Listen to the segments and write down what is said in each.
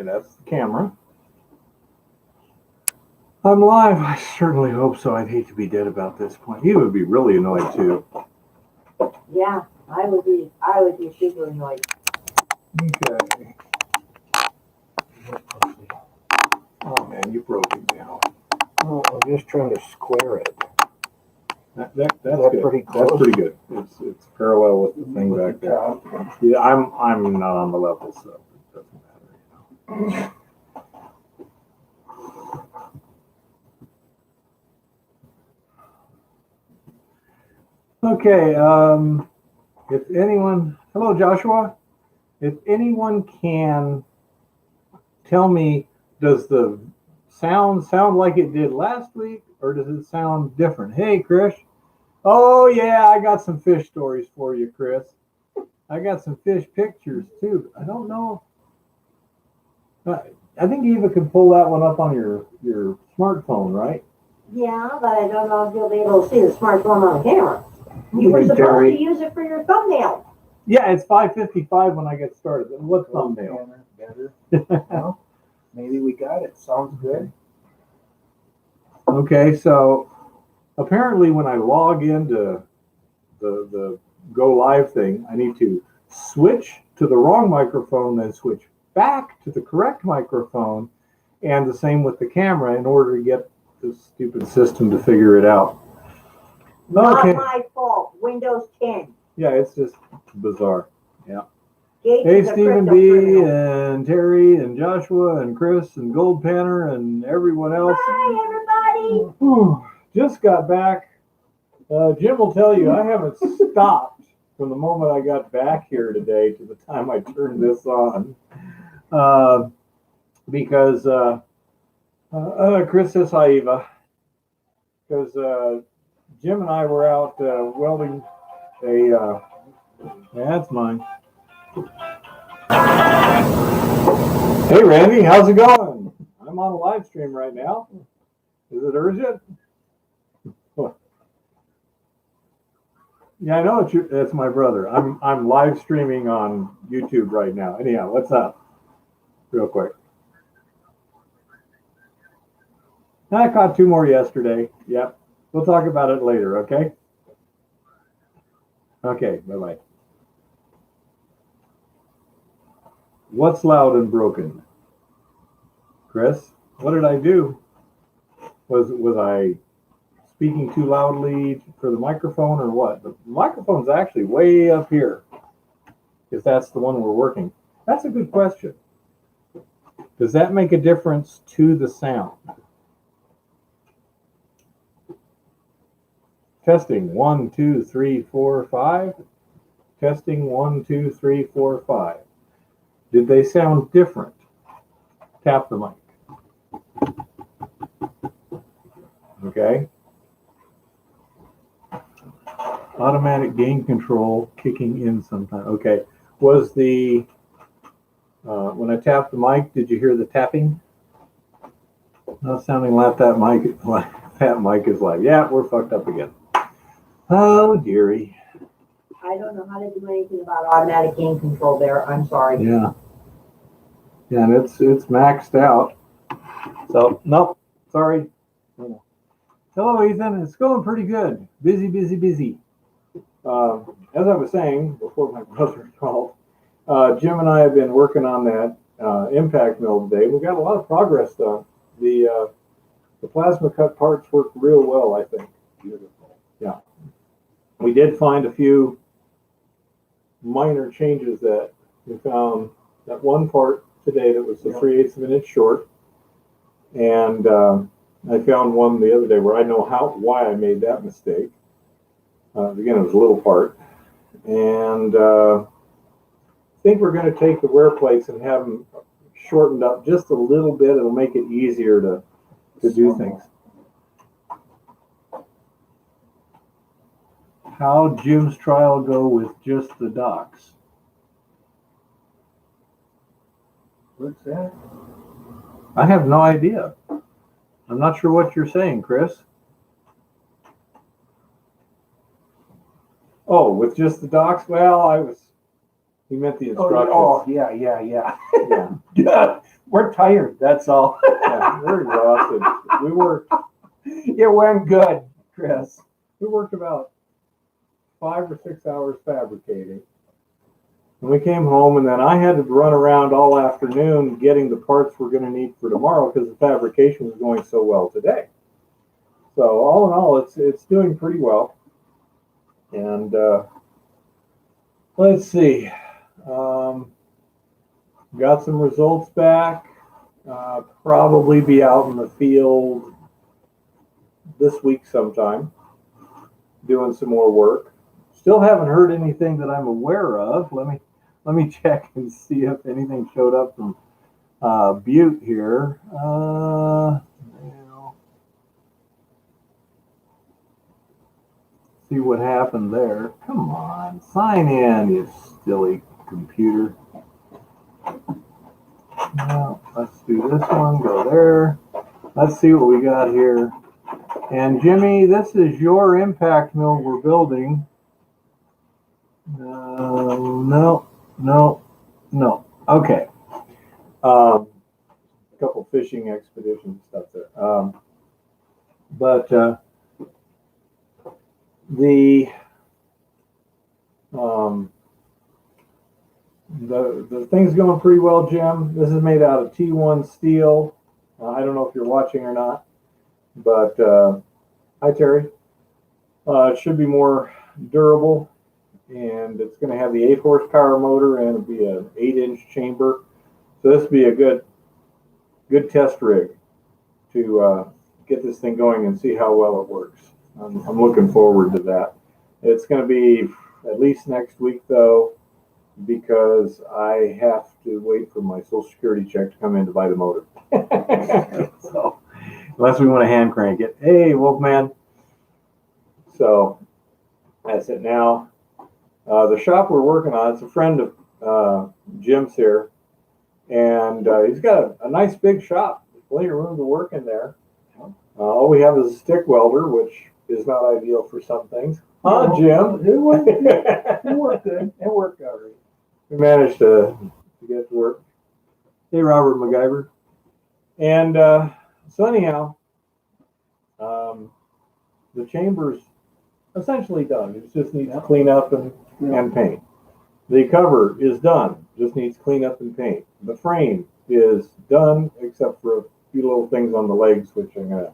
Okay, that's the camera. I'm live. I certainly hope so. I'd hate to be dead about this point. You would be really annoyed too. Yeah, I would be super annoyed. Okay. Oh man, you broke it now. Oh, I'm just trying to square it. That's good. pretty close. That's pretty good. It's parallel with the thing back there. Yeah, I'm not on the level, so it doesn't matter. You know. Okay. If anyone, hello Joshua. If anyone can tell me, does the sound like it did last week, or does it sound different? Hey, Chris. Oh, yeah, I got some fish stories for you, Chris. I got some fish pictures, too. I don't know. I think Eva can pull that one up on your smartphone, right? Yeah, but I don't know if you'll be able to see the smartphone on the camera. You were supposed to use it for your thumbnail. Yeah, it's 5:55 when I get started. What thumbnail? Better. Well, maybe we got it. Sounds good. Okay, so apparently when I log into the Go Live thing, I need to switch to the wrong microphone, then switch back to the correct microphone, and the same with the camera in order to get this stupid system to figure it out. Not my fault. Windows 10. Yeah, it's just bizarre. Yeah. Gates Hey, is a Stephen crypto B. criminal. and Terry and Joshua and Chris and Gold Panner and everyone else. Hi, everybody. Whew, just got back. Jim will tell you I haven't stopped from the moment I got back here today to the time I turned this on. Because Chris says hi, Eva. Because Jim and I were out welding a. That's mine. Hey, Randy, how's it going? I'm on a live stream right now. Is it urgent? Yeah, I know it's my brother. I'm live streaming on YouTube right now. Anyhow, what's up? Real quick. I caught 2 more yesterday. Yep. We'll talk about it later, okay? Okay, bye-bye. What's loud and broken? Chris, what did I do? Was I speaking too loudly for the microphone or what? The microphone's actually way up here, if that's the one we're working. That's a good question. Does that make a difference to the sound? Testing 1, 2, 3, 4, 5. Testing 1, 2, 3, 4, 5. Did they sound different? Tap the mic. Okay. Automatic gain control kicking in sometime. Okay. Was the when I tapped the mic, did you hear the tapping? Not sounding like that mic is like, yeah, we're fucked up again. Oh, dearie. I don't know how to do anything about automatic gain control there. I'm sorry. Yeah. Yeah, and it's maxed out. So, nope. Sorry. Hello, Ethan. It's going pretty good. Busy, busy, busy. As I was saying before my brother called, Jim and I have been working on that impact mill today. We got a lot of progress done. The plasma cut parts work real well, I think. Beautiful. Yeah. We did find a few minor changes that we found. That one part today that was 3/8 of an inch short, and I found one the other day where I know why I made that mistake. Again, it was a little part, and I think we're going to take the wear plates and have them shortened up just a little bit. It'll make it easier to do things. How'd Jim's trial go with just the docks? What's that? I have no idea. I'm not sure what you're saying, Chris. Oh, with just the docks? Well, he meant the instructions. Oh, yeah. Yeah. We're tired, that's all. Yeah, we're exhausted. We worked. It went good, Chris. We worked about 5 or 6 hours fabricating. And we came home, and then I had to run around all afternoon getting the parts we're going to need for tomorrow because the fabrication was going so well today. So all in all, it's doing pretty well. And let's see. Got some results back. Probably be out in the field this week sometime, doing some more work. Still haven't heard anything that I'm aware of. Let me check and see if anything showed up from Butte here. See what happened there. Come on, sign in, you silly computer. Now, let's do this one, go there. Let's see what we got here. And Jimmy, this is your impact mill we're building. No. Okay. A couple fishing expedition stuff there. But the thing's going pretty well, Jim. This is made out of T1 steel. I don't know if you're watching or not, but hi Terry. It should be more durable, and it's going to have the 8 horsepower motor, and it'll be an 8-inch chamber. So this will be a good test rig to get this thing going and see how well it works. I'm looking forward to that. It's going to be at least next week though, because I have to wait for my Social Security check to come in to buy the motor. So, unless we want to hand crank it. Hey, Wolfman. So that's it now. The shop we're working on, it's a friend of Jim's here, and he's got a nice big shop. Plenty of room to work in there. All we have is a stick welder, which is not ideal for some things. Huh, Jim? It worked good. It worked all right. We managed to get it to work. Hey, Robert MacGyver. And so anyhow, the chamber's essentially done. It just needs clean up and paint. The cover is done. Just needs clean up and paint. The frame is done, except for a few little things on the legs, which I'm going to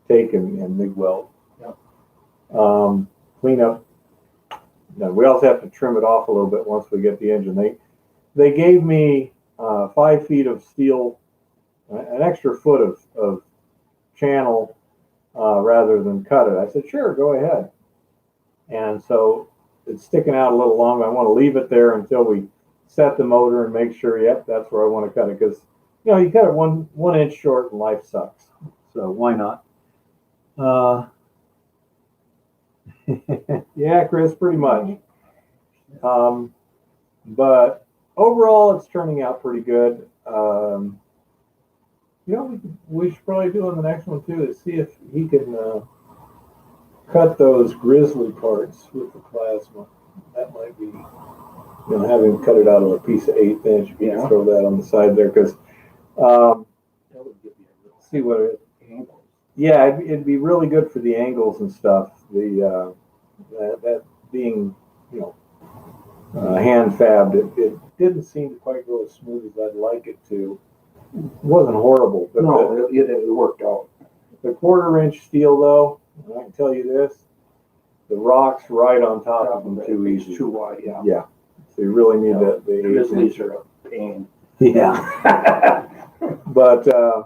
take and MIG weld. Clean up. Now, we also have to trim it off a little bit once we get the engine. They gave me 5 feet of steel, an extra foot of channel rather than cut it. I said, sure, go ahead. And so it's sticking out a little long. I want to leave it there until we set the motor and make sure, yep, that's where I want to cut it. Because, you cut it one inch short and life sucks. So why not? Yeah, Chris, pretty much. But overall, it's turning out pretty good. We should probably do on the next one too, is see if he can cut those grizzly parts with the plasma. That might be, having cut it out of a piece of 1/8 inch. You can throw that on the side there, because see what it. Yeah, it'd be really good for the angles and stuff. That being, hand fabbed, it didn't seem to quite go as smooth as I'd like it to. It wasn't horrible, but No, it worked out. the 1/4 inch steel though, and I can tell you this, the rock's right on top of them too easy. It's too wide, yeah. Yeah, so you really need that. The Grizzlies are a pain. Yeah. But I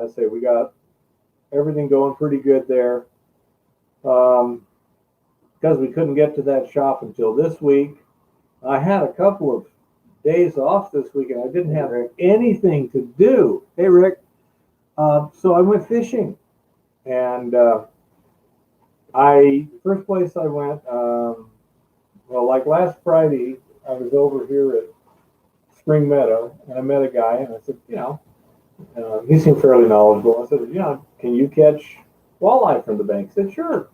say we got everything going pretty good there. Because we couldn't get to that shop until this week. I had a couple of days off this week and I didn't have anything to do. Hey, Rick. So I went fishing. And first place I went, like last Friday, I was over here at Spring Meadow and I met a guy and I said, he seemed fairly knowledgeable. I said, can you catch walleye from the bank? He said, sure.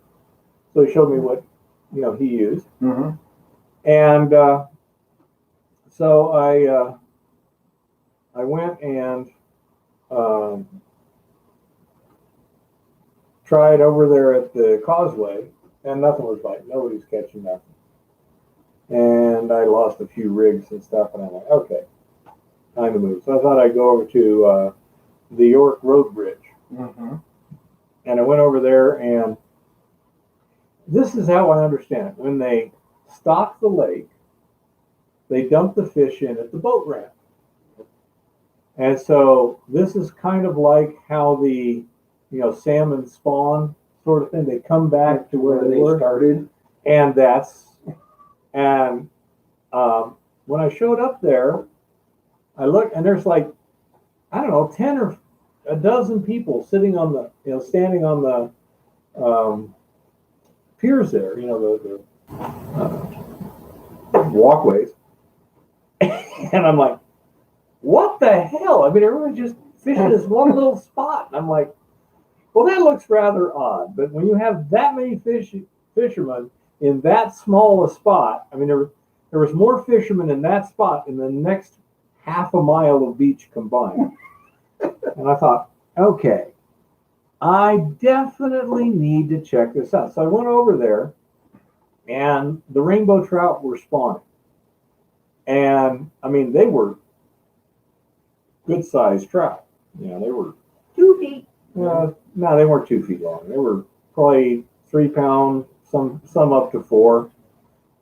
So he showed me what, he used. Mm-hmm. And so I I went and tried over there at the causeway, and nothing was biting. Nobody's catching nothing. And I lost a few rigs and stuff, and I'm like, okay, time to move. So I thought I'd go over to the York Road Bridge. Mm-hmm. And I went over there, and this is how I understand it. When they stock the lake, they dump the fish in at the boat ramp. And so this is kind of like how the, salmon spawn sort of thing. They come back to where they were. started. And when I showed up there, I looked, and there's like, I don't know, 10 or a dozen people sitting on the, standing on the piers there, the walkways. And I'm like, what the hell? I mean, everyone's just fishing this one little spot. And I'm like, well, that looks rather odd. But when you have that many fishermen in that small a spot, I mean, there was more fishermen in that spot in the next half a mile of beach combined. And I thought, okay, I definitely need to check this out. So I went over there, and the rainbow trout were spawning. And I mean, they were good sized trout. They were 2 feet. no, they weren't 2 feet long. They were probably 3 pound, some up to 4.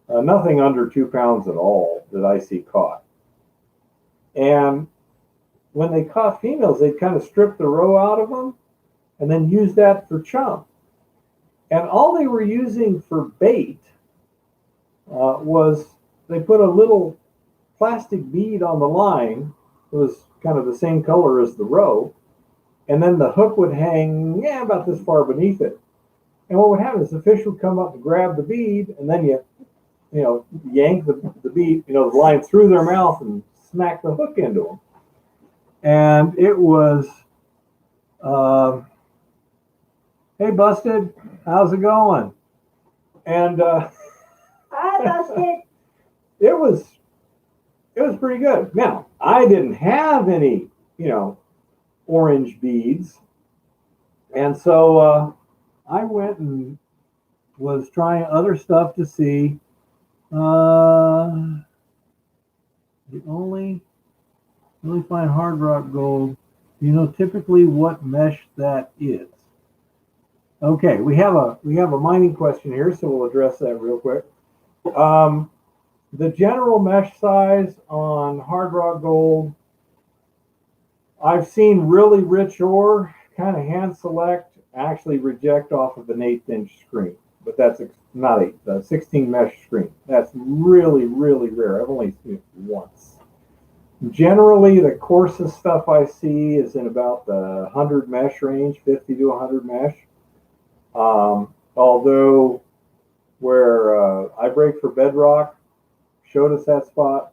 Nothing under 2 pounds at all that I see caught. And when they caught females, they'd kind of strip the roe out of them and then use that for chum. And all they were using for bait was they put a little plastic bead on the line. It was kind of the same color as the roe. And then the hook would hang about this far beneath it. And what would happen is the fish would come up and grab the bead, and then you yank the bead, the line through their mouth and smack the hook into them. And it was, hey, Busted, how's it going? And I busted. it was pretty good. Now, I didn't have any, orange beads. And so I went and was trying other stuff to see. The only really fine hard rock gold. Typically what mesh that is. Okay, we have a mining question here, so we'll address that real quick. The general mesh size on hard rock gold, I've seen really rich ore, kind of hand select, actually reject off of an 1/8 inch screen, but that's not a 16 mesh screen. That's really, really rare. I've only seen it once. Generally, the coarsest stuff I see is in about the 100 mesh range, 50 to 100 mesh. Although where I break for bedrock showed us that spot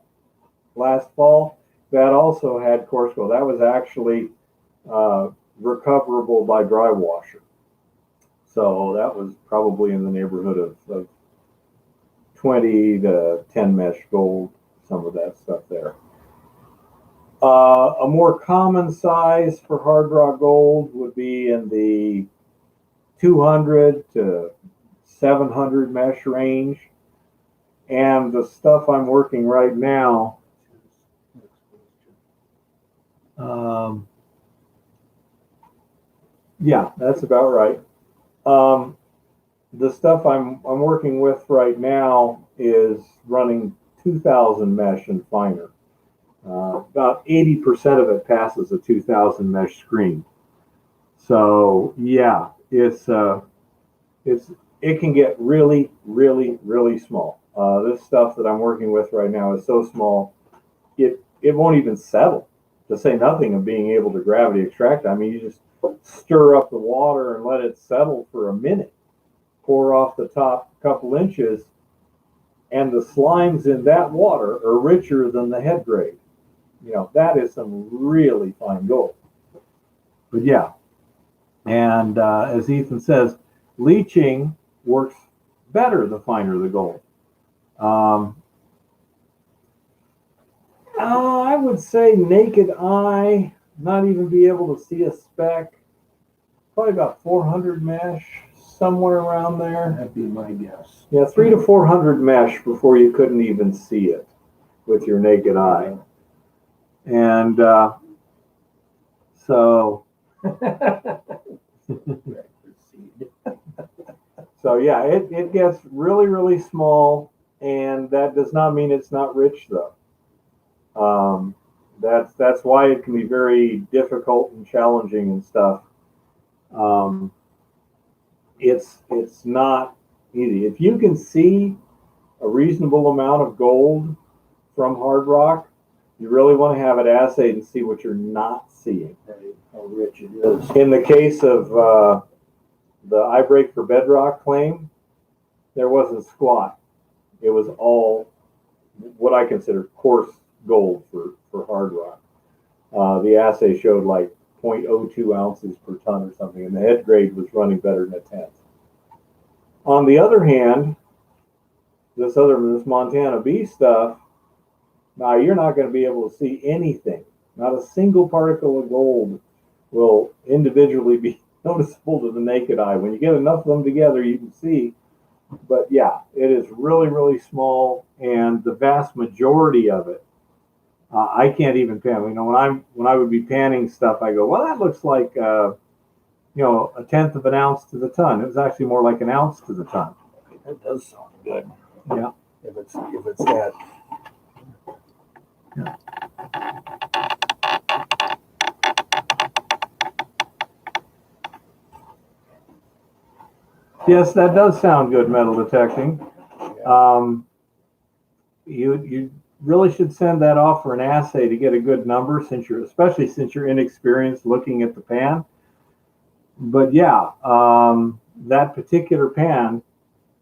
last fall, that also had coarse gold. That was actually recoverable by dry washer. So that was probably in the neighborhood of 20 to 10 mesh gold, some of that stuff there. A more common size for hard rock gold would be in the 200 to 700 mesh range. And the stuff I'm working right now, yeah, that's about right. The stuff I'm working with right now is running 2,000 mesh and finer. About 80% of it passes a 2,000 mesh screen. So yeah, it can get really, really, really small. This stuff that I'm working with right now is so small, it won't even settle. To say nothing of being able to gravity extract. I mean, you just stir up the water and let it settle for a minute. Pour off the top couple inches, and the slimes in that water are richer than the head grade. That is some really fine gold. But yeah, and as Ethan says, leaching works better the finer the gold. I would say naked eye, not even be able to see a speck. Probably about 400 mesh, somewhere around there. That'd be my guess. Yeah, 300 to 400 mesh before you couldn't even see it with your naked eye. And so yeah, it gets really, really small, and that does not mean it's not rich though. That's why it can be very difficult and challenging and stuff. It's not easy. If you can see a reasonable amount of gold from hard rock, you really want to have it assayed and see what you're not seeing. Right, how rich it is. In the case of the I break for bedrock claim, there wasn't squat. It was all what I consider coarse gold for hard rock. The assay showed like 0.02 ounces per ton or something, and the head grade was running better than a tenth. On the other hand, this Montana B stuff, now you're not going to be able to see anything. Not a single particle of gold will individually be noticeable to the naked eye. When you get enough of them together, you can see. But yeah, it is really, really small, and the vast majority of it, I can't even pan. You know, when I would be panning stuff, I go, well, that looks like a tenth of an ounce to the ton. It was actually more like an ounce to the ton. That does sound good. Yeah. If it's that. Yeah. Yes, that does sound good, metal detecting. You really should send that off for an assay to get a good number, especially since you're inexperienced looking at the pan. But yeah, that particular pan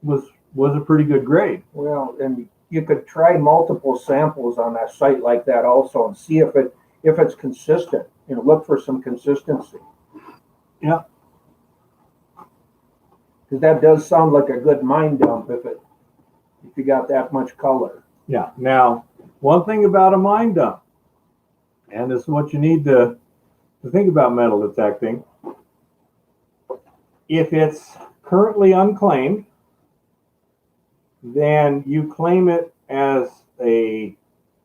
was a pretty good grade. Well, and you could try multiple samples on that site like that also and see if it's consistent. You know, look for some consistency. Yeah. Because that does sound like a good mine dump if you got that much color. Yeah. Now, one thing about a mine dump, and this is what you need to think about metal detecting. If it's currently unclaimed, then you claim it as a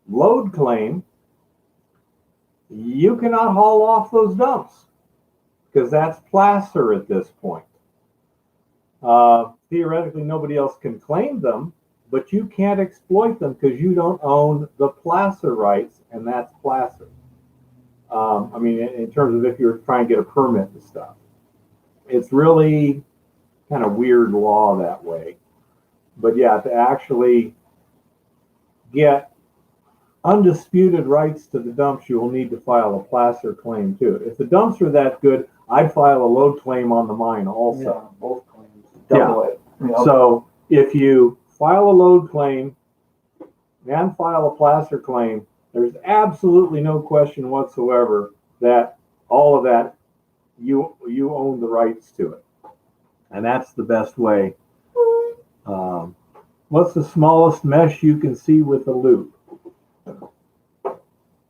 load claim. You cannot haul off those dumps because that's placer at this point. Theoretically, nobody else can claim them, but you can't exploit them because you don't own the placer rights, and that's placer. I mean, in terms of if you're trying to get a permit and stuff, it's really kind of weird law that way. But yeah, to actually get undisputed rights to the dumps, you will need to file a placer claim too. If the dumps are that good, I'd file a load claim on the mine also. Yeah, both claims. Double it. You know? So if you file a load claim and file a placer claim, there's absolutely no question whatsoever that all of that you own the rights to it, and that's the best way. What's the smallest mesh you can see with a loop?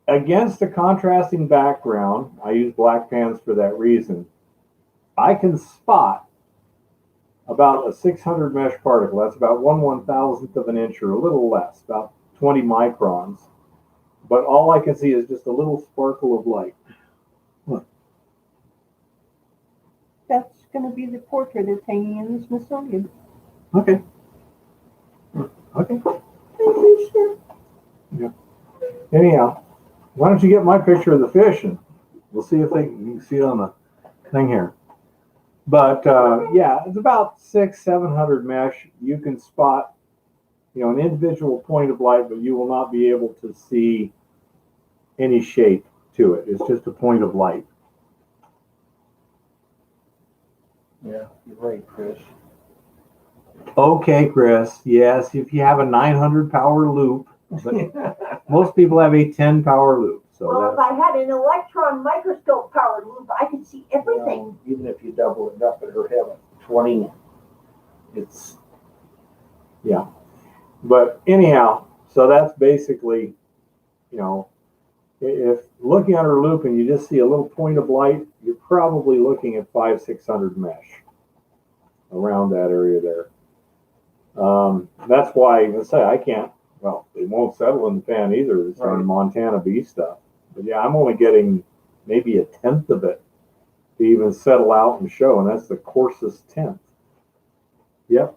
Against a contrasting background, I use black pans for that reason. I can spot about a 600 mesh particle. That's about 1/1000th of an inch or a little less, about 20 microns. But all I can see is just a little sparkle of light. Look. That's going to be the portrait that's hanging in the Smithsonian. Okay. Okay. Yeah. Anyhow, why don't you get my picture of the fish and we'll see if you can see it on the thing here. But yeah, it's about 600-700 mesh. You can spot, an individual point of light, but you will not be able to see any shape to it. It's just a point of light. Yeah, you're right, Chris. Okay, Chris. Yes, if you have a 900 power loop, but most people have a 10 power loop. So Well, if I had an electron microscope powered loop, I could see everything. Even if you double it up or have a 20, it's yeah. But anyhow, so that's basically you know, if looking under a loop and you just see a little point of light, you're probably looking at 500-600 mesh around that area there. That's why I say I can't, well, they won't settle in the pan either. It's on Montana bee stuff. But yeah, I'm only getting maybe 1/10 of it to even settle out and show, and that's the coarsest 1/10. Yep.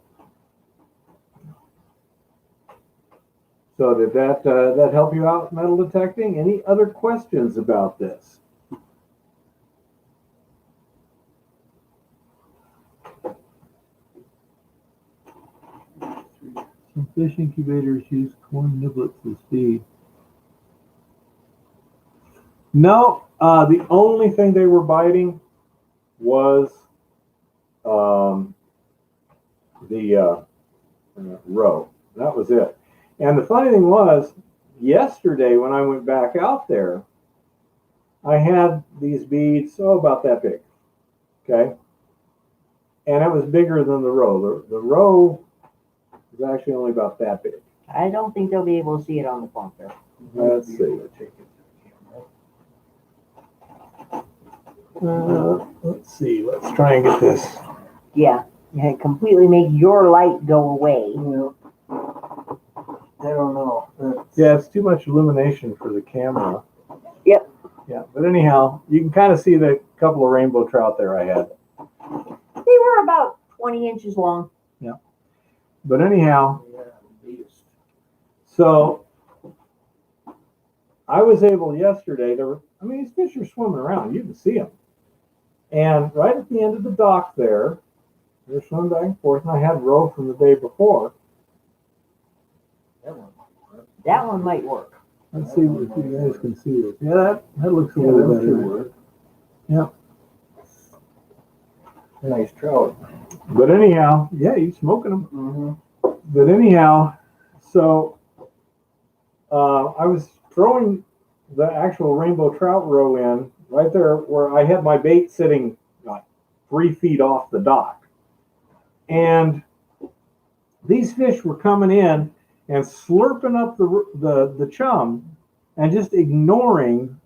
So did that help you out, metal detecting? Any other questions about this? Some fish incubators use corn niblets as feed. No, the only thing they were biting was the roe. That was it. And the funny thing was, yesterday when I went back out there, I had these beads, about that big, okay? And it was bigger than the roe. The roe was actually only about that big. I don't think they'll be able to see it on the pointer. Let's see. Let's see. Let's try and get this. Yeah, completely make your light go away. I don't know. Yeah, it's too much illumination for the camera. Yep. Yeah, but anyhow, you can kind of see the couple of rainbow trout there I had. They were about 20 inches long. Yeah. But anyhow, so I was able yesterday to, these fish are swimming around. You can see them. And right at the end of the dock there, they're swimming back and forth, and I had roe from the day before. That one might work. Let's see if you guys can see this. Yeah, that looks a little better. Yeah. Nice trout. But anyhow, yeah, he's smoking them. Mm-hmm. But anyhow, so I was throwing the actual rainbow trout roe in right there where I had my bait sitting like 3 feet off the dock. And these fish were coming in and slurping up the chum and just ignoring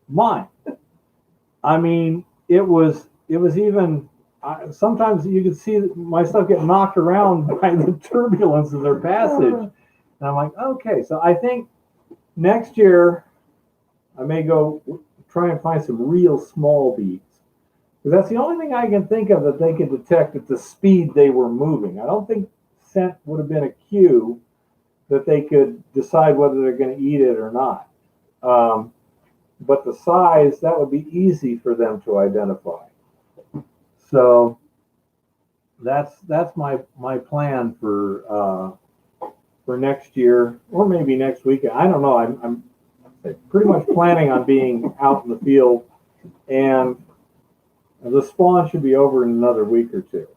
mine. It was even, sometimes you could see my stuff get knocked around by the turbulence of their passage. And I'm like, okay, so I think next year I may go try and find some real small beads. Because that's the only thing I can think of that they could detect at the speed they were moving. I don't think scent would have been a cue that they could decide whether they're going to eat it or not. But the size, that would be easy for them to identify. So that's my plan for next year, or maybe next weekend. I don't know. I'm pretty much planning on being out in the field, and the spawn should be over in another week or two.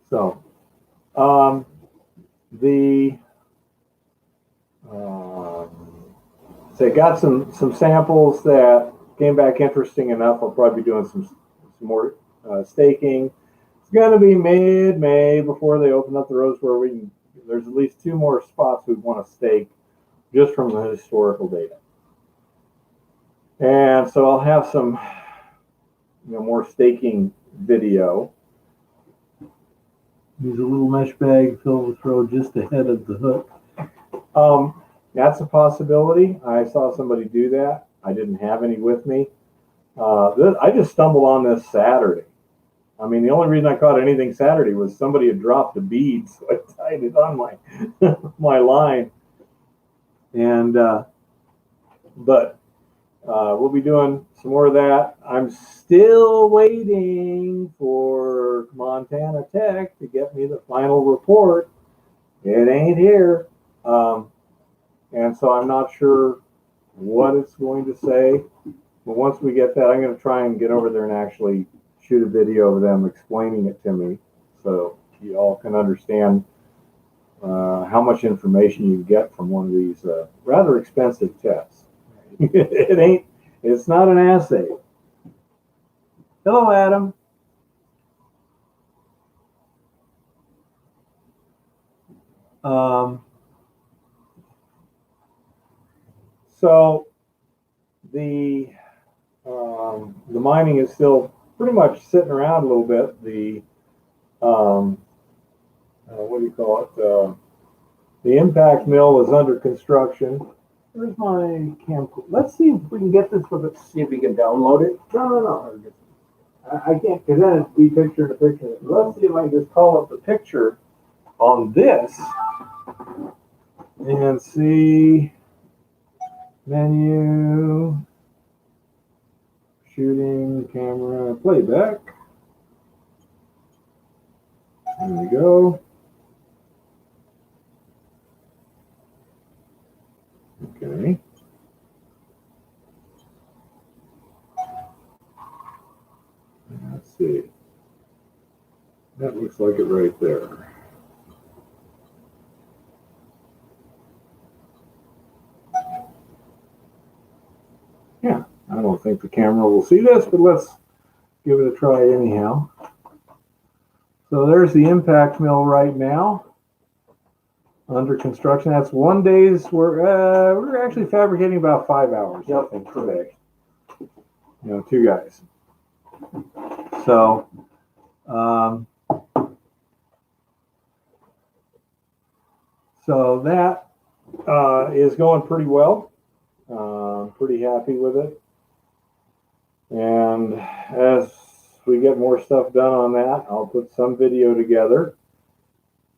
So, so I got some samples that came back interesting enough. I'll probably be doing some more staking. It's going to be mid-May before they open up the roads where there's at least 2 more spots we want to stake just from the historical data. And so I'll have some more staking video. Use a little mesh bag filled with roe just ahead of the hook. That's a possibility. I saw somebody do that. I didn't have any with me. I just stumbled on this Saturday. The only reason I caught anything Saturday was somebody had dropped a bead, so I tied it on my my line. And but we'll be doing some more of that. I'm still waiting for Montana Tech to get me the final report. It ain't here. And so I'm not sure what it's going to say. But once we get that, I'm going to try and get over there and actually shoot a video of them explaining it to me so you all can understand how much information you get from one of these rather expensive tests. It's not an assay. Hello, Adam. So the mining is still pretty much sitting around a little bit. What do you call it? The impact mill is under construction. Where's my camcorder? Let's see if we can get this with it. See if you can download it. No. I can't, because then it'd be picture to picture. Let's see if I can just call up the picture on this and see menu, shooting, camera, playback. There we go. Okay. Let's see. That looks like it right there. Yeah, I don't think the camera will see this, but let's give it a try anyhow. So there's the impact mill right now under construction. That's 1 day's work. We're actually fabricating about 5 hours, I think, today. You know, 2 guys. So, that is going pretty well. I'm pretty happy with it. And as we get more stuff done on that, I'll put some video together.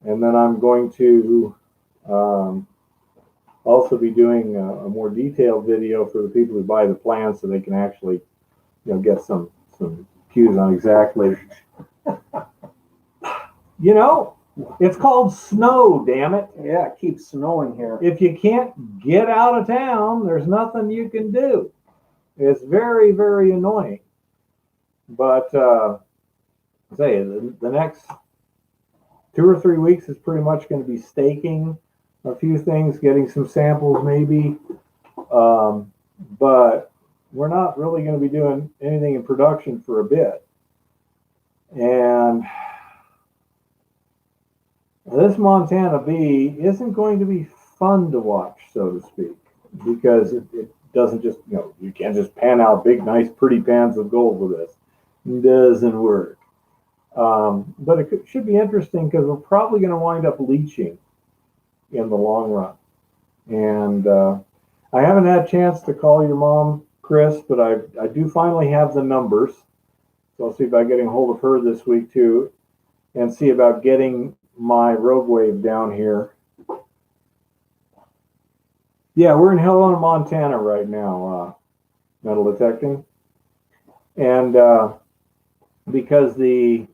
And then I'm going to also be doing a more detailed video for the people who buy the plans, so they can actually, you know, get some cues on exactly. You know, it's called snow, damn it. Yeah, it keeps snowing here. If you can't get out of town, there's nothing you can do. It's very, very annoying. But say the next 2 or 3 weeks is pretty much going to be staking a few things, getting some samples maybe. But we're not really going to be doing anything in production for a bit. And this Montana bee isn't going to be fun to watch, so to speak, because it doesn't just, you know, you can't just pan out big, nice, pretty pans of gold with this. It doesn't work. But it should be interesting because we're probably going to wind up leaching in the long run. And I haven't had a chance to call your mom, Chris, but I do finally have the numbers. So I'll see about getting a hold of her this week too, and see about getting my rogue wave down here. Yeah, we're in Helena, Montana right now, metal detecting. And because the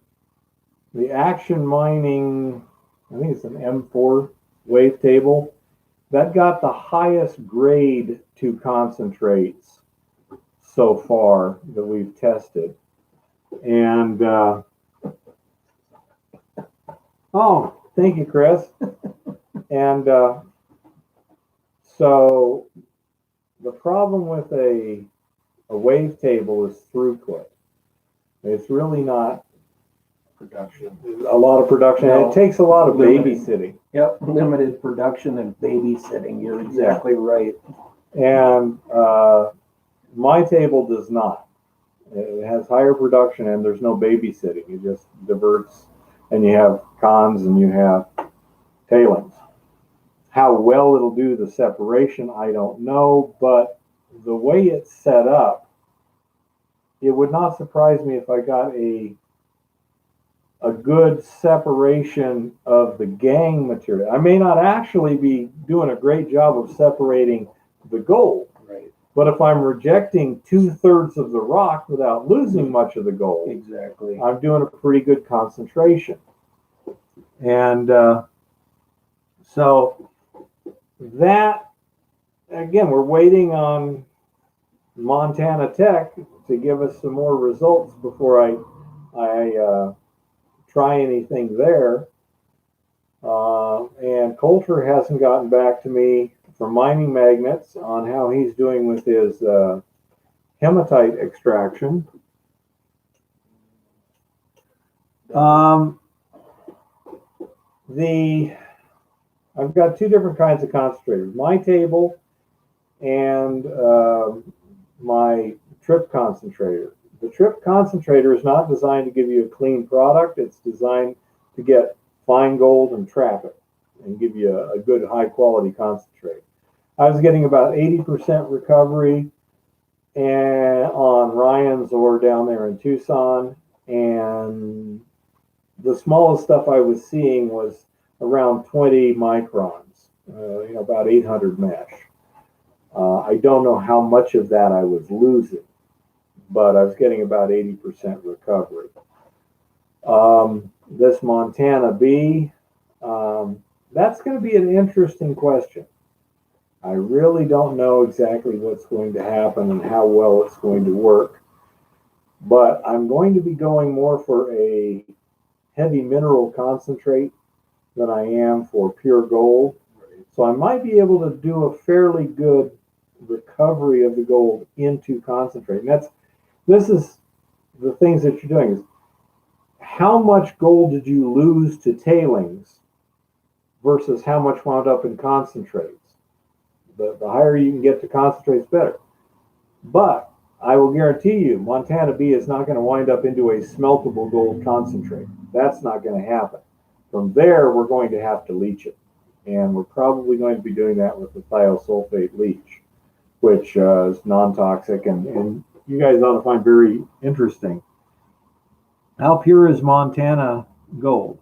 action mining, I think it's an M4 wavetable, that got the highest grade to concentrates so far that we've tested. And oh, thank you, Chris. And so the problem with a wavetable is throughput. It's really not Production. a lot of production. No. It takes a lot of Limited. babysitting. Yep, limited production and babysitting. You're exactly right. And my table does not. It has higher production and there's no babysitting. It just diverts, and you have cons and you have tailings. How well it'll do the separation, I don't know, but the way it's set up, it would not surprise me if I got a good separation of the gangue material. I may not actually be doing a great job of separating the gold, Right. but if I'm rejecting 2/3 of the rock without losing much of the gold, Exactly. I'm doing a pretty good concentration. And so that, again, we're waiting on Montana Tech to give us some more results before I try anything there. And Coulter hasn't gotten back to me from Mining Magnets on how he's doing with his hematite extraction. The I've got two different kinds of concentrators. My table and my trip concentrator. The trip concentrator is not designed to give you a clean product. It's designed to get fine gold and trap it and give you a good high quality concentrate. I was getting about 80% recovery and on Ryan's ore down there in Tucson, and the smallest stuff I was seeing was around 20 microns, about 800 mesh. I don't know how much of that I was losing, but I was getting about 80% recovery. This Montana B, that's going to be an interesting question. I really don't know exactly what's going to happen and how well it's going to work, but I'm going to be going more for a heavy mineral concentrate than I am for pure gold. So I might be able to do a fairly good recovery of the gold into concentrate. And this is the things that you're doing is how much gold did you lose to tailings versus how much wound up in concentrates. The higher you can get to concentrates, better. But I will guarantee you, Montana B is not going to wind up into a smeltable gold concentrate. That's not going to happen. From there, we're going to have to leach it. And we're probably going to be doing that with the thiosulfate leach, which is non-toxic and you guys ought to find very interesting. How pure is Montana gold?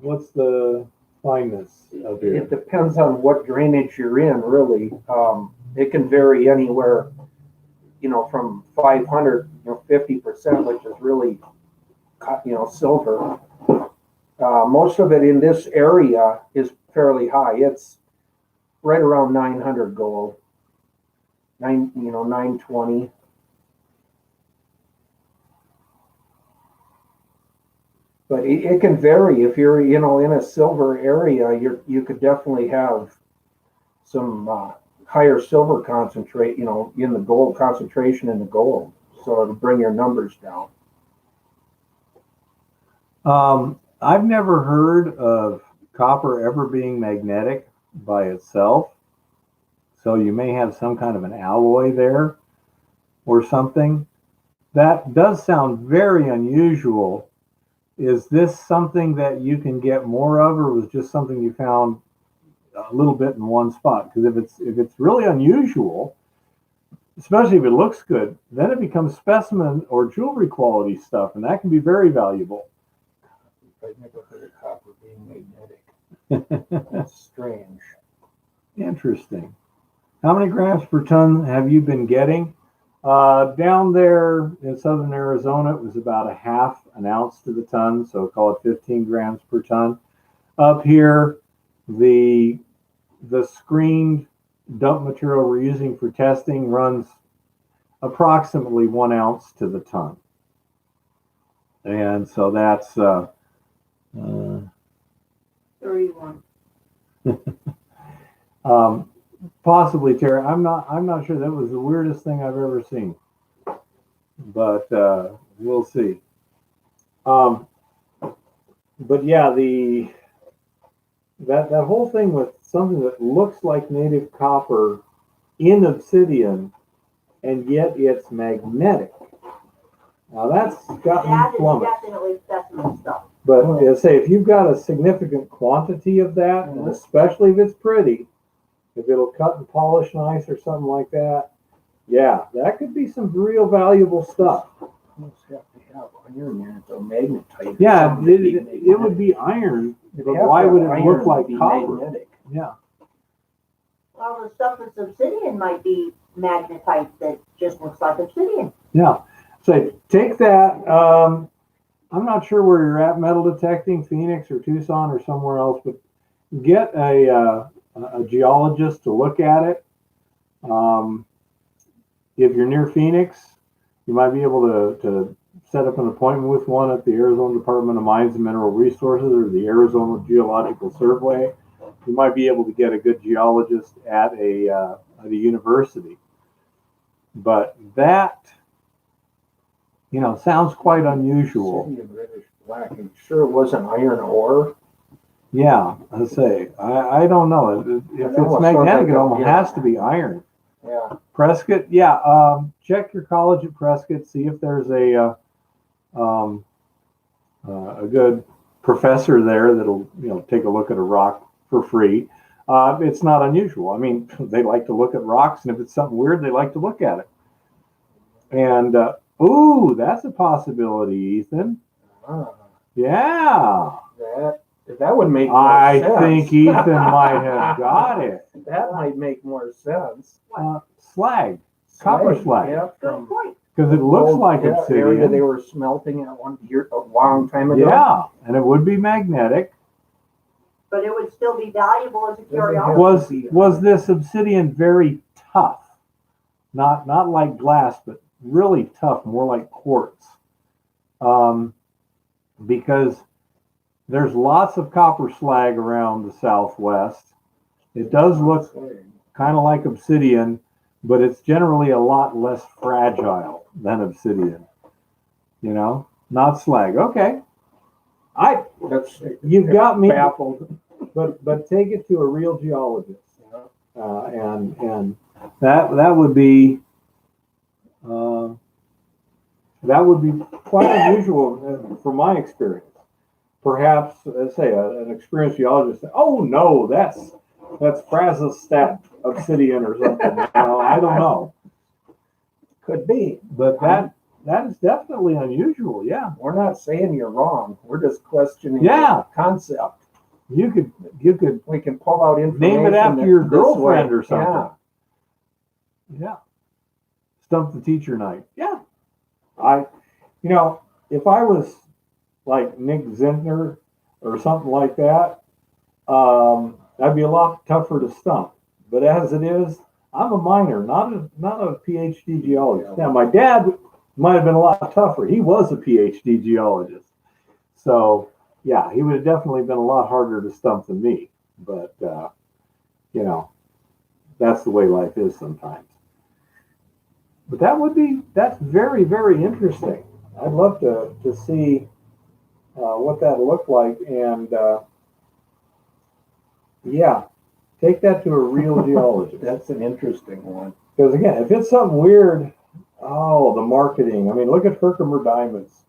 What's the fineness of it? It depends on what drainage you're in, really. It can vary anywhere, from 500, 50%, which is really, silver. Most of it in this area is fairly high. It's right around 900 gold, 920. But it can vary. If you're, in a silver area, you could definitely have some higher silver concentrate, in the gold concentration in the gold. So to bring your numbers down. I've never heard of copper ever being magnetic by itself. So you may have some kind of an alloy there or something. That does sound very unusual. Is this something that you can get more of, or was just something you found a little bit in one spot? Because if it's really unusual, especially if it looks good, then it becomes specimen or jewelry quality stuff, and that can be very valuable. I've never heard of copper being magnetic. That's strange. Interesting. How many grams per ton have you been getting? Down there in southern Arizona, it was about a half an ounce to the ton, so call it 15 grams per ton. Up here, the screened dump material we're using for testing runs approximately 1 ounce to the ton. And so that's 31. Possibly, Terry. I'm not sure. That was the weirdest thing I've ever seen. But we'll see. But yeah, that whole thing with something that looks like native copper in obsidian, and yet it's magnetic. Now that's got That me is flummoxed. definitely specimen stuff. But say if you've got a significant quantity of that, and especially if it's pretty, if it'll cut and polish nice or something like that, yeah, that could be some real valuable stuff. Almost have to have iron in it, though, magnetite. Yeah, it would be iron, but why would it look like copper? Magnetic. Yeah. Well, the stuff that's obsidian might be magnetite that just looks like obsidian. Yeah. So take that. I'm not sure where you're at metal detecting, Phoenix or Tucson or somewhere else, but get a geologist to look at it. If you're near Phoenix, you might be able to set up an appointment with one at the Arizona Department of Mines and Mineral Resources or the Arizona Geological Survey. You might be able to get a good geologist at a university. But that, sounds quite unusual. City of Reddish Black. I'm sure it wasn't iron ore. Yeah, I say, I don't know. If it's almost magnetic, sounds like it almost yeah. has to be iron. Yeah. Prescott, yeah. Check your college at Prescott. See if there's a good professor there that'll take a look at a rock for free. It's not unusual. I mean, they like to look at rocks, and if it's something weird, they like to look at it. And ooh, that's a possibility, Ethan. Ah, Yeah, that would make more I sense. think Ethan might have got it. That might make more sense. Slag, copper slag, Yeah, Good from point. because it looks like area obsidian. they were smelting at one year a long time ago. Yeah, and it would be magnetic. But it would still be valuable as a curiosity. Was this obsidian very tough? Not like glass, but really tough, more like quartz. Because there's lots of copper slag around the southwest. It does look kind of like obsidian, but it's generally a lot less fragile than obsidian. Not slag. Okay. You've got me baffled. but take it to a real geologist, and that would be quite unusual from my experience. Perhaps, let's say, an experienced geologist say, "Oh no, that's Frazzlestat obsidian or something." I don't know. Could be. But that is definitely unusual. Yeah, We're not saying you're wrong. We're just questioning Yeah. the concept. you could We can pull out information. name it after that- your this girlfriend way. or something. Yeah. Yeah. Stump the teacher night. Yeah. If I was like Nick Zentner or something like that, that'd be a lot tougher to stump. But as it is, I'm a minor, not a PhD geologist. Now, my dad might have been a lot tougher. He was a PhD geologist. So, yeah, he would have definitely been a lot harder to stump than me. But, that's the way life is sometimes. But that's very, very interesting. I'd love to see what that looked like. And, yeah, take that to a real geologist. That's an interesting one. Because again, if it's something weird, the marketing. I mean, look at Herkimer diamonds.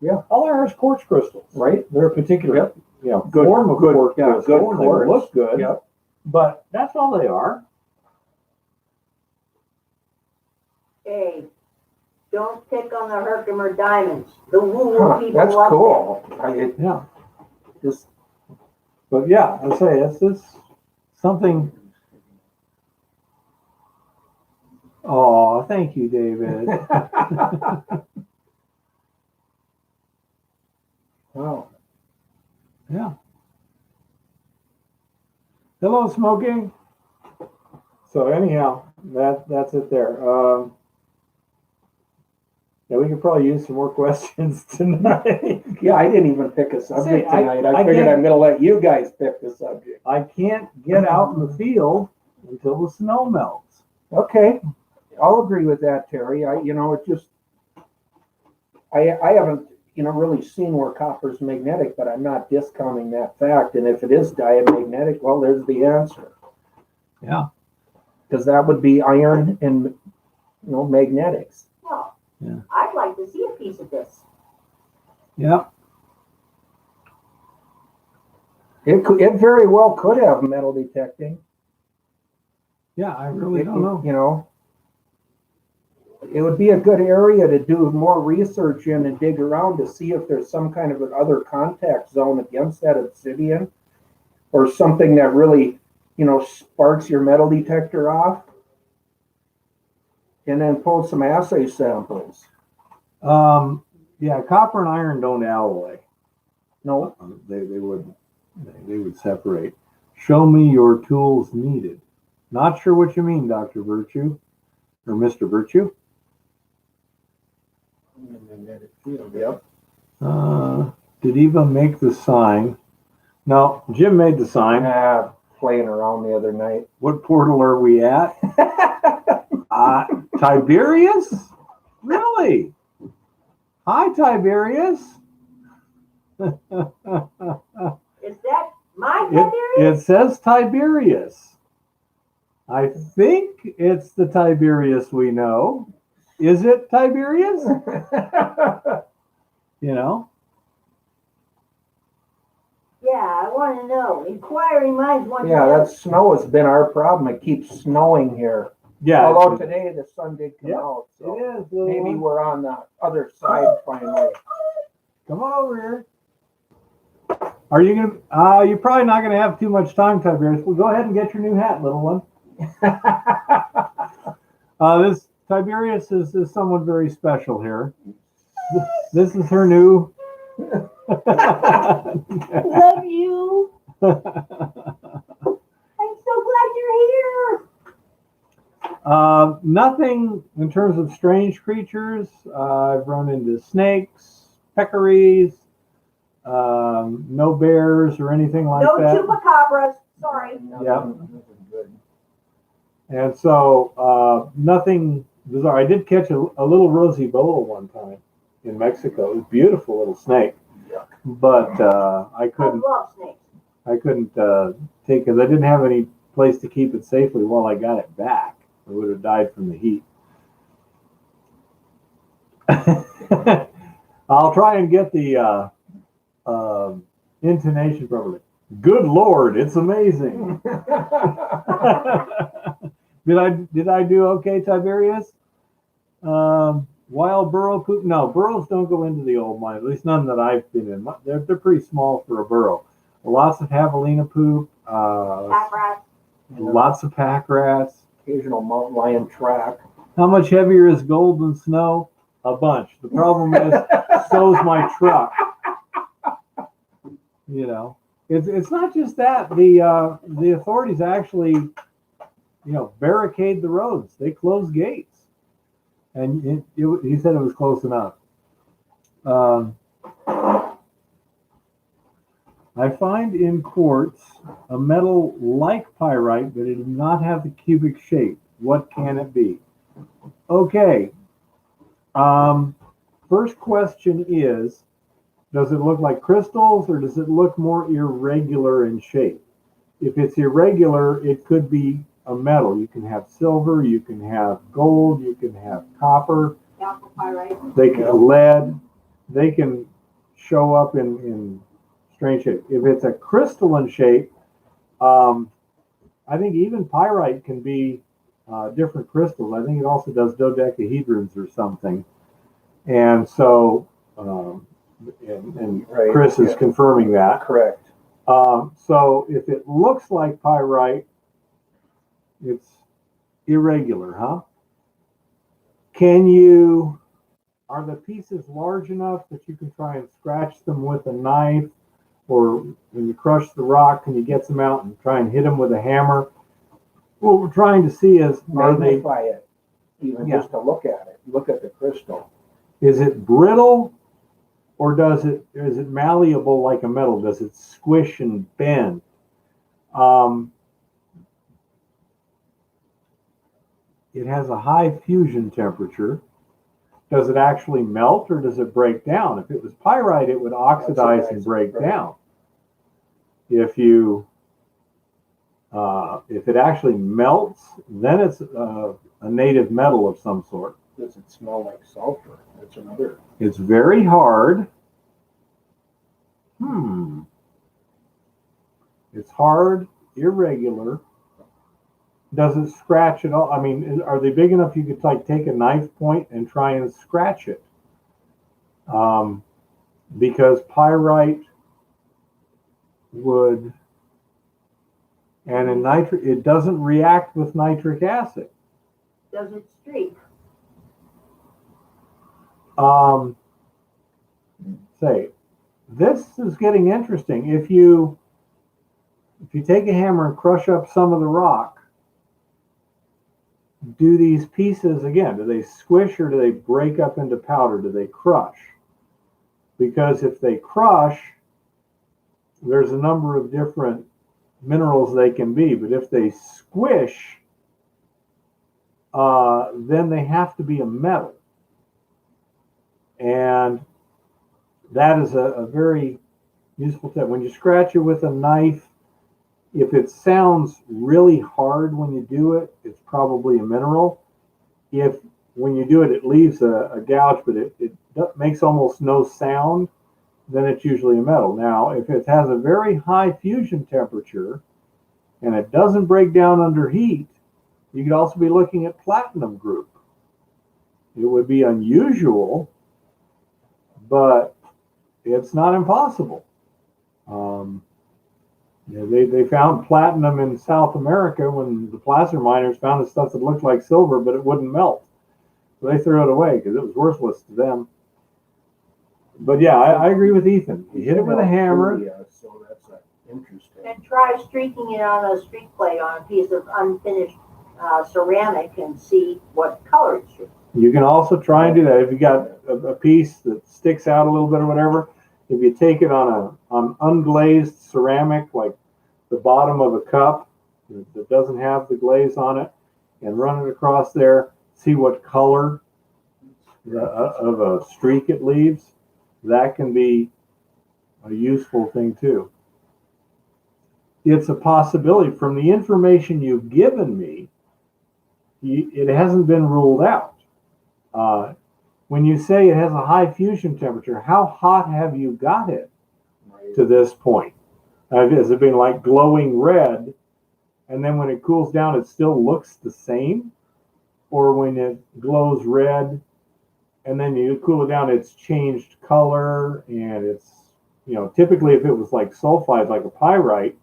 Yeah. All they are is quartz crystals, right? They're a particular, Good- form of good- quartz yeah, crystal. good and they quartz. look good, Yep. but that's all they are. Hey, don't pick on the Herkimer diamonds. The woo-woo Huh, people that's love cool. Yeah. Just But yeah, I say it's something. Oh, thank you, David. wow. Yeah. Hello, smoking. So anyhow, that's it there. Yeah, we could probably use some more questions tonight. Yeah, I didn't even pick a subject See, tonight. I I figured can't- I'm going to let you guys pick the subject. I can't get out in the field until the snow melts. Okay, I'll agree with that, Terry. I haven't, really seen where copper's magnetic, but I'm not discounting that fact. And if it is diamagnetic, well, there's the answer. Yeah. Because that would be iron and, magnetics. Well, Yeah. I'd like to see a piece of this. Yeah. It very well could have metal detecting. Yeah, I really don't know. It would be a good area to do more research in and dig around to see if there's some kind of another contact zone against that obsidian or something that really, sparks your metal detector off. And then pull some assay samples. Yeah, copper and iron don't alloy. No, They would separate. Show me your tools needed. Not sure what you mean, Dr. Virtue or Mr. Virtue. Yep. Did Eva make the sign? No, Jim made the sign. Playing around the other night. What portal are we at? Tiberius? Really? Hi, Tiberius. Is that My Tiberius? It says Tiberius. I think it's the Tiberius we know. Is it Tiberius? You know? Yeah, I want to know. Inquiring minds want to Yeah, know. that snow has been our problem. It keeps snowing here. Yeah. Although today the sun did come Yeah, out, so it is. Little maybe one. we're on the other side finally. Come on over here. Are you gonna? You're probably not gonna have too much time, Tiberius. Well, go ahead and get your new hat, little one. This Tiberius is someone very special here. This is her new. Love you. I'm so glad you're here. Nothing in terms of strange creatures. I've run into snakes, peccaries, no bears or anything like No that. chupacabras. Sorry. Yeah. Nothing good. And so nothing bizarre. I did catch a little rosy boa one time in Mexico. It was a beautiful little snake, but I I couldn't love snakes. take because I didn't have any place to keep it safely while I got it back. It would have died from the heat. I'll try and get the intonation properly. Good Lord, it's amazing. Did I do okay, Tiberius? Wild burrow poop? No, burrows don't go into the old mine. At least none that I've been in. They're pretty small for a burrow. Lots of javelina poop. Packrat. Lots of pack rats. Occasional mountain lion track. How much heavier is gold than snow? A bunch. The problem is, so's my truck. You know, it's not just that. The authorities actually, barricade the roads. They close gates, and he said it was close enough. I find in quartz a metal like pyrite, but it does not have the cubic shape. What can it be? Okay. First question is, does it look like crystals or does it look more irregular in shape? If it's irregular, it could be a metal. You can have silver, you can have gold, you can have copper, Pyrite. they can lead, they can show up in strange shape. If it's a crystalline shape, I think even pyrite can be different crystals. I think it also does dodecahedrons or something. And so, and Right, Chris is confirming that. Correct. So if it looks like pyrite, it's irregular, huh? Are the pieces large enough that you can try and scratch them with a knife? Or when you crush the rock, can you get some out and try and hit them with a hammer? What we're trying to see is, Magnify it, even Yeah. just to look at it. Look at the crystal. is it brittle or is it malleable like a metal? Does it squish and bend? It has a high fusion temperature. Does it actually melt or does it break down? If it was pyrite, it would oxidize and break down. If it actually melts, then it's a native metal of some sort. Does it smell like sulfur? That's another. It's very hard. It's hard, irregular. Does it scratch at all? I mean, are they big enough you could take a knife point and try and scratch it? Because pyrite would, and in nitric, it doesn't react with nitric acid. Does it streak? This is getting interesting. If you take a hammer and crush up some of the rock, do these pieces, again, do they squish or do they break up into powder? Do they crush? Because if they crush, there's a number of different minerals they can be. But if they squish, then they have to be a metal. And that is a very useful tip. When you scratch it with a knife, if it sounds really hard when you do it, it's probably a mineral. If when you do it, it leaves a gouge, but it makes almost no sound, then it's usually a metal. Now, if it has a very high fusion temperature and it doesn't break down under heat, you could also be looking at platinum group. It would be unusual, but it's not impossible. They found platinum in South America when the placer miners found the stuff that looked like silver, but it wouldn't melt. So they threw it away because it was worthless to them. But yeah, I agree with Ethan. You hit it with a hammer. So that's interesting. And try streaking it on a streak plate on a piece of unfinished ceramic and see what color it shoots. You can also try and do that. If you got a piece that sticks out a little bit or whatever, if you take it on unglazed ceramic, like the bottom of a cup that doesn't have the glaze on it, and run it across there, see what color of a streak it leaves, that can be a useful thing too. It's a possibility. From the information you've given me, it hasn't been ruled out. When you say it has a high fusion temperature, how hot have you got it to this point? Has it been like glowing red, and then when it cools down, it still looks the same? Or when it glows red, and then you cool it down, it's changed color, and it's, typically if it was like sulfide, like a pyrite,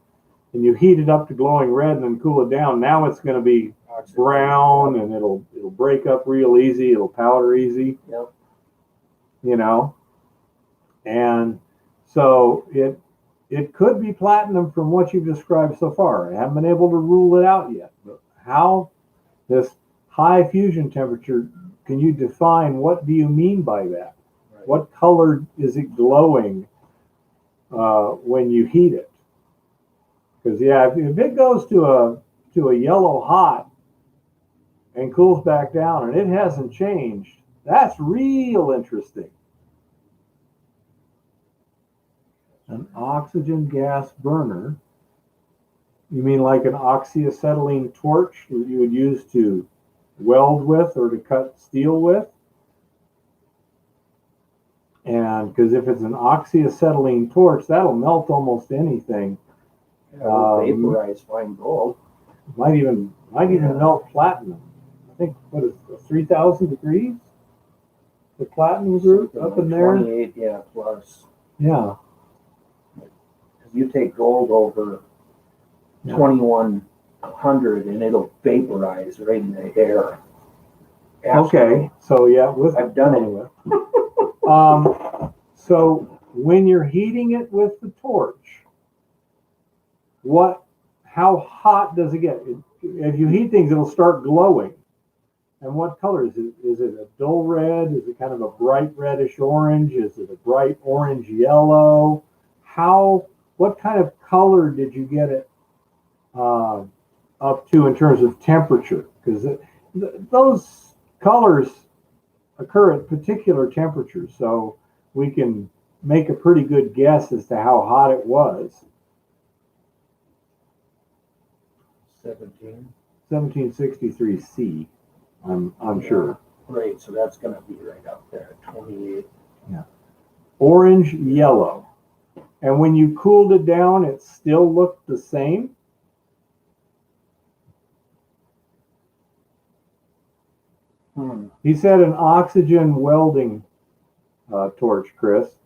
and you heat it up to glowing red and then cool it down, now it's going to be brown, and it'll break up real easy. It'll powder easy. Yep. And so it could be platinum from what you've described so far. I haven't been able to rule it out yet. But how this high fusion temperature, can you define, what do you mean by that? Right. What color is it glowing when you heat it? Because if it goes to a yellow hot and cools back down and it hasn't changed, that's real interesting. An oxygen gas burner. You mean like an oxyacetylene torch that you would use to weld with or to cut steel with? And because if it's an oxyacetylene torch, that'll melt almost anything. Vaporize fine gold. Might even melt platinum. I think, what is it, 3,000 degrees? The platinum group up in there? 28, yeah, plus. Yeah. You take gold over 2,100 and it'll vaporize right in the air. Absolutely. Okay, so yeah, I've done it. So when you're heating it with the torch, how hot does it get? If you heat things, it'll start glowing. And what color is it? Is it a dull red? Is it kind of a bright reddish orange? Is it a bright orange yellow? What kind of color did you get it up to in terms of temperature? Because those colors occur at particular temperatures, so we can make a pretty good guess as to how hot it was. 1763 C, I'm sure. Right, so that's going to be right up there, 28. Yeah. Orange, yellow. And when you cooled it down, it still looked the same? He said an oxygen welding torch, Chris.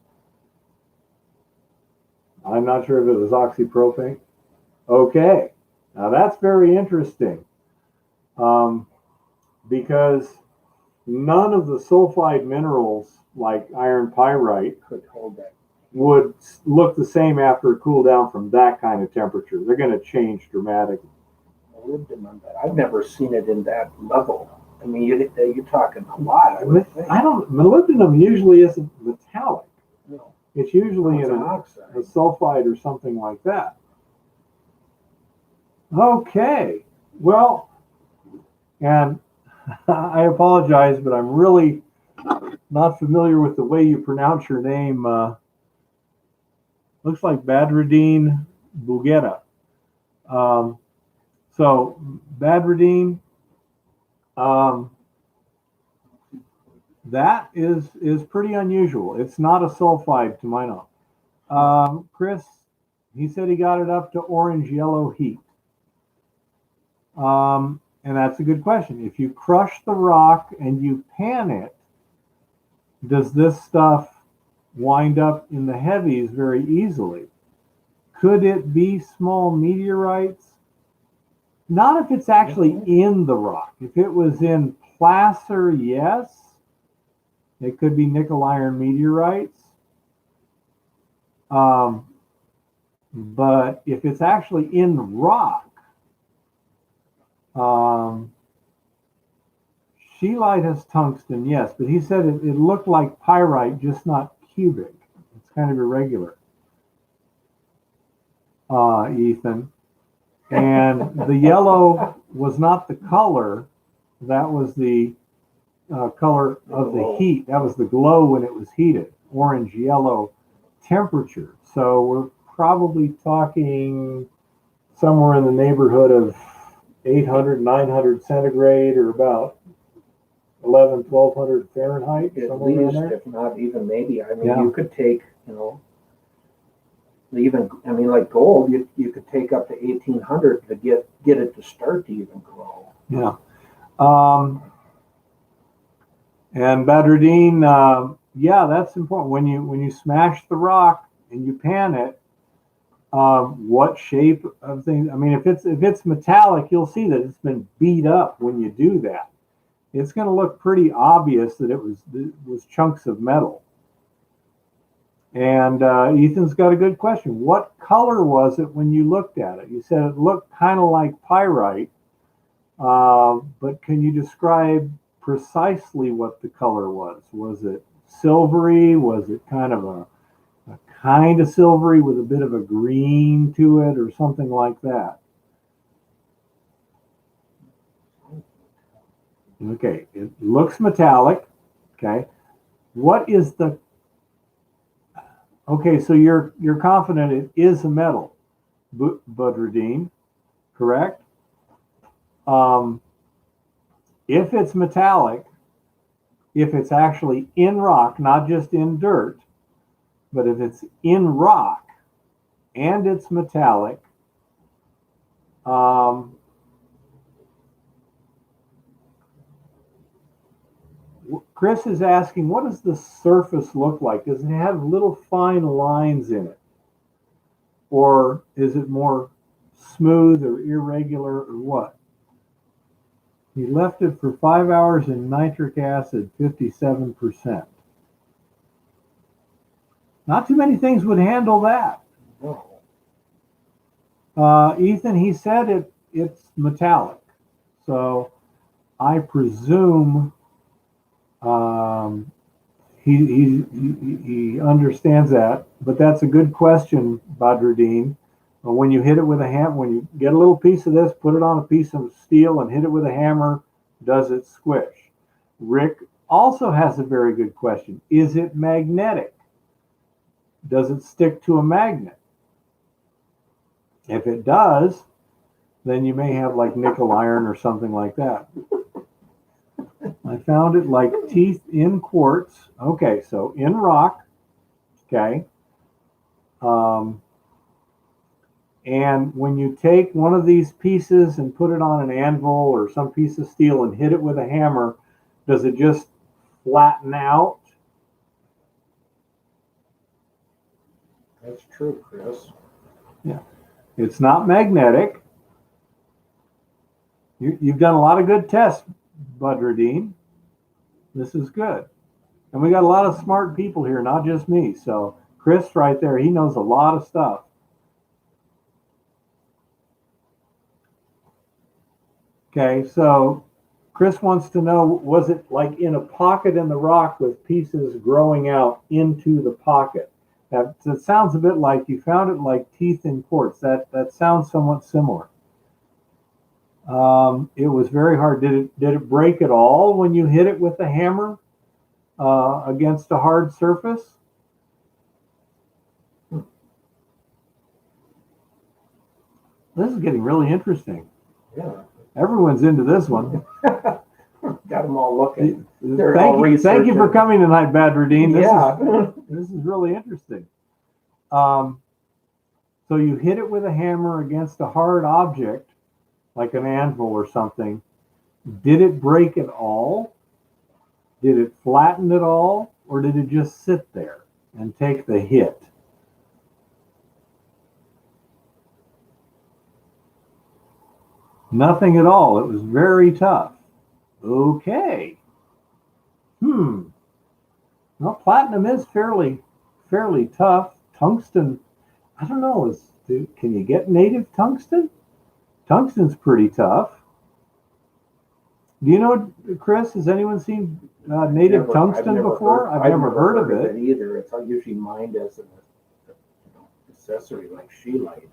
I'm not sure if it was oxypropane. Okay. Now that's very interesting, because none of the sulfide minerals like iron pyrite could hold that. Would look the same after it cooled down from that kind of temperature. They're going to change dramatically. I've never seen it in that level. I mean, you're talking a lot. Molybdenum usually isn't metallic. No. It's usually in an a oxide. A sulfide or something like that. Okay, well, and I apologize, but I'm really not familiar with the way you pronounce your name. Looks like Badruddin Bougetta. So Badradine, that is pretty unusual. It's not a sulfide to my knowledge. Chris, he said he got it up to orange yellow heat. And that's a good question. If you crush the rock and you pan it, does this stuff wind up in the heavies very easily? Could it be small meteorites? Not if it's actually in the rock. If it was in placer, yes. It could be nickel iron meteorites. But if it's actually in the rock, scheelite has tungsten, yes, but he said it looked like pyrite, just not cubic. It's kind of irregular, Ethan. And the yellow was not the color, that was the color of the heat. That was the glow when it was heated, orange, yellow temperature. So we're probably talking somewhere in the neighborhood of 800, 900 centigrade, or about 1200 Fahrenheit. At somewhere around least, there. if not even maybe. I mean, Yeah. you could take, even, I mean, like gold, you could take up to 1800 to get it to start to even grow. Yeah. And Badradine, yeah, that's important. When you smash the rock and you pan it, what shape of things? I mean, if it's metallic, you'll see that it's been beat up when you do that. It's going to look pretty obvious that it was chunks of metal. And Ethan's got a good question. What color was it when you looked at it? You said it looked kind of like pyrite, but can you describe precisely what the color was? Was it silvery? Was it kind of a kind of silvery with a bit of a green to it, or something like that? Okay, it looks metallic. Okay, what is the? Okay, so you're confident it is a metal, Badradine, correct? If it's metallic, if it's actually in rock, not just in dirt, but if it's in rock and it's metallic, Chris is asking, what does the surface look like? Does it have little fine lines in it? Or is it more smooth or irregular, or what? He left it for 5 hours in nitric acid, 57%. Not too many things would handle that. Ethan, he said it's metallic. So I presume he understands that, but that's a good question, Badradine. When you hit it with a hammer, when you get a little piece of this, put it on a piece of steel and hit it with a hammer, does it squish? Rick also has a very good question. Is it magnetic? Does it stick to a magnet? If it does, then you may have like nickel iron or something like that. I found it like teeth in quartz. Okay, so in rock. Okay. And when you take one of these pieces and put it on an anvil or some piece of steel and hit it with a hammer, does it just flatten out? That's true, Chris. Yeah. It's not magnetic. You've done a lot of good tests, Badradine. This is good. And we got a lot of smart people here, not just me. So Chris right there, he knows a lot of stuff. Okay, so Chris wants to know, was it like in a pocket in the rock with pieces growing out into the pocket? That sounds a bit like you found it like teeth in quartz. That sounds somewhat similar. It was very hard. Did it break at all when you hit it with the hammer against a hard surface? This is getting really interesting. Yeah. Everyone's into this one. Got them all looking. They're all Thank you for researching. coming tonight, Badradine. Yeah. This is really interesting. So you hit it with a hammer against a hard object, like an anvil or something. Did it break at all? Did it flatten at all? Or did it just sit there and take the hit? Nothing at all. It was very tough. Okay. Well, platinum is fairly tough. Tungsten, I don't know. Can you get native tungsten? Tungsten's pretty tough. Do you know, Chris? Has anyone seen native tungsten before? I've never heard of it either. It's usually mined as an accessory, like scheelite.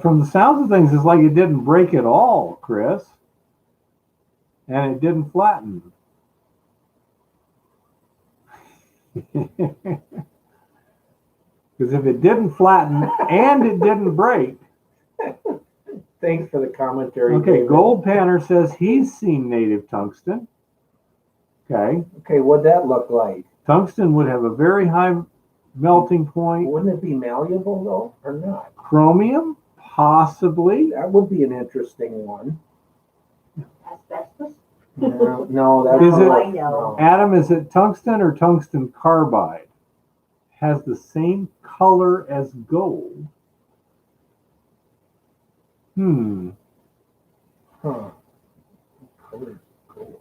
From the sounds of things, it's like it didn't break at all, Chris, and it didn't flatten. Because if it didn't flatten and it didn't break. Thanks for the commentary. Okay, David. Gold Panner says he's seen native tungsten. Okay. Okay, what'd that look like? Tungsten would have a very high melting point. Wouldn't it be malleable though, or not? Chromium, possibly. That would be an interesting one. Asbestos? No, that's Is it- I know. Adam, is it tungsten or tungsten carbide? Has the same color as gold. Huh. Colored gold.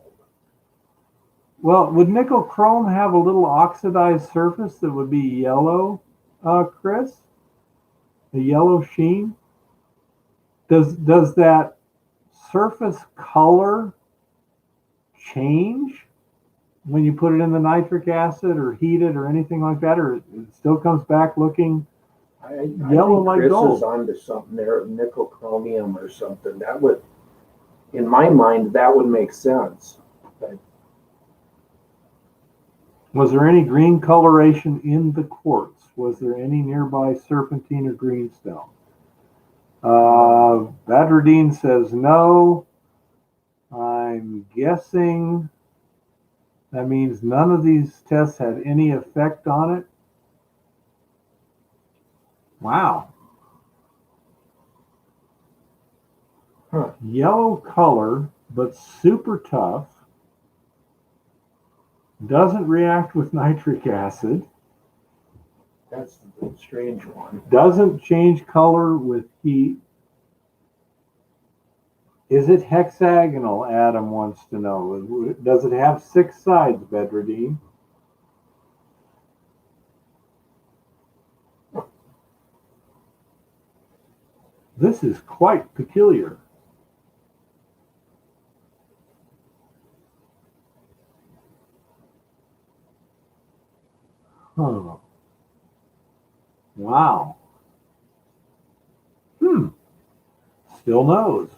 Well, would nickel chrome have a little oxidized surface that would be yellow, Chris? A yellow sheen? Does that surface color change when you put it in the nitric acid or heat it or anything like that, or it still comes back looking yellow think like Chris gold? is onto something there, nickel chromium or something. That would, in my mind, that would make sense. But Was there any green coloration in the quartz? Was there any nearby serpentine or greenstone? Badradine says no. I'm guessing that means none of these tests had any effect on it. Wow. Huh. Yellow color, but super tough. Doesn't react with nitric acid. that's the strange one. Doesn't change color with heat. Is it hexagonal? Adam wants to know. Does it have 6 sides, Bedradine? This is quite peculiar. Huh. Wow. Still knows.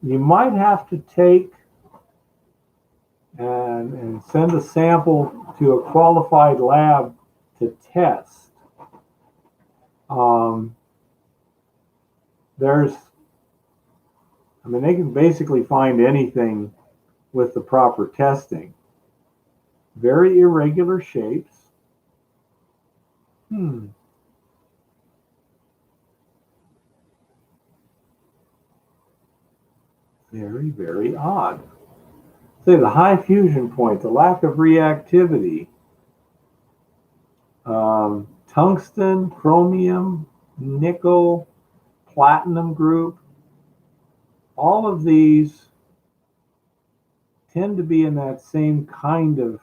You might have to take and send a sample to a qualified lab to test. They can basically find anything with the proper testing. Very irregular shapes. Very, very odd. Say the high fusion point, the lack of reactivity. Tungsten, chromium, nickel, platinum group. All of these tend to be in that same kind of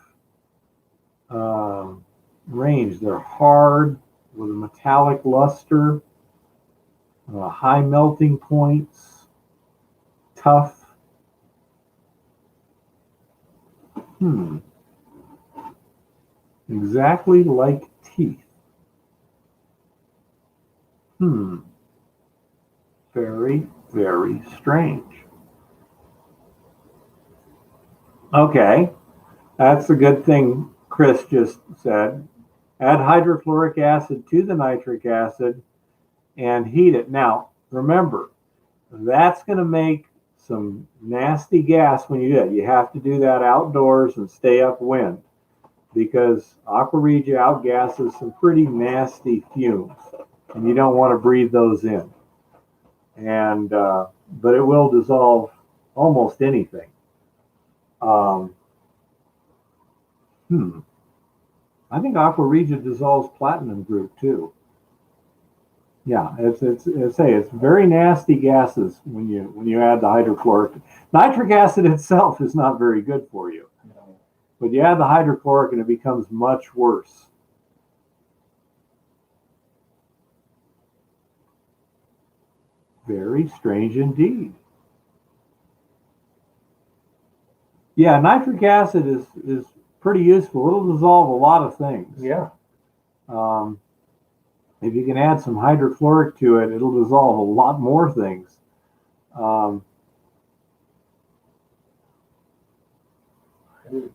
range. They're hard with a metallic luster, high melting points, tough. Exactly like teeth. Very, very strange. Okay, that's a good thing Chris just said. add hydrochloric acid to the nitric acid, and heat it. Now, remember, that's going to make some nasty gas when you do it. You have to do that outdoors and stay upwind, because aqua regia outgasses some pretty nasty fumes, and you don't want to breathe those in. And but it will dissolve almost anything. I think aqua regia dissolves platinum group too. Yeah, it's very nasty gases when you add the hydrochloric. Nitric acid itself is not very good for you, but you add the hydrochloric and it becomes much worse. Very strange indeed. Yeah, nitric acid is pretty useful. It'll dissolve a lot of things. Yeah. If you can add some hydrochloric to it, it'll dissolve a lot more things.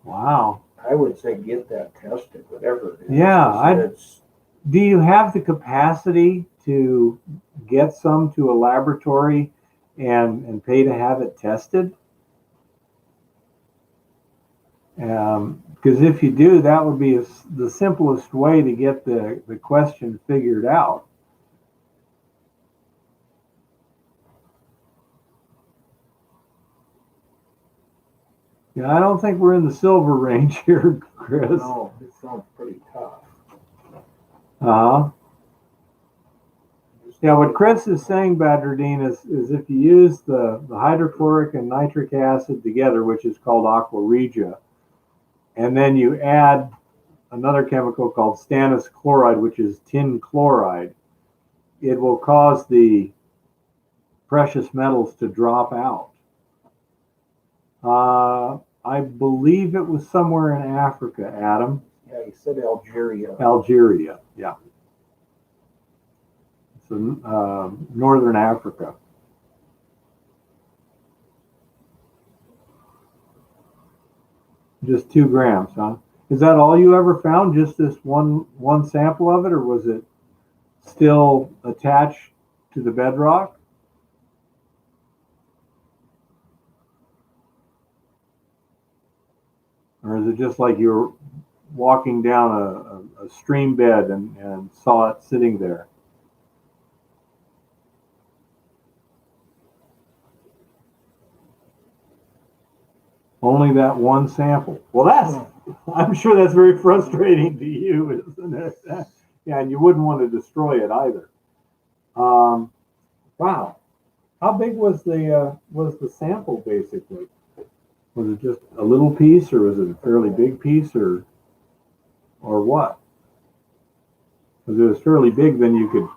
Wow. I would say get that tested, whatever it is. Yeah, do you have the capacity to get some to a laboratory and pay to have it tested? Because if you do, that would be the simplest way to get the question figured out. Yeah, I don't think we're in the silver range here, Chris. No, it sounds pretty tough. Uh-huh. Yeah, what Chris is saying, Badradine, is if you use the hydrochloric and nitric acid together, which is called aqua regia, and then you add another chemical called stannous chloride, which is tin chloride, it will cause the precious metals to drop out. I believe it was somewhere in Africa, Adam. Yeah, you said Algeria. Algeria, yeah. So northern Africa. Just 2 grams, huh? Is that all you ever found? Just this one sample of it, or was it still attached to the bedrock? Or is it just like you were walking down a stream bed and saw it sitting there? Only that one sample. Well, I'm sure that's very frustrating to you, isn't it? Yeah, and you wouldn't want to destroy it either. Wow. How big was the sample basically? Was it just a little piece, or was it a fairly big piece, or what? If it was fairly big, then you could.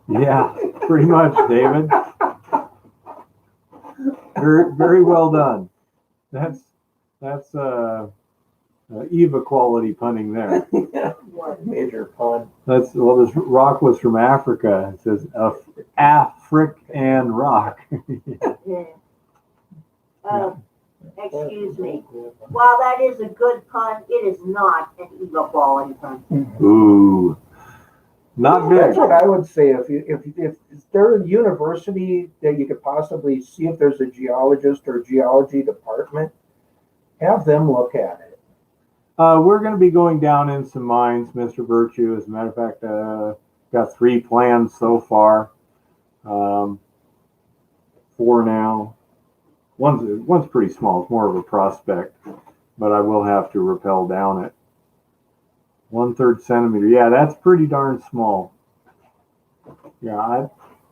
Yeah, pretty much, David. Very, very well done. That's Eva quality punning there. Major pun. This rock was from Africa. It says African rock. Excuse me. While that is a good pun, it is not an Eva quality pun. Ooh. Not big. That's what I would say. If there's a university that you could possibly see if there's a geologist or geology department, have them look at it. We're going to be going down in some mines, Mr. Virtue. As a matter of fact, got 3 plans so far. 4 now. One's pretty small. It's more of a prospect, but I will have to rappel down it. 1/3 centimeter. Yeah, that's pretty darn small. Yeah,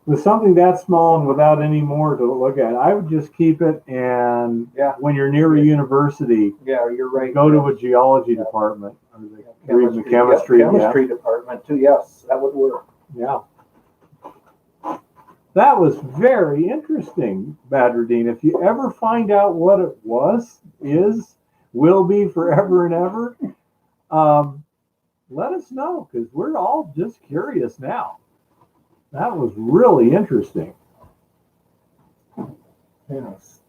with something that small and without any more to look at, I would just keep it. And when you're near a university, yeah, you're right. Go to a geology department. Or the chemistry department too. Yes, that would work. Yeah. That was very interesting, Badradine. If you ever find out what it will be forever and ever, let us know, because we're all just curious now. That was really interesting. Yes.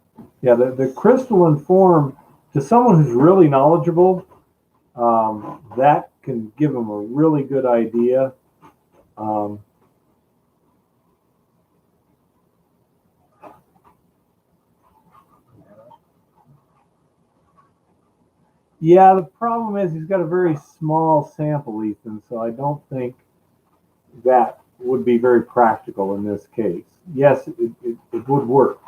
Yeah, the crystalline form, to someone who's really knowledgeable, that can give them a really good idea. Yeah, the problem is he's got a very small sample, Ethan, so I don't think that would be very practical in this case. Yes, it would work.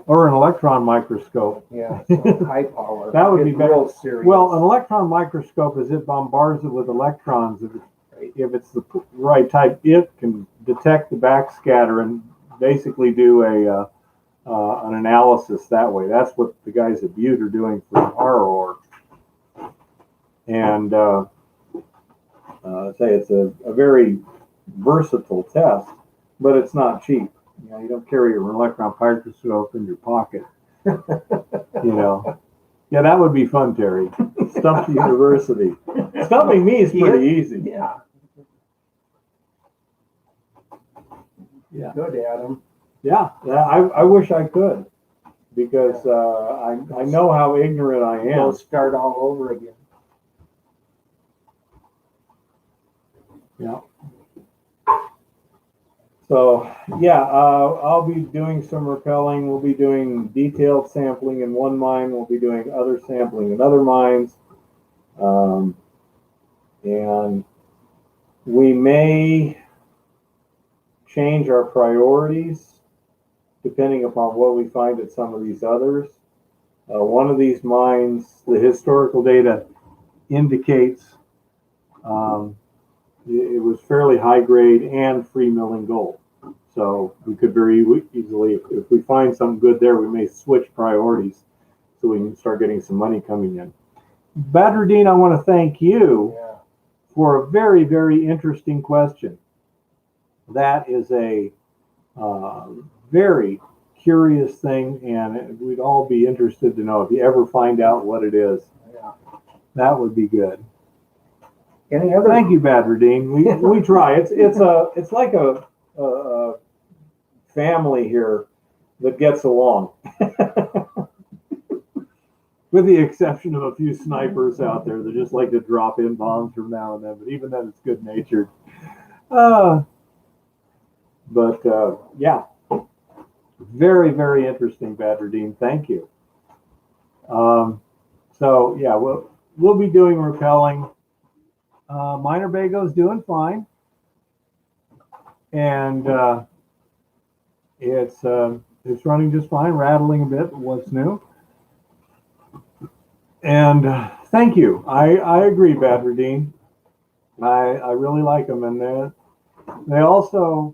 Or an electron microscope. Yeah, so high power. That would be Get better. real serious. Well, an electron microscope, as it bombards it with electrons, if it's the right type, it can detect the backscatter and basically do an analysis that way. That's what the guys at Butte are doing for our ore. And say it's a very versatile test, but it's not cheap. You know, you don't carry your electron microscope in your pocket. You know. Yeah, that would be fun, Terry. Stump the university. Stumping me is pretty easy. Yeah. Yeah. Good, Adam. Yeah, I wish I could, because I know how ignorant I am. We'll start all over again. Yeah. So yeah, I'll be doing some rappelling. We'll be doing detailed sampling in one mine. We'll be doing other sampling in other mines, and we may change our priorities depending upon what we find at some of these others. One of these mines, the historical data indicates it was fairly high grade and free milling gold. So we could very easily, if we find something good there, we may switch priorities so we can start getting some money coming in. Badruddin, I want to thank you for a very, very interesting question. That is a very curious thing, and we'd all be interested to know if you ever find out what it is. Yeah. That would be good. Any other? Thank you, Badruddin. We try. It's like a family here that gets along, with the exception of a few snipers out there that just like to drop in bombs from now and then. But even then, it's good natured. Yeah, very, very interesting, Badruddin. Thank you. So yeah, we'll be doing rappelling. Minor Bago's doing fine, and it's running just fine, rattling a bit. What's new? And thank you. I agree, Badruddin. I really like them, and they also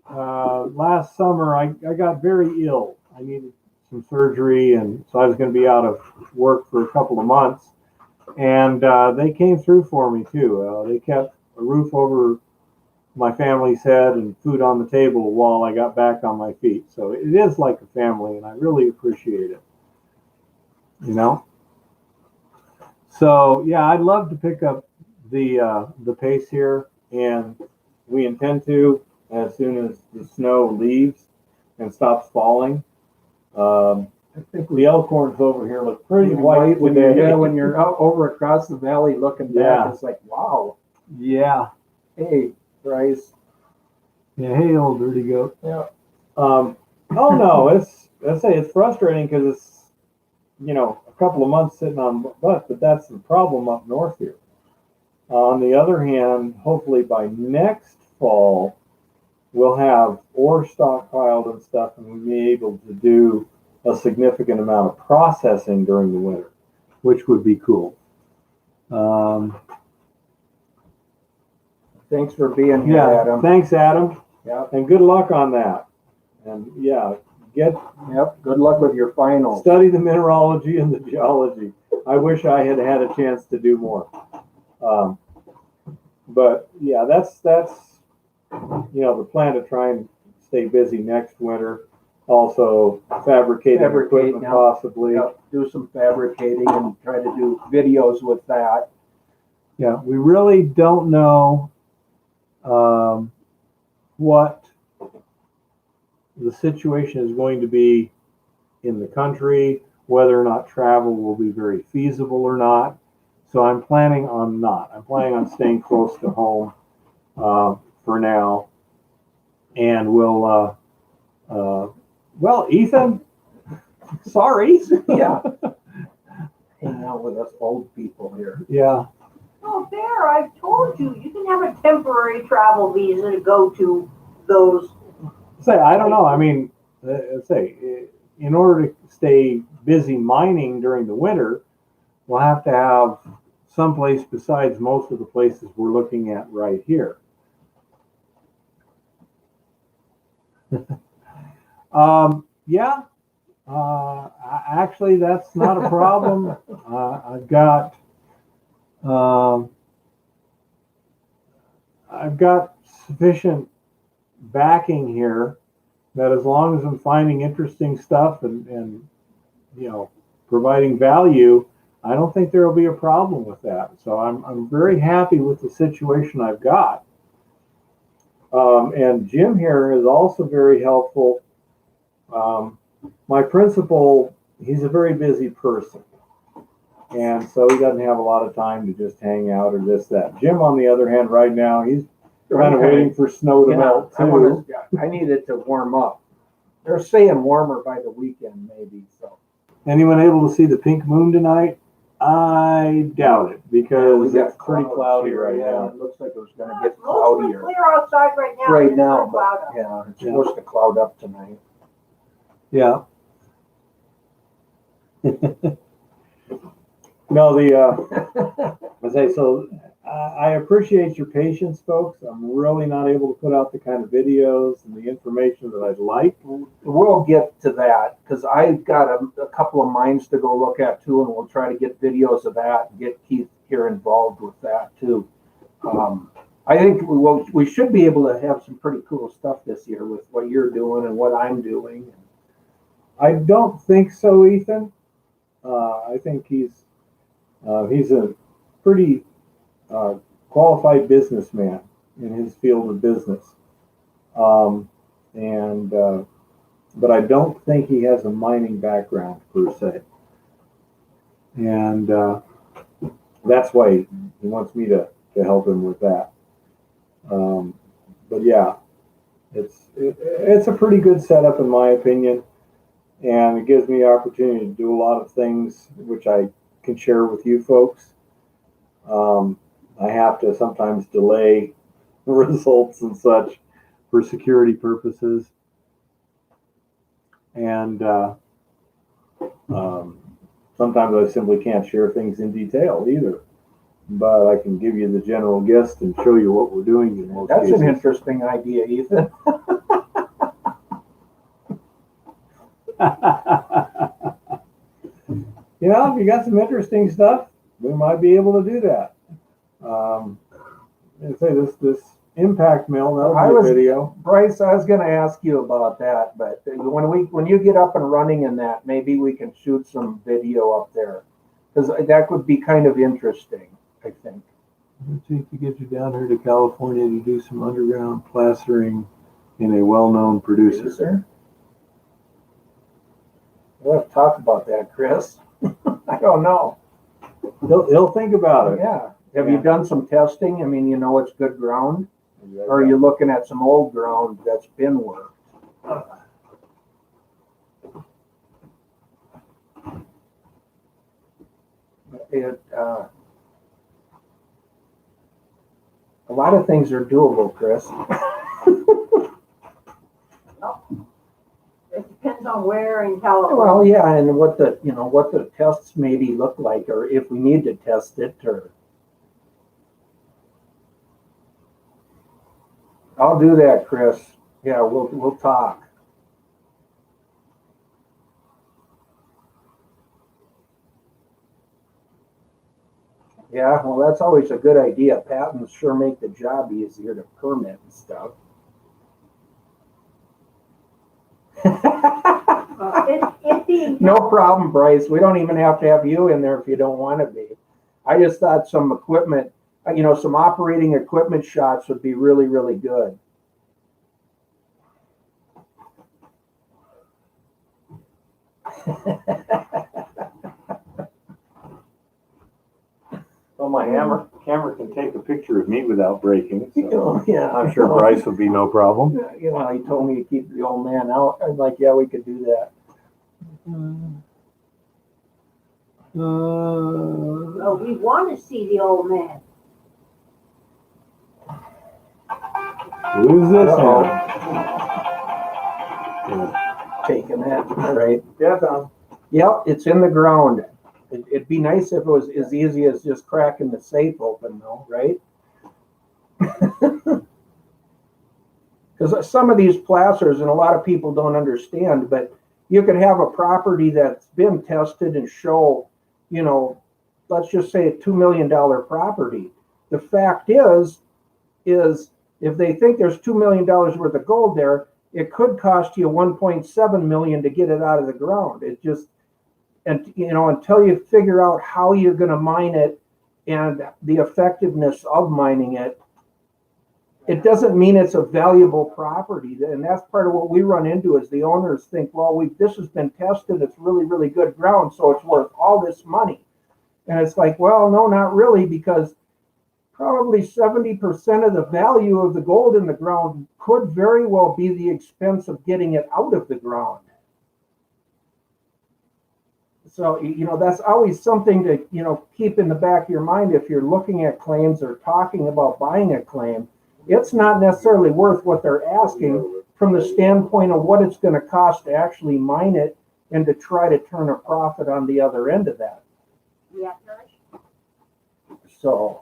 last summer I got very ill. I needed some surgery, and so I was going to be out of work for a couple of months. And they came through for me too. They kept a roof over my family's head and food on the table while I got back on my feet. So it is like a family, and I really appreciate it. You know. So yeah, I'd love to pick up the pace here, and we intend to as soon as the snow leaves and stops falling. I think the elkhorns over here look pretty white today. When you're out over across the valley looking back, it's like, wow. Yeah. Hey, Bryce. Yeah. Hey, old dirty goat. Yeah. Oh no, it's frustrating because it's, you know, a couple of months sitting on butt, but that's the problem up north here. On the other hand, hopefully by next fall, we'll have ore stockpiled and stuff, and we'll be able to do a significant amount of processing during the winter, which would be cool. Thanks for being here, Yeah, Adam. thanks, Adam. Yeah. And good luck on that. And yeah, Good luck with your finals. study the mineralogy and the geology. I wish I had had a chance to do more. But yeah, that's you know, the plan to try and stay busy next winter. Also fabricating equipment now. possibly. Do some fabricating and try to do videos with that. Yeah, we really don't know what the situation is going to be in the country whether or not travel will be very feasible or not. So I'm planning on not. I'm planning on staying close to home for now. And we'll, well, Ethan, sorry. Yeah. Hang out with us old people here. Yeah. Oh, Bear, I've told you, you can have a temporary travel visa to go to those. Say, I don't know. I mean, say, in order to stay busy mining during the winter, we'll have to have someplace besides most of the places we're looking at right here. Yeah, actually, that's not a problem. I've got sufficient backing here that as long as I'm finding interesting stuff and you know, providing value, I don't think there will be a problem with that. So I'm very happy with the situation I've got. And Jim here is also very helpful. My principal, he's a very busy person. And so he doesn't have a lot of time to just hang out or this, that. Jim, on the other hand, right now, he's kind of waiting for snow to melt too. I need it to warm up. They're saying warmer by the weekend, maybe. So. Anyone able to see the pink moon tonight? I doubt it because We got it's pretty cloudy right now. It looks like it was going to It's get mostly cloudier clear outside right now. right It's now, not cloud but up. yeah, it's supposed to cloud up tonight. Yeah. No, I say so. I appreciate your patience, folks. I'm really not able to put out the kind of videos and the information that I'd like. We'll get to that because I've got a couple of mines to go look at too, and we'll try to get videos of that and get Keith here involved with that too. I think we should be able to have some pretty cool stuff this year with what you're doing and what I'm doing. I don't think so, Ethan. I think he's a pretty qualified businessman in his field of business, but I don't think he has a mining background per se, and that's why he wants me to help him with that. But yeah, it's a pretty good setup in my opinion, and it gives me the opportunity to do a lot of things which I can share with you folks. I have to sometimes delay results and such for security purposes. And sometimes I simply can't share things in detail either. But I can give you the general gist and show you what we're doing in most cases. That's an interesting idea, Ethan. You know, if you got some interesting stuff, we might be able to do that. I'd say this impact mill, that'll be a video. Bryce, I was going to ask you about that, but when you get up and running in that, maybe we can shoot some video up there because that would be kind of interesting, I think. Let's see if we get you down here to California to do some underground plastering in a well-known producer. We'll have to talk about that, Chris. I don't know. He'll think about it. Yeah. Have you done some testing? I mean, you know it's good ground? Or are you looking at some old ground that's been worked? A lot of things are doable, Chris. It depends on where in California. Well, yeah, and what the tests maybe look like, or if we need to test it, or I'll do that, Chris. Yeah, we'll talk. Yeah, well, that's always a good idea. Patents sure make the job easier to permit and stuff. No problem, Bryce. We don't even have to have you in there if you don't want to be. I just thought some equipment, some operating equipment shots would be really, really good. Well, my camera can take a picture of me without breaking, so Oh, yeah. I'm sure Bryce would be no problem. You know, he told me to keep the old man out. I'm like, yeah, we could do that. Oh, we want to see the old man. Who's this Uh-oh. now? Taking that. All right. Yeah, Tom. Yep, it's in the ground. It'd be nice if it was as easy as just cracking the safe open, though, right? Because some of these placers, and a lot of people don't understand, but you could have a property that's been tested and show, you know, let's just say a $2 million property. The fact is if they think there's $2 million worth of gold there, it could cost you 1.7 million to get it out of the ground. It just, and you know, until you figure out how you're going to mine it and the effectiveness of mining it, it doesn't mean it's a valuable property. And that's part of what we run into is the owners think, well, this has been tested. It's really, really good ground, so it's worth all this money. And it's like, well, no, not really, because probably 70% of the value of the gold in the ground could very well be the expense of getting it out of the ground. So, you know, that's always something to, you know, keep in the back of your mind if you're looking at claims or talking about buying a claim. It's not necessarily worth what they're asking from the standpoint of what it's going to cost to actually mine it and to try to turn a profit on the other end of that. Yeah. So,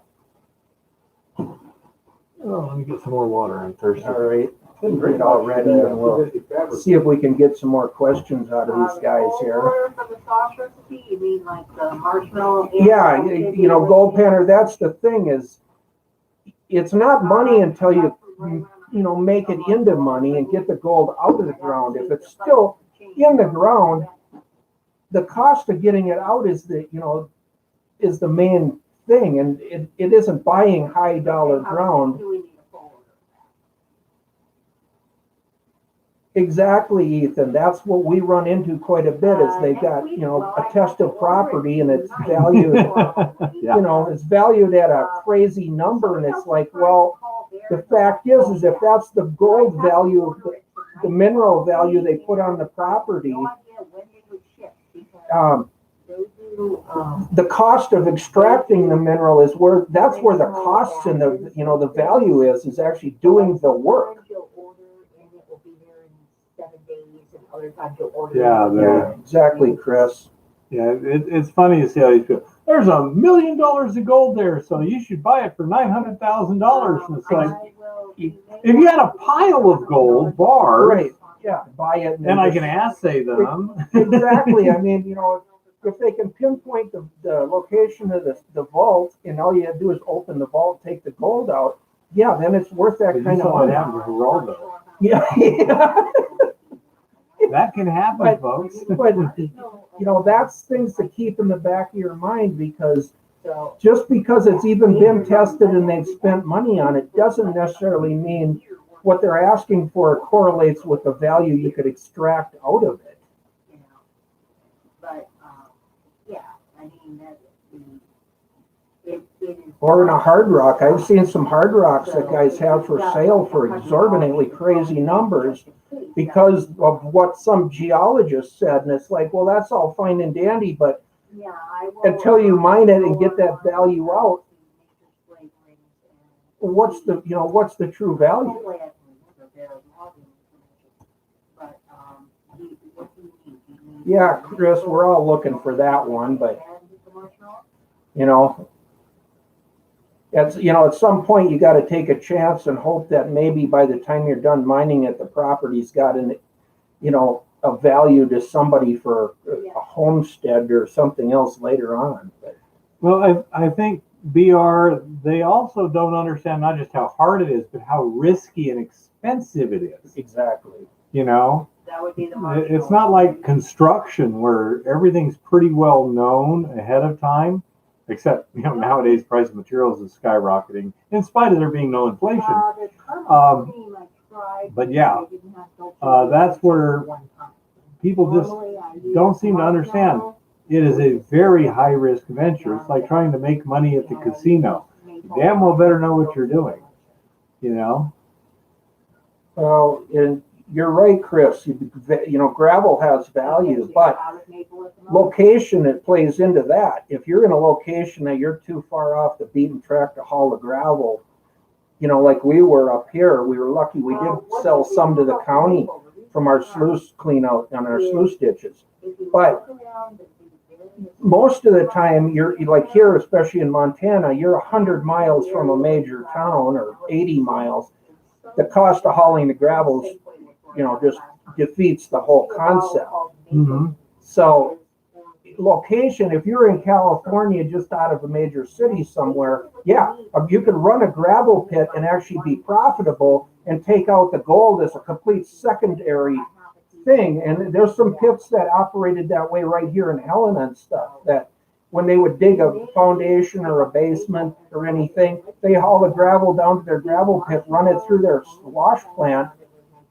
Oh, let me get some more water. I'm thirsty. all right, get all ready and we'll see if we can get some more questions out of these guys here. For the sauce recipe, you mean like the marshmallow? Yeah, you know, gold panner, that's the thing is, it's not money until you know, make it into money and get the gold out of the ground. If it's still in the ground, the cost of getting it out is the, you know, is the main thing, and it isn't buying high dollar ground. Exactly, Ethan. That's what we run into quite a bit is they've got, you know, a tested property and it's valued, you know, it's valued at a crazy number. And it's like, well, the fact is if that's the gold value, the mineral value they put on the property, the cost of extracting the mineral is that's where the costs and the, you know, the value is actually doing the work. Yeah, Exactly, Chris. Yeah, it's funny to see how you feel. There's $1 million of gold there, so you should buy it for $900,000. And it's like, if you had a pile of gold bars, Right, yeah, buy it. then I can assay them. Exactly. I mean, you know, if they can pinpoint the location of the vault, and all you have to do is open the vault, take the gold out, yeah, then it's worth that kind of what money. happened to Geraldo. Yeah. That can happen, folks. But, you know, that's things to keep in the back of your mind, because just because it's even been tested and they've spent money on it doesn't necessarily mean what they're asking for correlates with the value you could extract out of it. But, yeah, I mean, Or in a hard rock. I've seen some hard rocks that guys have for sale for exorbitantly crazy numbers because of what some geologist said. And it's like, well, that's all fine and dandy, but until you mine it and get that value out, what's the true value? Yeah, Chris, we're all looking for that one, but you know, at some point you got to take a chance and hope that maybe by the time you're done mining it, the property's got a value to somebody for a homestead or something else later on. But, well, I think BR, they also don't understand not just how hard it is, but how risky and expensive it is. exactly. You know, that would be the it's not like construction where everything's pretty well known ahead of time. Except, nowadays price of materials is skyrocketing in spite of there being no inflation. But yeah, that's where people just don't seem to understand. it is a very high risk venture. It's like trying to make money at the casino. Damn well better know what you're doing, you know? Well, and you're right, Chris. You know, gravel has value, but location, it plays into that. If you're in a location that you're too far off the beaten track to haul the gravel, you know, like we were up here, we were lucky. We did sell some to the county from our sluice clean out on our sluice ditches. But most of the time, you're like here, especially in Montana, you're 100 miles from a major town or 80 miles. The cost of hauling the gravels, you know, just defeats the whole concept. Mm-hmm. So location, if you're in California, just out of a major city somewhere, yeah, you can run a gravel pit and actually be profitable and take out the gold as a complete secondary thing. And there's some pits that operated that way right here in Helena and stuff, that when they would dig a foundation or a basement or anything, they haul the gravel down to their gravel pit, run it through their wash plant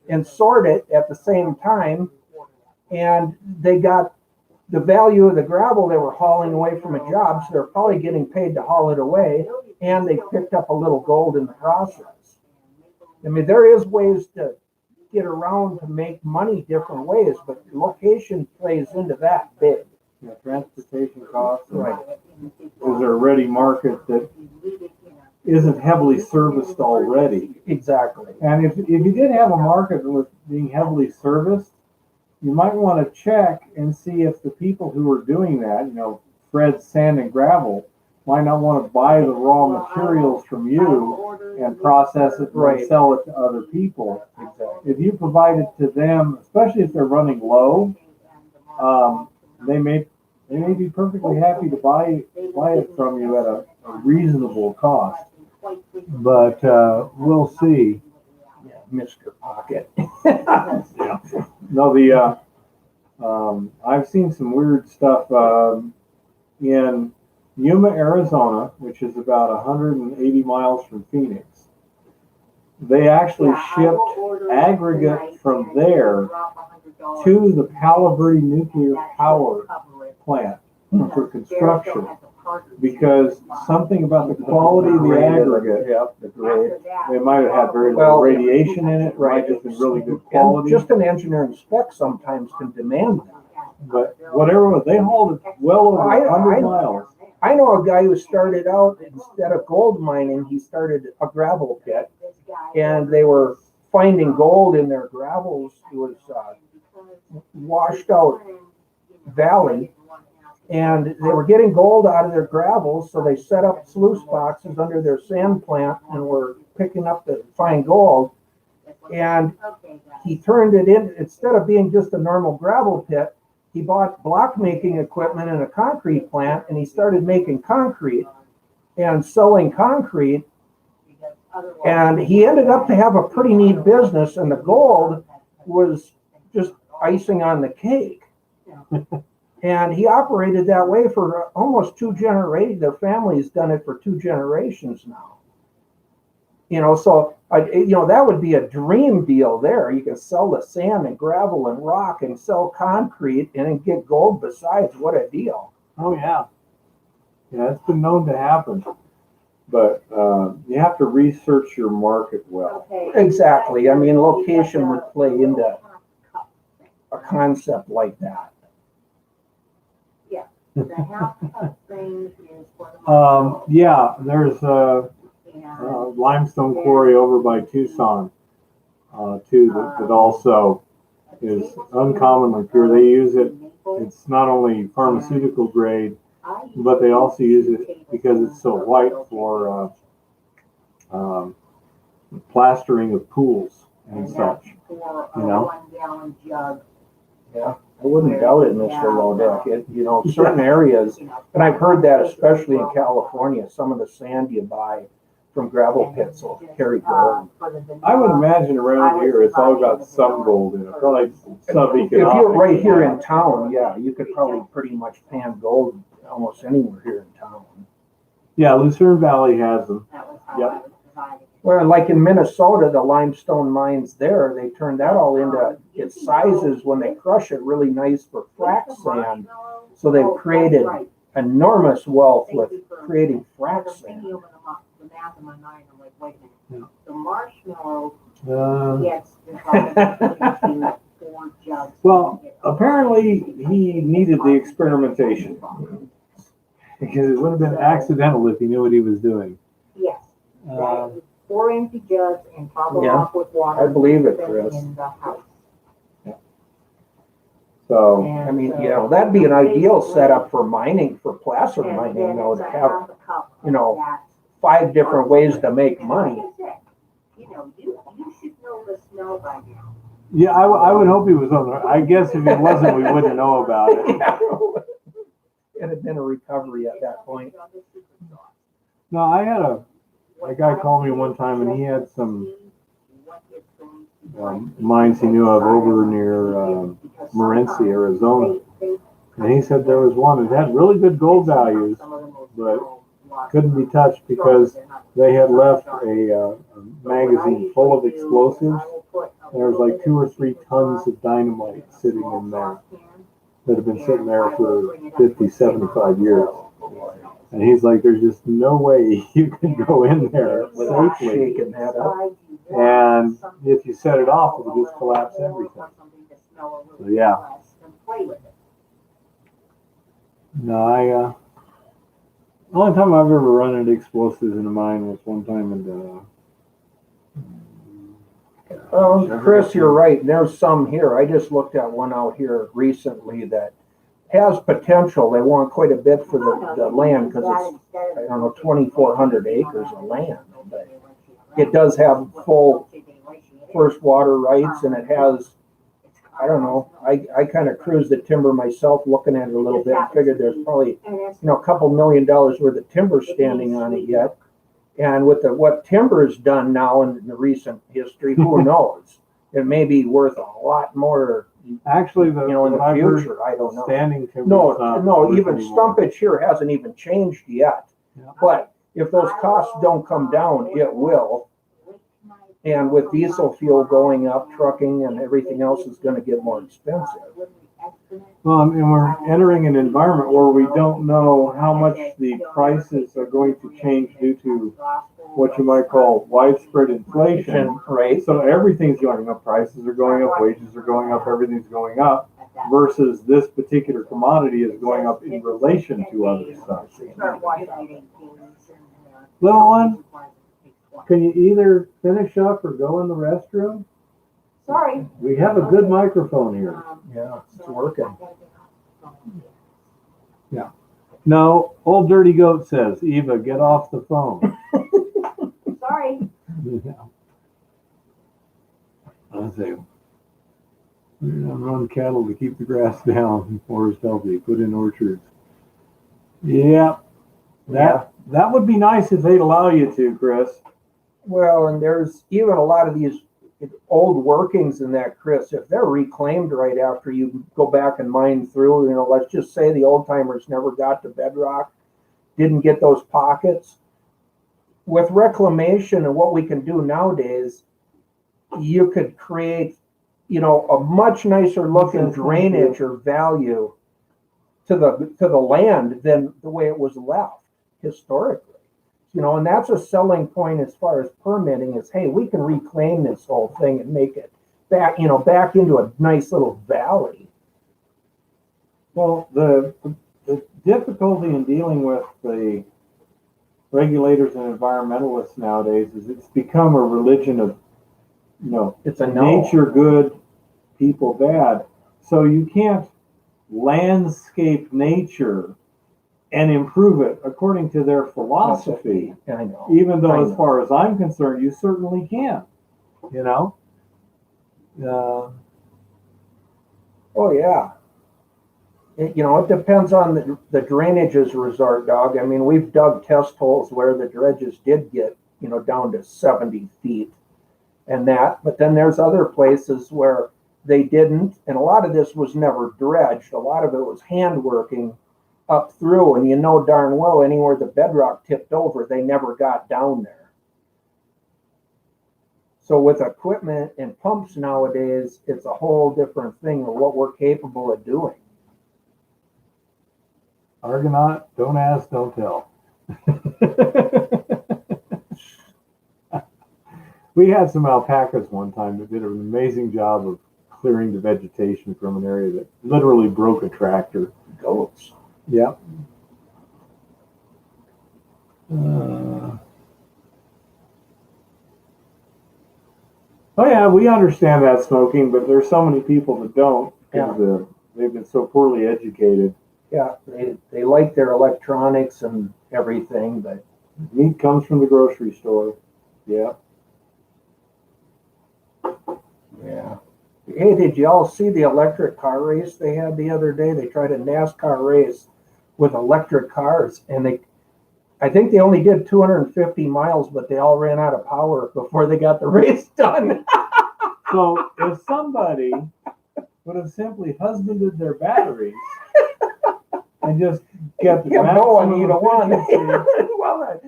and sort it at the same time. And they got the value of the gravel they were hauling away from a job, so they're probably getting paid to haul it away, and they picked up a little gold in the process. I mean, there is ways to get around to make money different ways, but location plays into that big. Yeah, transportation costs. Right. Is there a ready market that isn't heavily serviced already? Exactly. And if you did have a market with being heavily serviced, you might want to check and see if the people who are doing that, you know, Fred's Sand and Gravel, might not want to buy the raw materials from you and process it and sell it to other people. Exactly. If you provide it to them, especially if they're running low, they may be perfectly happy to buy it from you at a reasonable cost. But we'll see. Yeah, Mr. Pocket. Yeah. No, I've seen some weird stuff in Yuma, Arizona, which is about 180 miles from Phoenix. They actually shipped aggregate from there to the Palo Verde nuclear power plant for construction, because something about the quality of the aggregate, the grade. they might have had very little radiation in it, might have been really good quality. And just an engineering spec sometimes can demand that. But whatever, they hauled it well over 100 miles. I know a guy who started out, instead of gold mining, he started a gravel pit, and they were finding gold in their gravels. It was washed out valley, and they were getting gold out of their gravels, so they set up sluice boxes under their sand plant and were picking up the fine gold. And he turned it in, instead of being just a normal gravel pit, he bought block making equipment in a concrete plant, and he started making concrete and selling concrete. And he ended up to have a pretty neat business, and the gold was just icing on the cake. And he operated that way for almost 2 generations. Their family's done it for 2 generations now. You know, so that would be a dream deal there. You can sell the sand and gravel and rock and sell concrete and then get gold besides. What a deal. Oh, yeah. Yeah, it's been known to happen. But you have to research your market well. Exactly. I mean, location would play into a concept like that. Yeah, there's a limestone quarry over by Tucson, too, that also is uncommonly pure. They use it, it's not only pharmaceutical grade, but they also use it because it's so white for plastering of pools and such, you know? Yeah, I wouldn't doubt it, Mr. Lodek. Certain areas, and I've heard that especially in California, some of the sand you buy from gravel pits will carry gold. I would imagine around here it's all got some gold in it, probably some economic. If you're right here in town, yeah, you could probably pretty much pan gold almost anywhere here in town. Yeah, Lucerne Valley has them. Yep. Well, like in Minnesota, the limestone mines there, they turn that all into its sizes when they crush it, really nice for frac sand. So they've Oh, that's created right. enormous wealth Thank with you for- creating I frac was sand. thinking over the math in my mind, I'm like, wait a minute. Yeah. The marshmallow Uh, gets divided into 4 jugs. well, apparently he needed the experimentation because it would have been accidental if he knew what he was doing. Yes, Uh, right. 4 empty jugs and top them Yeah, off with water. I believe it, Put them Chris. In the house. so And I mean, so you know, that'd be an ideal basically- setup for mining, for placer and mining, then though, it's to a have half a cup of you know, that. 5 different ways to make And money. like I said, you know, you should know the smell by now. yeah, I would hope he was on there. I guess if he wasn't, we wouldn't know about it. It had been a recovery at that point. No, I had a guy call me one time and he had some mines he knew of over near Morenci, Arizona. And he said there was one that had really good gold values, but couldn't be touched because they had left a magazine full of explosives. There was like 2 or 3 tons of dynamite sitting in there that had been sitting there for 50, 75 years. And he's like, there's just no way you can go in there Without safely. shaking that up. And if you set it off, it'll just collapse everything. So yeah. No, the only time I've ever run into explosives in a mine was one time in Chris, you're right. There's some here. I just looked at one out here recently that has potential. They want quite a bit for the land because it's, I don't know, 2,400 acres of land. But it does have full first water rights, and it has, I don't know, I kind of cruised the timber myself looking at it a little bit and figured there's probably, a couple $1 million worth of timber standing on it yet. And with what timber's done now in the recent history, who knows? It may be worth a lot more, actually in what the I've heard, future. I don't know. standing timber. No, even stumpage here hasn't even changed yet. Yeah. But if those costs don't come down, it will. And with diesel fuel going up, trucking and everything else is going to get more expensive. Well, and we're entering an environment where we don't know how much the prices are going to change due to what you might call widespread inflation. Right? So everything's going up, prices are going up, wages are going up, everything's going up, versus this particular commodity is going up in relation to other stuff. Little one, can you either finish up or go in the restroom? Sorry. We have a good microphone here. Yeah, it's working. No, old dirty goat says, Eva, get off the phone. Sorry. Yeah. I say, run cattle to keep the grass down, forest healthy, put in orchards. Yeah, that would be nice if they'd allow you to, Chris. Well, and there's even a lot of these old workings in that, Chris, if they're reclaimed right after you go back and mine through, let's just say the old timers never got to bedrock, didn't get those pockets. With reclamation and what we can do nowadays, you could create, a much nicer looking drainage or value to the land than the way it was left historically. And that's a selling point as far as permitting is, hey, we can reclaim this whole thing and make it back into a nice little valley. Well, the difficulty in dealing with the regulators and environmentalists nowadays is it's become a religion of, It's a no. nature good, people bad. So you can't landscape nature and improve it according to their philosophy. I know. Even though, I as know. far as I'm concerned, you certainly can. Oh yeah. It depends on the drainages resort, dog. I mean, we've dug test holes where the dredges did get, down to 70 feet and that, but then there's other places where they didn't. And a lot of this was never dredged. A lot of it was hand working up through, and darn well anywhere the bedrock tipped over, they never got down there. So with equipment and pumps nowadays, it's a whole different thing of what we're capable of doing. Argonaut, don't ask, don't tell. We had some alpacas one time that did an amazing job of clearing the vegetation from an area that literally broke a tractor. Goats. Yep. Oh yeah, we understand that smoking, but there's so many people that don't because they've been so poorly educated. Yeah, they like their electronics and everything, but Meat comes from the grocery store. Yeah. yeah. Hey, did you all see the electric car race they had the other day? They tried a NASCAR race with electric cars, and I think they only did 250 miles, but they all ran out of power before they got the race done. So if somebody would have simply husbanded their batteries and just kept going, you'd have won. efficiency, Well,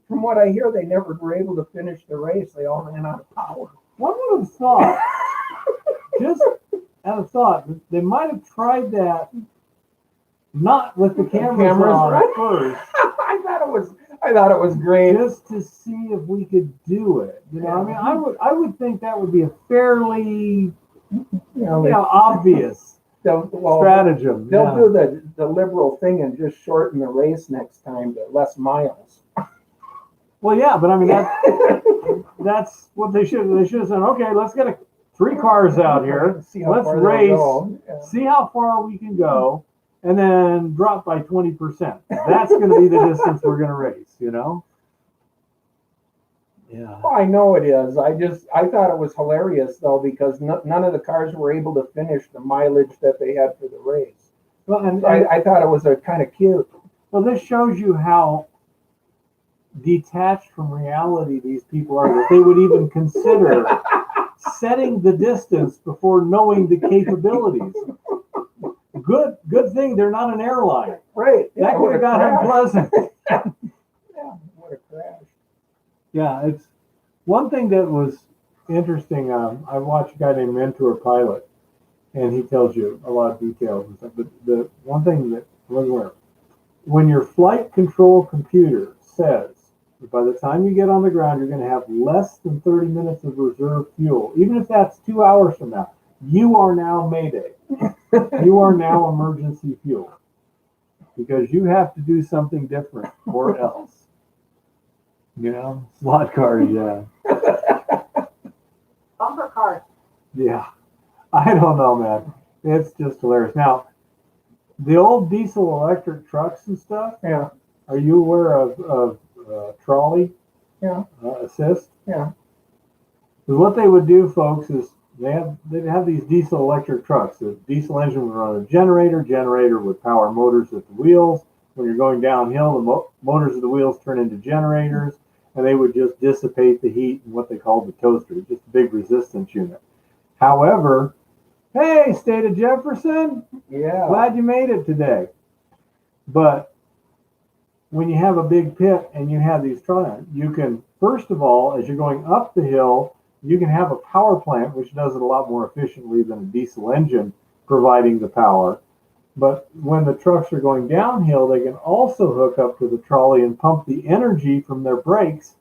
from what I hear, they never were able to finish the race. They all ran out of power. one would have thought, just out of thought, that they might have tried that not with the cameras on right? first, I thought it was great. just to see if we could do it. You know, I mean, I would think that would be a fairly obvious stratagem. They'll do the liberal thing and just shorten the race next time to less miles. Well, yeah, but I mean that's what they should have said. Okay, let's get 3 cars out here. See how Let's far they'll race, go. Yeah. see how far we can go, and then drop by 20%. That's going to be the distance we're going to race. You know? Yeah. Oh, I know it is. I thought it was hilarious though, because none of the cars were able to finish the mileage that they had for the race. Well, and I thought it was a kind of cute. well, this shows you how detached from reality these people are, that they would even consider setting the distance before knowing the capabilities. Good thing they're not an airline. Right. That could have got unpleasant. Yeah, what a crash. Yeah, it's one thing that was interesting. I watched a guy named Mentor Pilot, and he tells you a lot of details and stuff. But the one thing that was aware, when your flight control computer says that by the time you get on the ground, you're going to have less than 30 minutes of reserve fuel, even if that's 2 hours from now, you are now Mayday. You are now emergency fuel, because you have to do something different or else. You know, slot cars, yeah. Bumper cars. Yeah. I don't know, man. It's just hilarious. Now, the old diesel electric trucks and stuff, Yeah. are you aware of trolley assist? Yeah. 'Cause what they would do, folks, is they'd have these diesel electric trucks. The diesel engine would run a generator would power motors at the wheels. When you're going downhill, the motors of the wheels turn into generators, and they would just dissipate the heat in what they called the toaster, just a big resistance unit. However, hey, State of Jefferson, Yeah. glad you made it today. But when you have a big pit and you have these trolleys, you can, first of all, as you're going up the hill, you can have a power plant, which does it a lot more efficiently than a diesel engine providing the power. But when the trucks are going downhill, they can also hook up to the trolley and pump the energy from their brakes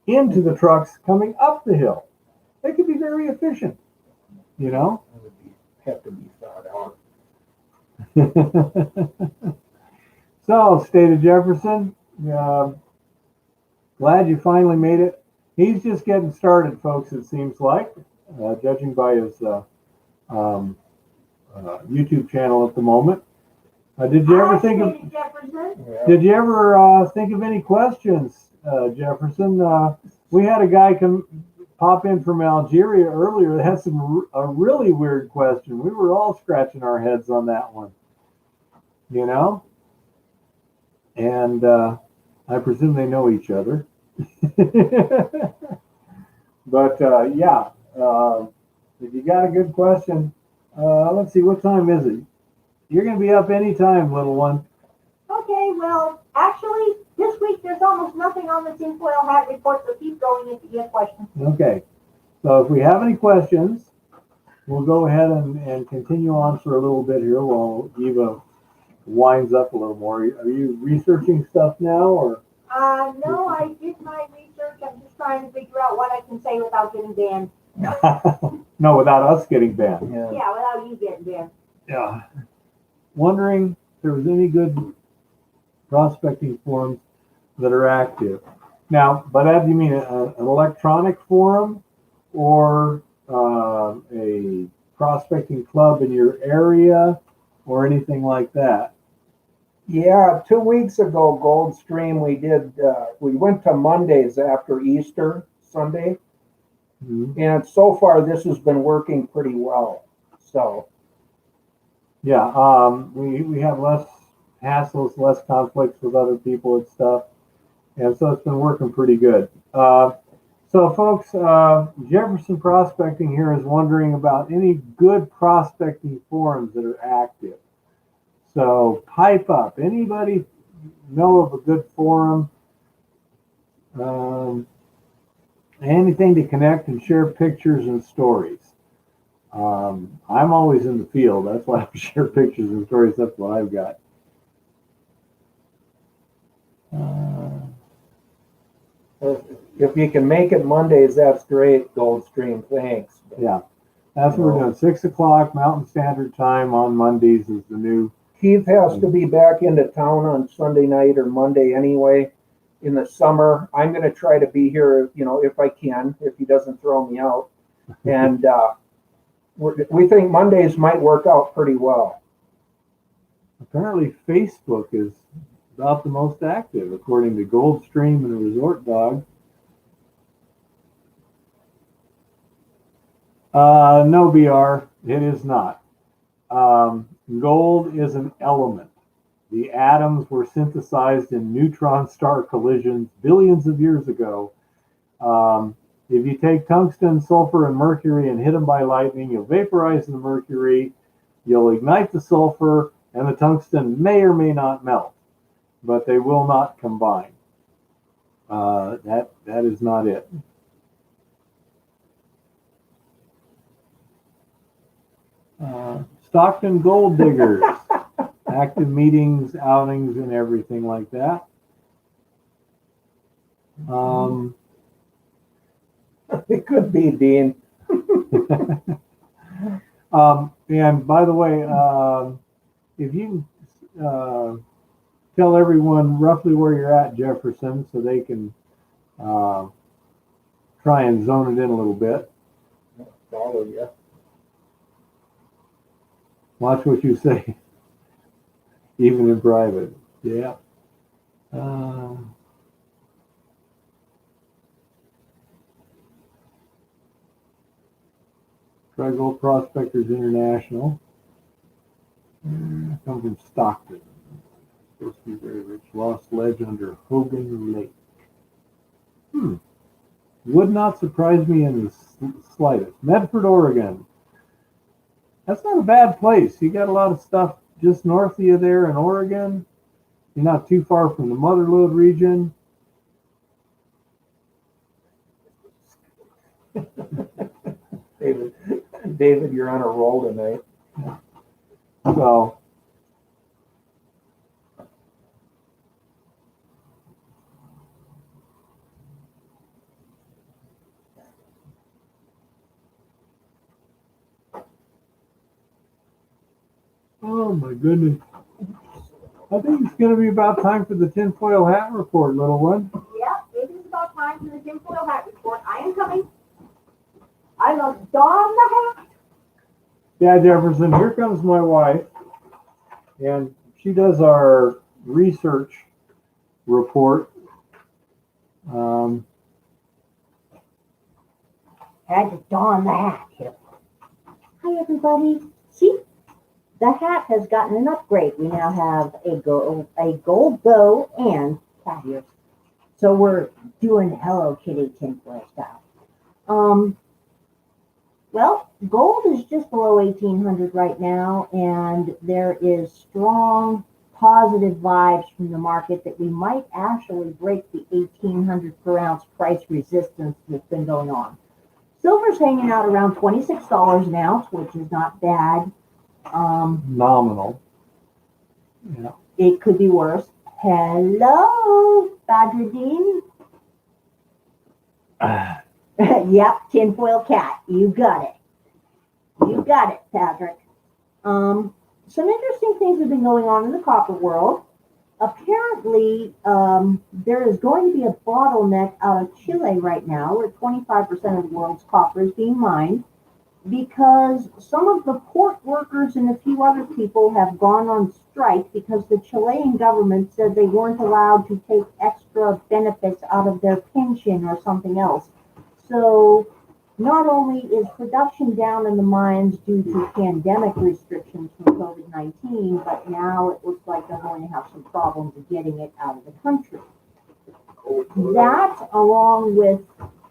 into the trucks coming up the hill. They could be very efficient, you know? That would have to be thought out. So, State of Jefferson, glad you finally made it. He's just getting started, folks, it seems like, judging by his YouTube channel at the moment. Did you ever think of Did you ever think of any questions, Jefferson? We had a guy pop in from Algeria earlier that had a really weird question. We were all scratching our heads on that one, you know. And I presume they know each other. But yeah, if you got a good question, let's see, what time is it? You're going to be up anytime, little one. Okay, well, actually, this week there's almost nothing on the tinfoil hat report, so keep going if you get questions. Okay, so if we have any questions, we'll go ahead and continue on for a little bit here while Eva winds up a little more. Are you researching stuff now, or? No, I did my research. I'm just trying to figure out what I can say without getting banned. No, without us getting banned. Yeah. Yeah, without you getting banned. Yeah. Wondering if there was any good prospecting forums that are active. Now, by that do you mean an electronic forum or a prospecting club in your area or anything like that? Yeah, 2 weeks ago, Goldstream, we went to Mondays after Easter Sunday, Mhm. and so far this has been working pretty well. So, Yeah, we have less hassles, less conflicts with other people and stuff, and so it's been working pretty good. So, folks, Jefferson Prospecting here is wondering about any good prospecting forums that are active. So, pipe up. Anybody know of a good forum? Anything to connect and share pictures and stories. I'm always in the field. That's why I share pictures and stories. That's what I've got. if you can make it Mondays, that's great, Goldstream. Thanks. Yeah, that's what we're doing. 6 o'clock Mountain Standard Time on Mondays is the new. Keith has to be back into town on Sunday night or Monday anyway. In the summer, I'm going to try to be here, if I can, if he doesn't throw me out. And we think Mondays might work out pretty well. Apparently, Facebook is about the most active, according to Goldstream and the Resort Dog. No, BR, it is not. Gold is an element. The atoms were synthesized in neutron star collisions billions of years ago. If you take tungsten, sulfur, and mercury and hit them by lightning, you'll vaporize the mercury, you'll ignite the sulfur, and the tungsten may or may not melt, but they will not combine. That is not it. Stockton Gold Diggers. Active meetings, outings, and everything like that. It could be, Dean. And by the way, if you tell everyone roughly where you're at, Jefferson, so they can try and zone it in a little bit. Follow you. Watch what you say, even in private. Yeah. Try Gold Prospectors International. Come from Stockton. Supposed to be very rich. Lost ledge under Hogan Lake. Would not surprise me in the slightest. Medford, Oregon. That's not a bad place. You got a lot of stuff just north of you there in Oregon. You're not too far from the Mother Lode region. David, you're on a roll tonight. So, oh my goodness. I think it's going to be about time for the tinfoil hat report, little one. Yeah, it is about time for the tinfoil hat report. I am coming. I must don the hat. Yeah, Jefferson, here comes my wife, and she does our research report. Had to don the hat here. Hi, everybody. See, the hat has gotten an upgrade. We now have a gold bow and cat ears. So we're doing Hello Kitty tinfoil style. Well, gold is just below 1,800 right now, and there is strong positive vibes from the market that we might actually break the 1,800 per ounce price resistance that's been going on. Silver's hanging out around $26 an ounce, which is not bad. Nominal. Yeah. It could be worse. Hello, Badruddin. Yep, tinfoil cat. You got it. You got it, Patrick. Some interesting things have been going on in the copper world. Apparently, there is going to be a bottleneck out of Chile right now, where 25% of the world's copper is being mined, because some of the port workers and a few other people have gone on strike because the Chilean government said they weren't allowed to take extra benefits out of their pension or something else. So not only is production down in the mines due to pandemic restrictions from COVID-19, but now it looks like they're going to have some problems getting it out of the country. That, along with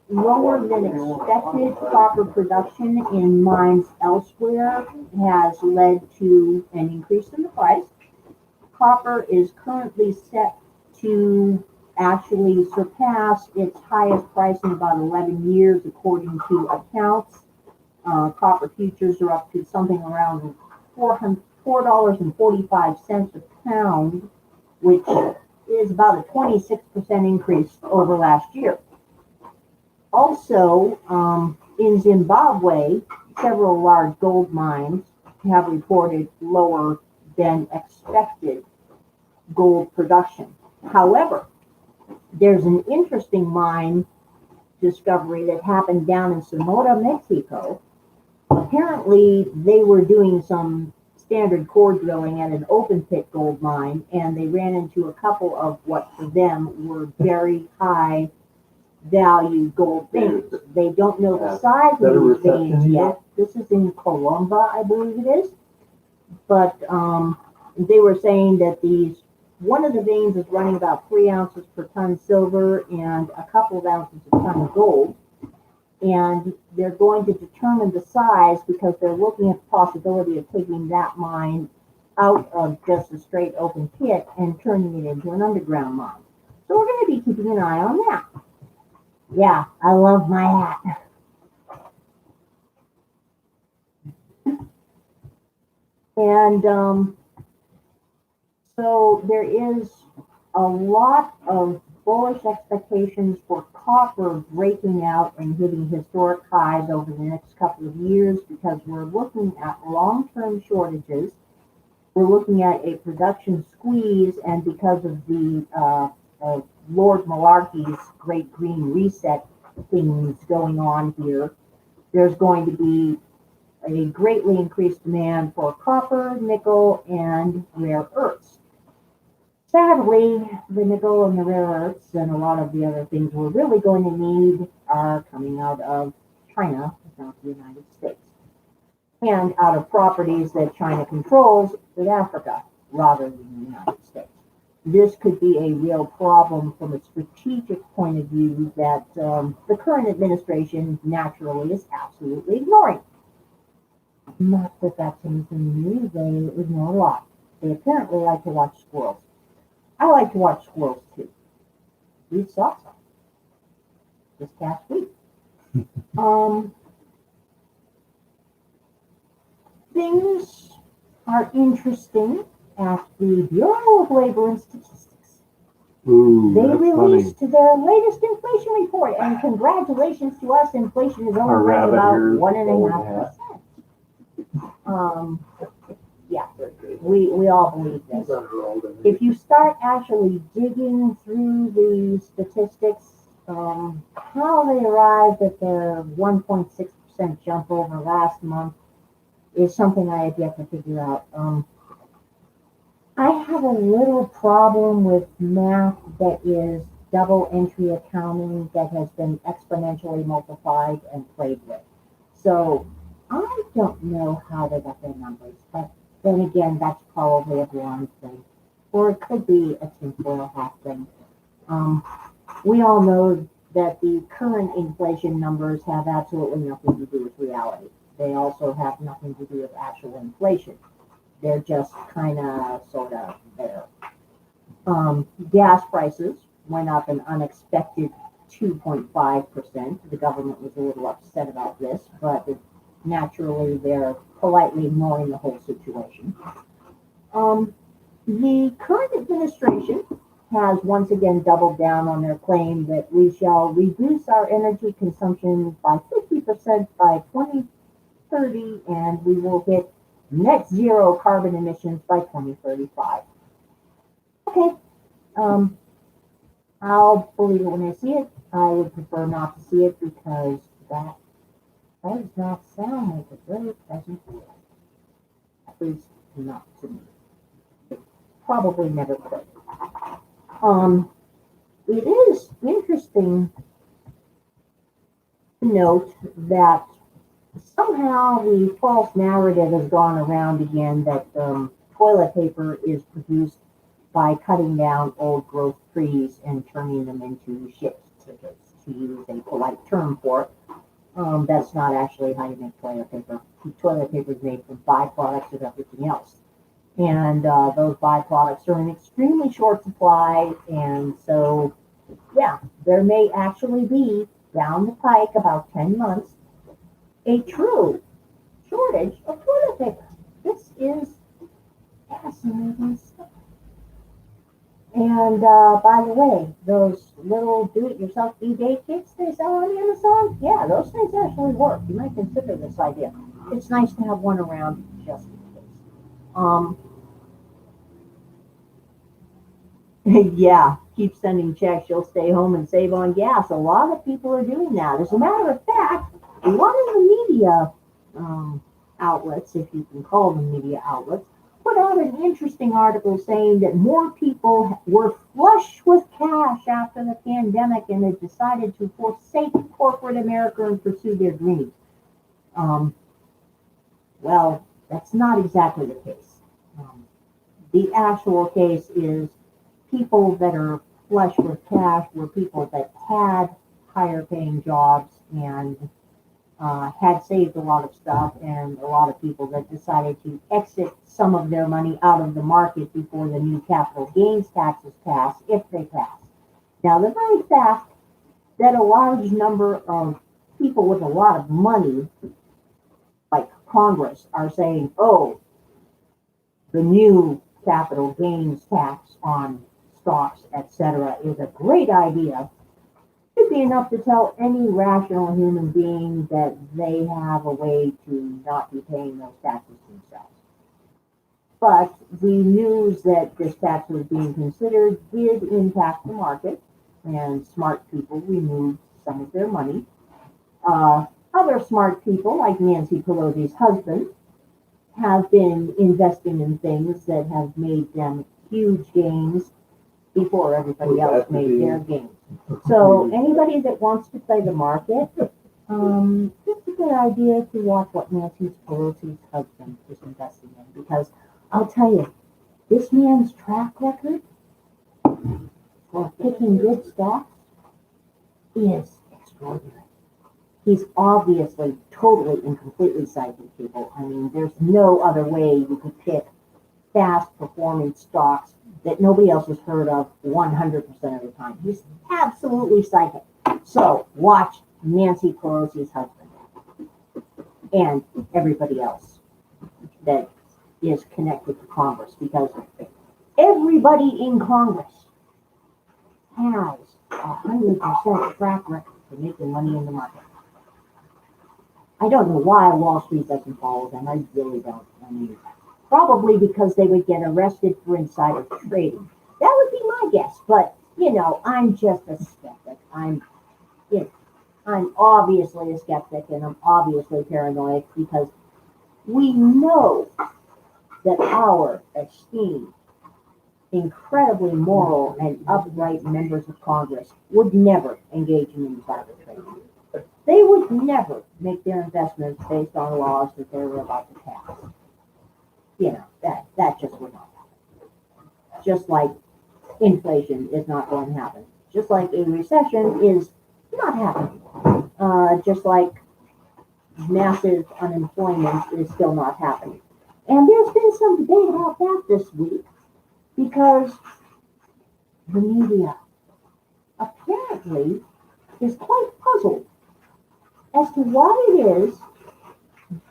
lower than expected copper production in mines elsewhere, has led to an increase in the price. Copper is currently set to actually surpass its highest price in about 11 years, according to accounts. Copper futures are up to something around $4.45 a pound, which is about a 26% increase over last year. Also, in Zimbabwe, several large gold mines have reported lower than expected gold production. However, there's an interesting mine discovery that happened down in Sonora, Mexico. Apparently, they were doing some standard core drilling at an open pit gold mine, and they ran into a couple of what for them were very high value gold veins. They don't know the size of these veins yet. This is in Colomba, I believe it is. But they were saying that one of the veins is running about 3 ounces per ton silver and a couple of ounces a ton gold. And they're going to determine the size because they're looking at the possibility of taking that mine out of just a straight open pit and turning it into an underground mine. So we're going to be keeping an eye on that. Yeah, I love my hat. And so there is a lot of bullish expectations for copper breaking out and hitting historic highs over the next couple of years because we're looking at long-term shortages. We're looking at a production squeeze, and because of the Lord Malarkey's Great Green Reset things going on here, there's going to be a greatly increased demand for copper, nickel, and rare earths. Sadly, the nickel and the rare earths and a lot of the other things we're really going to need are coming out of China, not the United States, and out of properties that China controls with Africa rather than the United States. This could be a real problem from a strategic point of view that the current administration naturally is absolutely ignoring. Not that that's anything new, they ignore a lot. They apparently like to watch squirrels. I like to watch squirrels too. We saw some this past week. Things are interesting at the Bureau of Labor and Statistics. Ooh, They that's released funny. their latest inflation report, and congratulations to us, inflation is only Our running rabbit about ears 1.5%. Yeah, we all believe this. If you start actually digging through the statistics, how they arrived at their 1.6% jump over last month is something I have yet to figure out. I have a little problem with math that is double entry accounting that has been exponentially multiplied and played with. So I don't know how they got their numbers, but then again, that's probably a blind thing. Or it could be a tinfoil hat thing. We all know that the current inflation numbers have absolutely nothing to do with reality. They also have nothing to do with actual inflation. They're just kind of, sort of there. Gas prices went up an unexpected 2.5%. The government was a little upset about this, but naturally they're politely ignoring the whole situation. The current administration has once again doubled down on their claim that we shall reduce our energy consumption by 50% by 2030 and we will hit net zero carbon emissions by 2035. Okay, I'll believe it when I see it. I would prefer not to see it because that does not sound like a very pleasant feeling. At least not to me. It probably never could. It is interesting to note that somehow the false narrative has gone around again that toilet paper is produced by cutting down old growth trees and turning them into shit tickets, to use a polite term for it. That's not actually how you make toilet paper. Toilet paper is made from byproducts of everything else. And those byproducts are in extremely short supply. And so, yeah, there may actually be, down the pike, about 10 months, a true shortage of toilet paper. This is fascinating stuff. And by the way, those little do-it-yourself e-date kits they sell on Amazon, yeah, those things actually work. You might consider this idea. It's nice to have one around just in case. Yeah, keep sending checks. You'll stay home and save on gas. A lot of people are doing that. As a matter of fact, one of the media outlets, if you can call them media outlets, put out an interesting article saying that more people were flush with cash after the pandemic and had decided to forsake corporate America and pursue their dreams. Well, that's not exactly the case. The actual case is people that are flush with cash were people that had higher paying jobs and had saved a lot of stuff, and a lot of people that decided to exit some of their money out of the market before the new capital gains taxes pass, if they pass. Now, the very fact that a large number of people with a lot of money, like Congress, are saying, oh, the new capital gains tax on stocks, etc., is a great idea, should be enough to tell any rational human being that they have a way to not be paying those taxes themselves. But the news that this tax was being considered did impact the market, and smart people removed some of their money. Other smart people, like Nancy Pelosi's husband, have been investing in things that have made them huge gains before everybody else made their gains. So anybody that wants to play the market, it's a good idea to watch what Nancy Pelosi's husband is investing in, because I'll tell you, this man's track record for picking good stocks is extraordinary. He's obviously totally and completely psychic, people. I mean, there's no other way you could pick fast performing stocks that nobody else has heard of 100% of the time. He's absolutely psychic. So watch Nancy Pelosi's husband and everybody else that is connected to Congress, because everybody in Congress has 100% track record for making money in the market. I don't know why Wall Street doesn't follow them. I really don't. I mean, probably because they would get arrested for insider trading. That would be my guess. But, I'm just a skeptic. I'm obviously a skeptic, and I'm obviously paranoid, because we know that our esteemed, incredibly moral and upright members of Congress would never engage in insider trading. They would never make their investments based on laws that they were about to pass. That just would not happen. Just like inflation is not going to happen. Just like a recession is not happening. Just like massive unemployment is still not happening. And there's been some debate about that this week, because the media apparently is quite puzzled as to why it is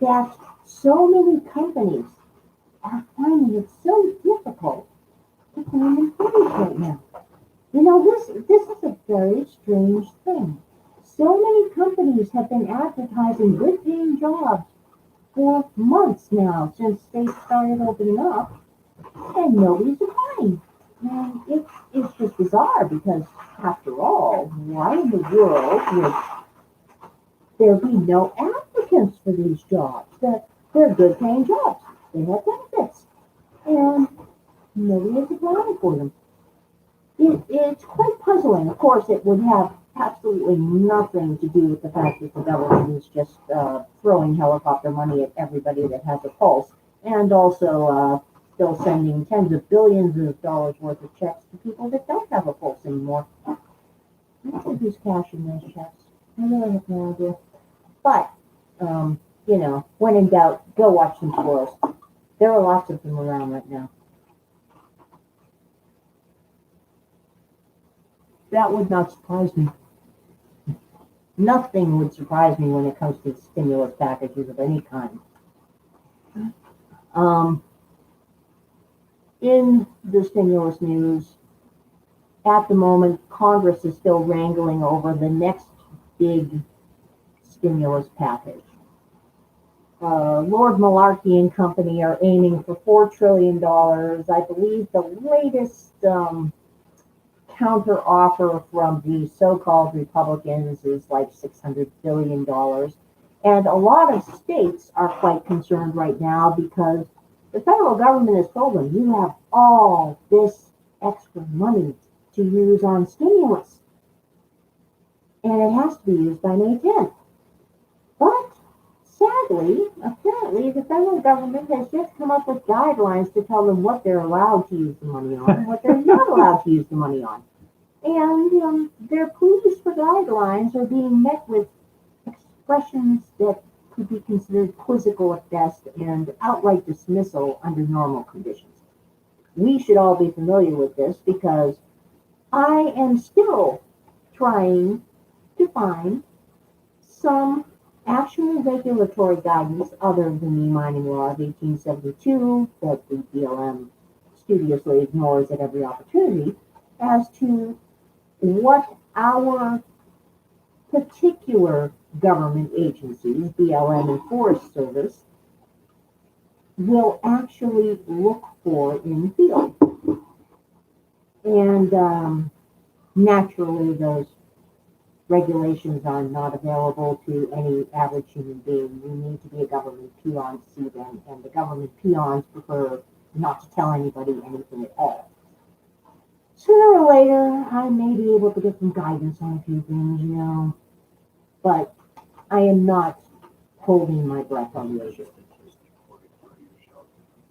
that so many companies are finding it so difficult It's unemployed right now. You know, this is a very strange thing. So many companies have been advertising good paying jobs for months now since they started opening up, and nobody's applying. And it's just bizarre because, after all, why in the world would there be no applicants for these jobs? They're good paying jobs. They have benefits. And nobody is applying for them. It's quite puzzling. Of course, it would have absolutely nothing to do with the fact that the government is just throwing helicopter money at everybody that has a pulse, and also still sending tens of billions of dollars worth of checks to people that don't have a pulse anymore. I don't know who's cashing those checks. I really have no idea. But, you know, when in doubt, go watch some squirrels. There are lots of them around right now. That would not surprise me. Nothing would surprise me when it comes to stimulus packages of any kind. In the stimulus news, at the moment, Congress is still wrangling over the next big stimulus package. Lord Malarkey and company are aiming for $4 trillion. I believe the latest counter offer from the so-called Republicans is like $600 billion. And a lot of states are quite concerned right now because the federal government has told them, you have all this extra money to use on stimulus. And it has to be used by May 10th. But sadly, apparently, the federal government has just come up with guidelines to tell them what they're allowed to use the money on and what they're not allowed to use the money on. And their pleas for guidelines are being met with expressions that could be considered quizzical at best and outright dismissal under normal conditions. We should all be familiar with this because I am still trying to find some actual regulatory guidance other than the mining law of 1872 that the BLM studiously ignores at every opportunity as to what our particular government agencies, BLM and Forest Service, will actually look for in the field. And naturally, those regulations are not available to any average human being. You need to be a government peon to see them, and the government peons prefer not to tell anybody anything at all. Sooner or later, I may be able to get some guidance on a few things, you know, but I am not holding my breath on the issue.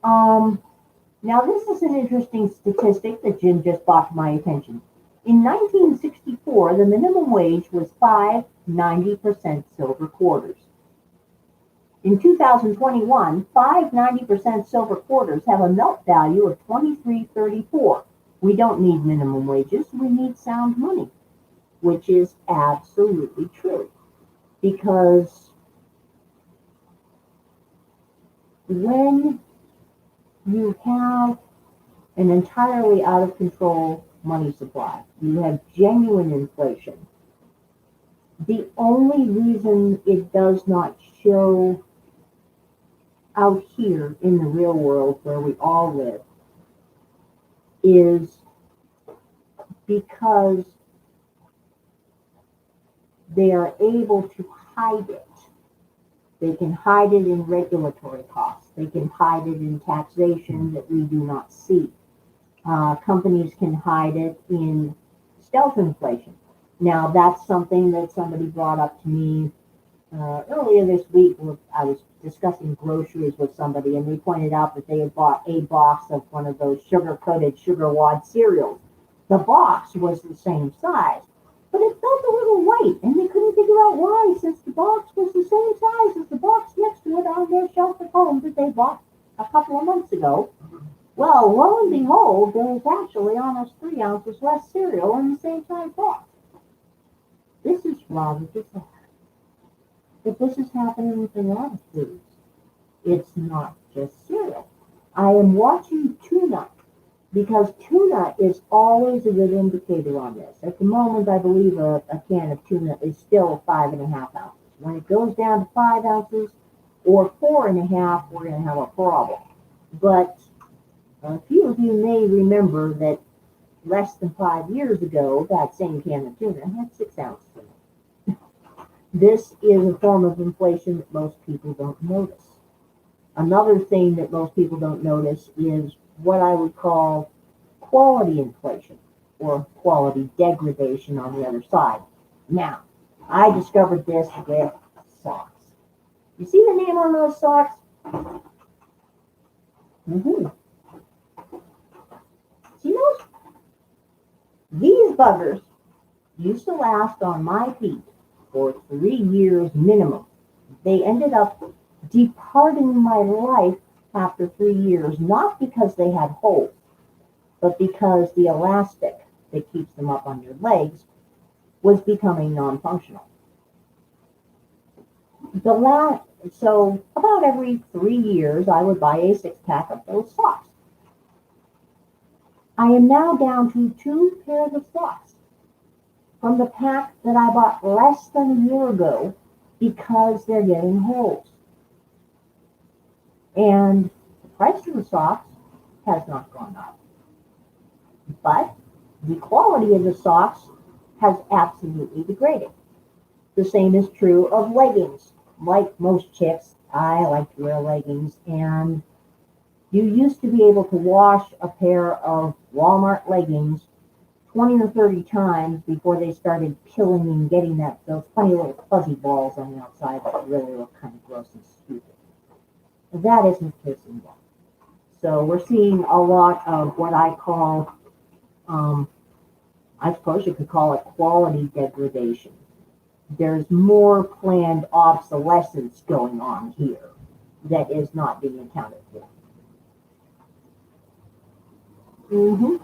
Now this is an interesting statistic that Jim just brought to my attention. In 1964, the minimum wage was 5 90% silver quarters. In 2021, 5 90% silver quarters have a melt value of $23.34. We don't need minimum wages, we need sound money, which is absolutely true. Because when you have an entirely out of control money supply, you have genuine inflation. The only reason it does not show out here in the real world where we all live is because they are able to hide it. They can hide it in regulatory costs. They can hide it in taxation that we do not see. Companies can hide it in stealth inflation. Now, that's something that somebody brought up to me earlier this week. I was discussing groceries with somebody, and they pointed out that they had bought a box of one of those sugar-coated sugar wad cereals. The box was the same size, but it felt a little light, and they couldn't figure out why, since the box was the same size as the box next to it on their shelf at home that they bought a couple of months ago. Well, lo and behold, there was actually almost 3 ounces less cereal in the same size box. This is rather bizarre. But this is happening with a lot of foods. It's not just cereal. I am watching tuna because tuna is always a good indicator on this. At the moment, I believe a can of tuna is still 5.5 ounces. When it goes down to 5 ounces or 4.5, we're going to have a problem. But a few of you may remember that less than 5 years ago, that same can of tuna had 6 ounces in it. This is a form of inflation that most people don't notice. Another thing that most people don't notice is what I would call quality inflation or quality degradation on the other side. Now, I discovered this with socks. You see the name on those socks? Mm-hmm. See those? These buggers used to last on my feet for 3 years minimum. They ended up departing my life after 3 years, not because they had holes, but because the elastic that keeps them up on your legs was becoming non-functional. So about every 3 years, I would buy a 6-pack of those socks. I am now down to 2 pairs of socks from the pack that I bought less than a year ago because they're getting holes. And the price of the socks has not gone up. But the quality of the socks has absolutely degraded. The same is true of leggings. Like most chicks, I like to wear leggings, and you used to be able to wash a pair of Walmart leggings 20 or 30 times before they started peeling and getting those funny little fuzzy balls on the outside that really look kind of gross and stupid. That isn't the case anymore. So we're seeing a lot of what I call, I suppose you could call it quality degradation. There's more planned obsolescence going on here that is not being accounted for. Mm-hmm.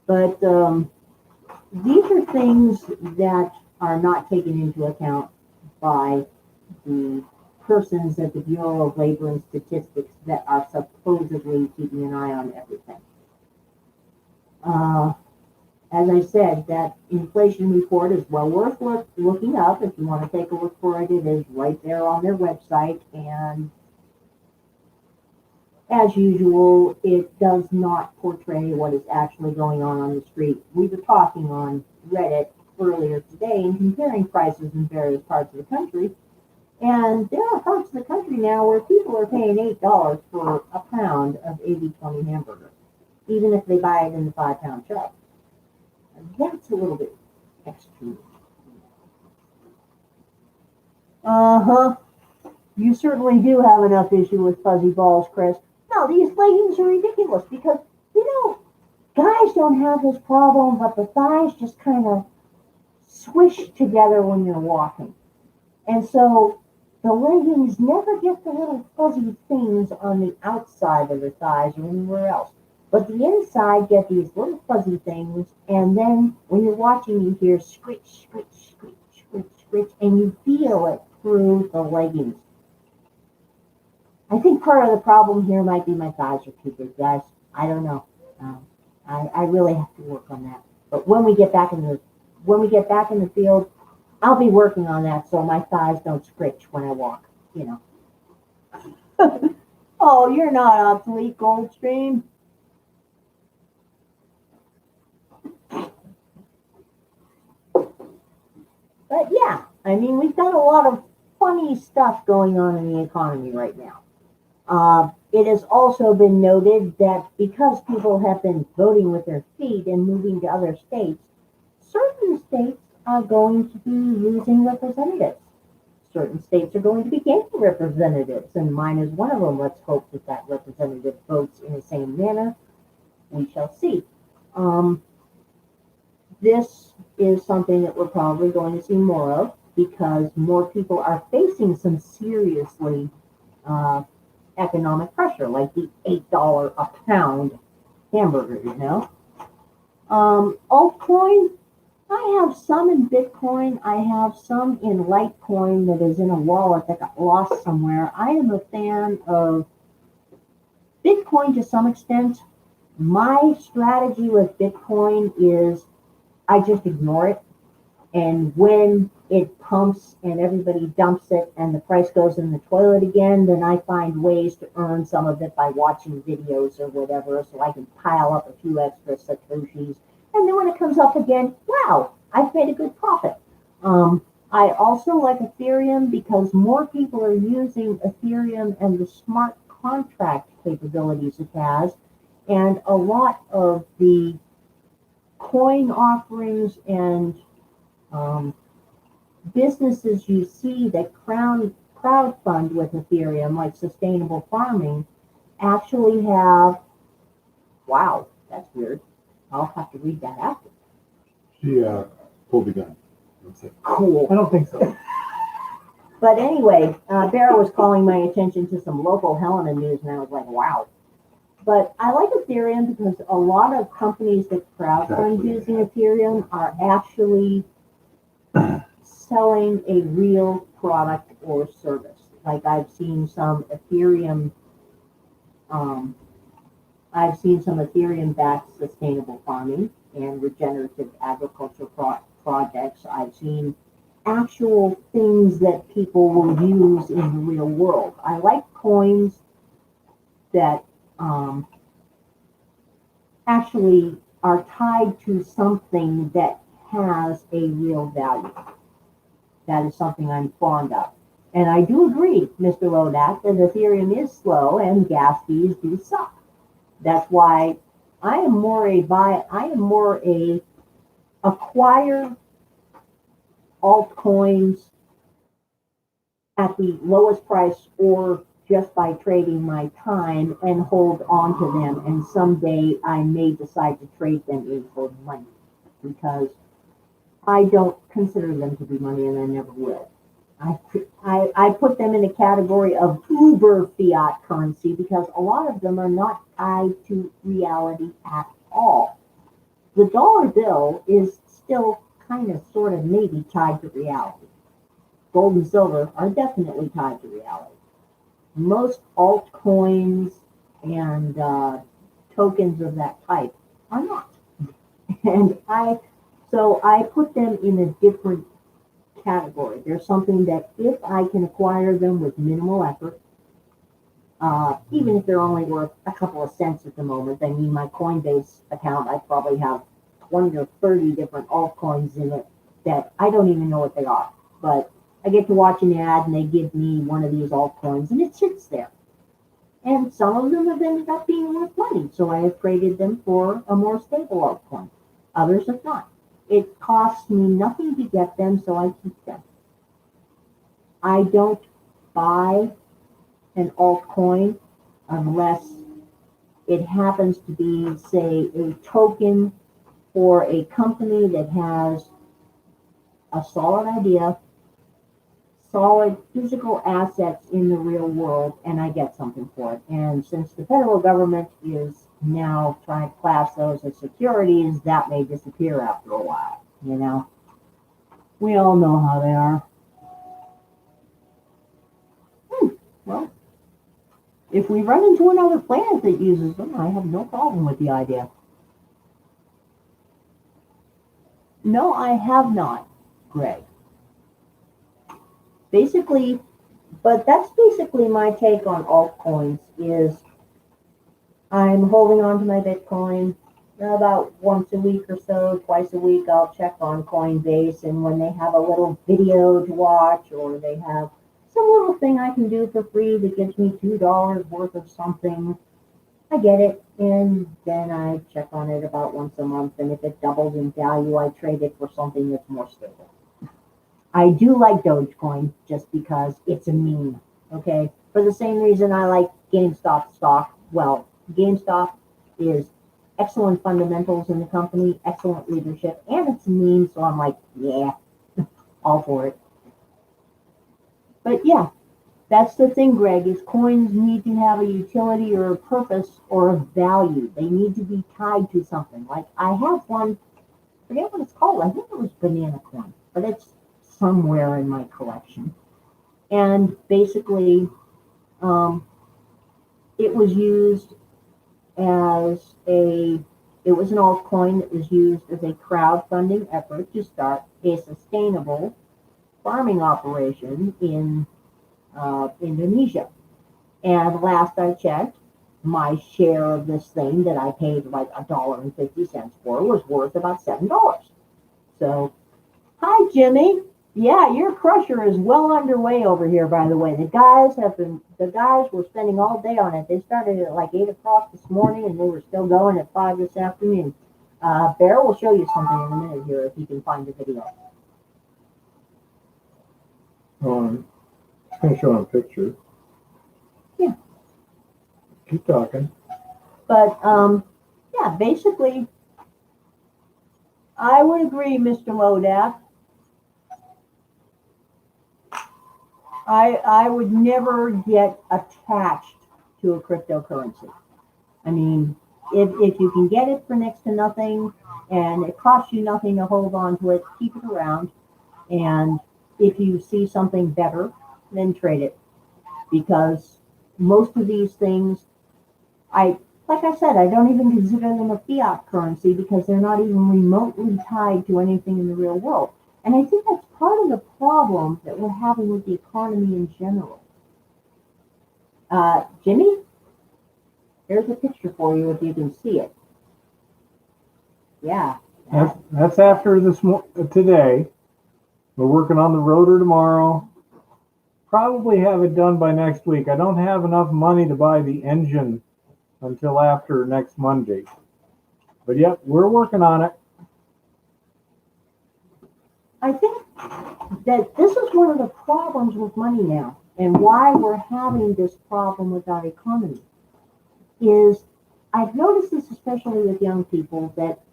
But these are things that are not taken into account by the persons at the Bureau of Labor and Statistics that are supposedly keeping an eye on everything. As I said, that inflation report is well worth looking up. If you want to take a look for it, it is right there on their website. And as usual, it does not portray what is actually going on the street. We were talking on Reddit earlier today and comparing prices in various parts of the country. And there are parts of the country now where people are paying $8 for a pound of 80/20 hamburger, even if they buy it in the 5-pound chub. That's a little bit extreme. Uh-huh. You certainly do have enough issue with fuzzy balls, Chris. No, these leggings are ridiculous because, guys don't have this problem, but the thighs just kind of swish together when you're walking. And so the leggings never get the little fuzzy things on the outside of the thighs or anywhere else. But the inside get these little fuzzy things, and then when you're watching, you hear scritch, scritch, scritch, scritch, scritch, and you feel it through the leggings. I think part of the problem here might be my thighs are too big, guys. I don't know. I really have to work on that. But when we get back in the field, I'll be working on that so my thighs don't scritch when I walk. Oh, you're not obsolete, Goldstream. But yeah, we've got a lot of funny stuff going on in the economy right now. It has also been noted that because people have been voting with their feet and moving to other states, certain states are going to be losing representatives. Certain states are going to be gaining representatives, and mine is one of them. Let's hope that representative votes in the same manner. We shall see. This is something that we're probably going to see more of because more people are facing some seriously economic pressure, like the $8 a pound hamburger, Altcoin, I have some in Bitcoin. I have some in Litecoin that is in a wallet that got lost somewhere. I am a fan of Bitcoin to some extent. My strategy with Bitcoin is I just ignore it. And when it pumps and everybody dumps it and the price goes in the toilet again, then I find ways to earn some of it by watching videos or whatever, so I can pile up a few extra Satoshis. And then when it comes up again, wow, I've made a good profit. I also like Ethereum because more people are using Ethereum and the smart contract capabilities it has. And a lot of the coin offerings and businesses you see that crowdfund with Ethereum, like sustainable farming, actually have, wow, that's weird. I'll have to read that after. She pulled the gun. That's it. Cool. I don't think so. But anyway, Bear was calling my attention to some local Helena news, and I was like, wow. But I like Ethereum because a lot of companies that crowdfund using Ethereum are actually selling a real product or service. Like I've seen some Ethereum backed sustainable farming and regenerative agriculture projects. I've seen actual things that people will use in the real world. I like coins that actually are tied to something that has a real value. That is something I'm fond of. And I do agree, Mr. Lodak, that Ethereum is slow and gas fees do suck. That's why I am more a acquire altcoins at the lowest price or just by trading my time and hold on to them. And someday I may decide to trade them in for money because I don't consider them to be money and I never will. I put them in a category of uber fiat currency because a lot of them are not tied to reality at all. The dollar bill is still kind of sort of maybe tied to reality. Gold and silver are definitely tied to reality. Most altcoins and tokens of that type are not. And so I put them in a different category. There's something that if I can acquire them with minimal effort, even if they're only worth a couple of cents at the moment, I mean, my Coinbase account, I probably have 20 or 30 different altcoins in it that I don't even know what they are. But I get to watch an ad and they give me one of these altcoins and it sits there. And some of them have ended up being worth money. So I have traded them for a more stable altcoin. Others have not. It costs me nothing to get them, so I keep them. I don't buy an altcoin unless it happens to be, say, a token for a company that has a solid idea, solid physical assets in the real world, and I get something for it. And since the federal government is now trying to class those as securities, that may disappear after a while, you know. We all know how they are. Well, if we run into another planet that uses them, I have no problem with the idea. No, I have not, Greg. Basically, but that's basically my take on altcoins is I'm holding on to my Bitcoin about once a week or so, twice a week. I'll check on Coinbase, and when they have a little video to watch or they have some little thing I can do for free that gives me $2 worth of something, I get it, and then I check on it about once a month, and if it doubles in value, I trade it for something that's more stable. I do like Dogecoin just because it's a meme, okay? For the same reason I like GameStop stock. Well, GameStop is excellent fundamentals in the company, excellent leadership, and it's a meme, so I'm like, yeah, all for it. But yeah, that's the thing, Greg, is coins need to have a utility or a purpose or a value. They need to be tied to something. Like I have one forget what it's called. I think it was banana coin, but it's somewhere in my collection. And basically, it was used as it was an altcoin that was used as a crowdfunding effort to start a sustainable farming operation in Indonesia. And last I checked, my share of this thing that I paid like $1.50 for was worth about $7. So, hi Jimmy. Yeah, your crusher is well underway over here, by the way. The guys were spending all day on it. They started at like 8 o'clock this morning and they were still going at 5 this afternoon. Bear will show you something in a minute here if you can find the video. I'm going to show him a picture. Yeah. Keep talking. But, yeah, basically, I would agree, Mr. Modap. I would never get attached to a cryptocurrency. I mean, if you can get it for next to nothing and it costs you nothing to hold on to it, keep it around. And if you see something better, then trade it. Because most of these things, like I said, I don't even consider them a fiat currency because they're not even remotely tied to anything in the real world. And I think that's part of the problem that we're having with the economy in general. Jimmy, here's a picture for you if you can see it. Yeah. That's after today. We're working on the rotor tomorrow. Probably have it done by next week. I don't have enough money to buy the engine until after next Monday. But yep, we're working on it. I think that this is one of the problems with money now, and why we're having this problem with our economy, is I've noticed this especially with young people, that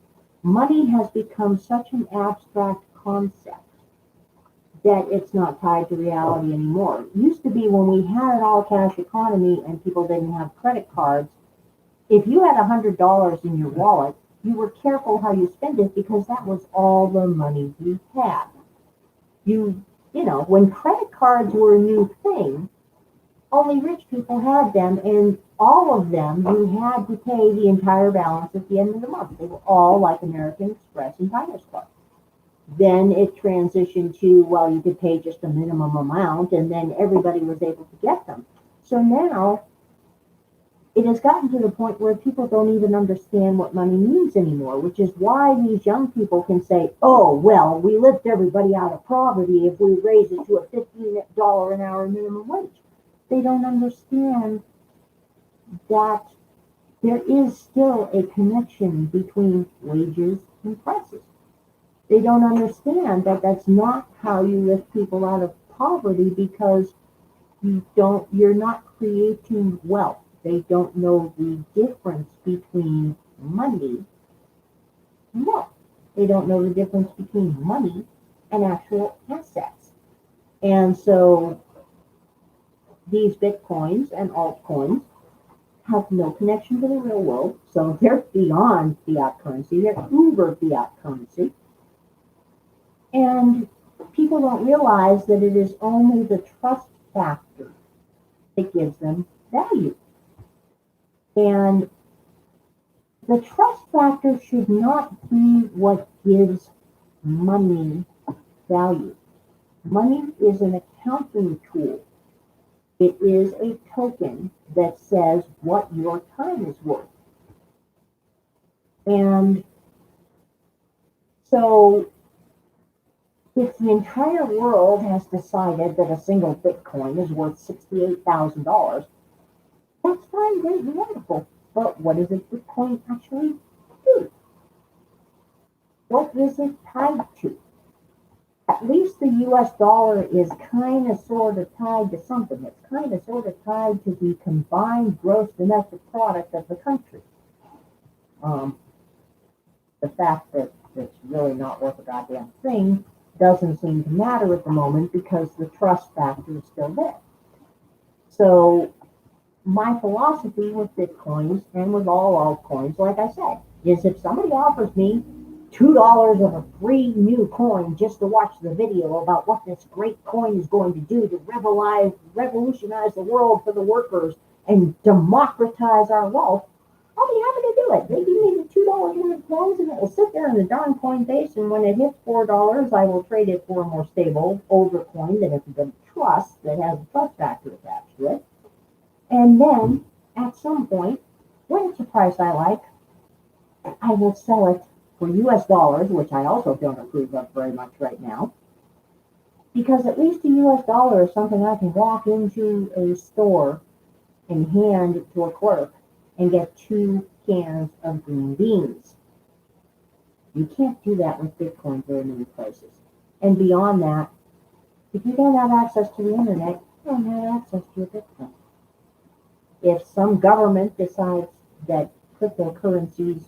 money has become such an abstract concept that it's not tied to reality anymore. It used to be when we had an all-cash economy and people didn't have credit cards, if you had $100 in your wallet, you were careful how you spent it because that was all the money you had. You know, when credit cards were a new thing, only rich people had them, and all of them, you had to pay the entire balance at the end of the month. They were all like American Express and Diners Club. Then it transitioned to, well, you could pay just a minimum amount, and then everybody was able to get them. So now, it has gotten to the point where people don't even understand what money means anymore, which is why these young people can say, oh, well, we lift everybody out of poverty if we raise it to a $15 an hour minimum wage. They don't understand that there is still a connection between wages and prices. They don't understand that that's not how you lift people out of poverty, because you're not creating wealth. They don't know the difference between money and wealth. They don't know the difference between money and actual assets. And so these Bitcoins and altcoins have no connection to the real world. So they're beyond fiat currency. They're uber fiat currency. And people don't realize that it is only the trust factor that gives them value. And the trust factor should not be what gives money value. Money is an accounting tool. It is a token that says what your time is worth. And so if the entire world has decided that a single Bitcoin is worth $68,000, that's fine, great, and wonderful. But what does a Bitcoin actually do? What is it tied to? At least the US dollar is kind of sort of tied to something. It's kind of sort of tied to the combined gross domestic product of the country. The fact that it's really not worth a goddamn thing doesn't seem to matter at the moment because the trust factor is still there. So my philosophy with Bitcoins and with all altcoins, like I said, is if somebody offers me $2 of a free new coin just to watch the video about what this great coin is going to do to revolutionize the world for the workers and democratize our wealth, I'll be happy to do it. They give me the $2 worth of coins and it will sit there in the darn coin base, and when it hits $4, I will trade it for a more stable, older coin that is the trust, that has a trust factor attached to it. And then, at some point, when it's a price I like, I will sell it for US dollars, which I also don't approve of very much right now, because at least a US dollar is something I can walk into a store and hand to a clerk and get 2 cans of green beans. You can't do that with Bitcoin very many places. And beyond that, if you don't have access to the internet, you don't have access to your Bitcoin. If some government decides that cryptocurrencies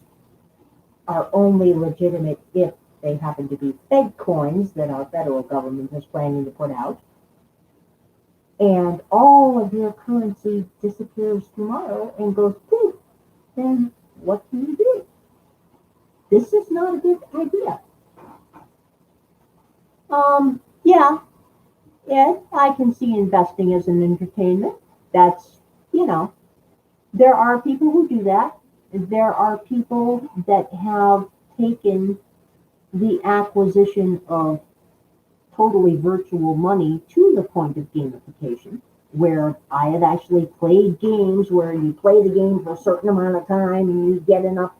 are only legitimate if they happen to be Fed coins that our federal government is planning to put out, and all of your currency disappears tomorrow and goes poof, then what can you do? This is not a good idea. Yeah, I can see investing as an entertainment. That's, there are people who do that. There are people that have taken the acquisition of totally virtual money to the point of gamification, where I have actually played games where you play the game for a certain amount of time and you get enough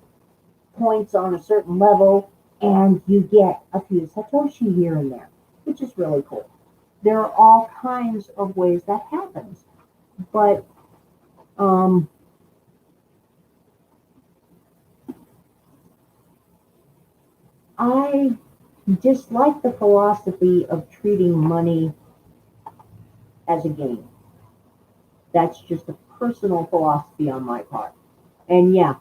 points on a certain level and you get a few Satoshi here and there, which is really cool. There are all kinds of ways that happens, but I dislike the philosophy of treating money as a game. That's just a personal philosophy on my part. And yeah,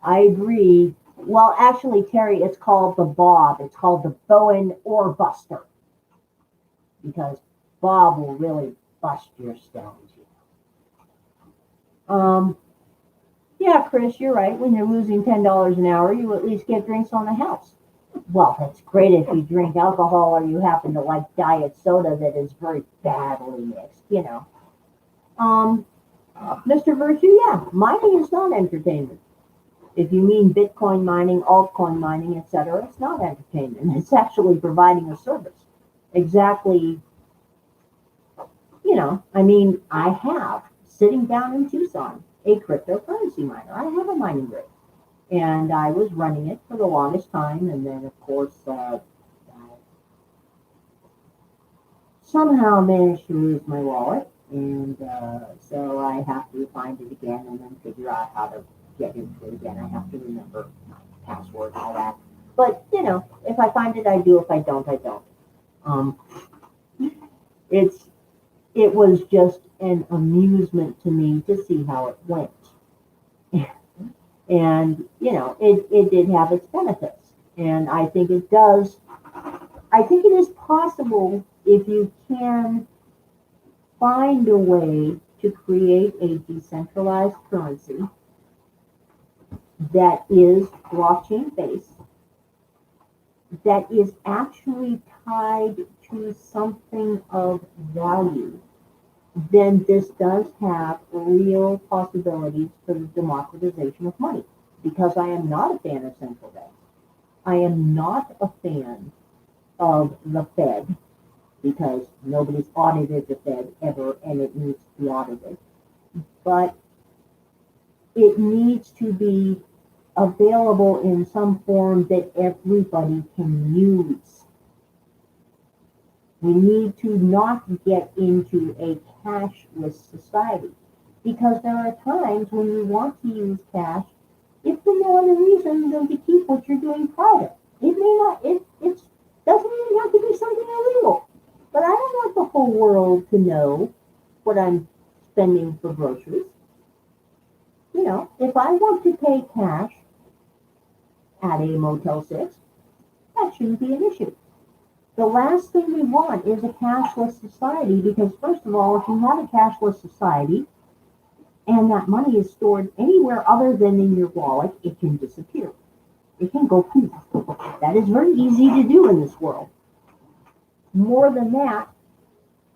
I agree. Well, actually, Terry, it's called the Bob. It's called the Bowen or Buster. Because Bob will really bust your stones. Yeah, Chris, you're right. When you're losing $10 an hour, you at least get drinks on the house. Well, that's great if you drink alcohol or you happen to like diet soda that is very badly mixed, Mr. Virtue, yeah, mining is not entertainment. If you mean Bitcoin mining, altcoin mining, etc., it's not entertainment. It's actually providing a service. Exactly, I have, sitting down in Tucson, a cryptocurrency miner. I have a mining rig. And I was running it for the longest time, and then, of course, I somehow managed to lose my wallet, and so I have to find it again and then figure out how to get into it again. I have to remember my password and all that. But, if I find it, I do. If I don't, I don't. It was just an amusement to me to see how it went. And, it did have its benefits. And I think it is possible, if you can find a way to create a decentralized currency that is blockchain based, that is actually tied to something of value, then this does have real possibilities for the democratization of money. Because I am not a fan of central banks. I am not a fan of the Fed, because nobody's audited the Fed ever, and it needs to be audited. But it needs to be available in some form that everybody can use. We need to not get into a cashless society, because there are times when you want to use cash, if for no other reason than to keep what you're doing private. It may not, it doesn't even have to be something illegal. But I don't want the whole world to know what I'm spending for groceries. If I want to pay cash at a Motel 6, that shouldn't be an issue. The last thing we want is a cashless society, because first of all, if you have a cashless society and that money is stored anywhere other than in your wallet, it can disappear. It can go poof. That is very easy to do in this world. More than that,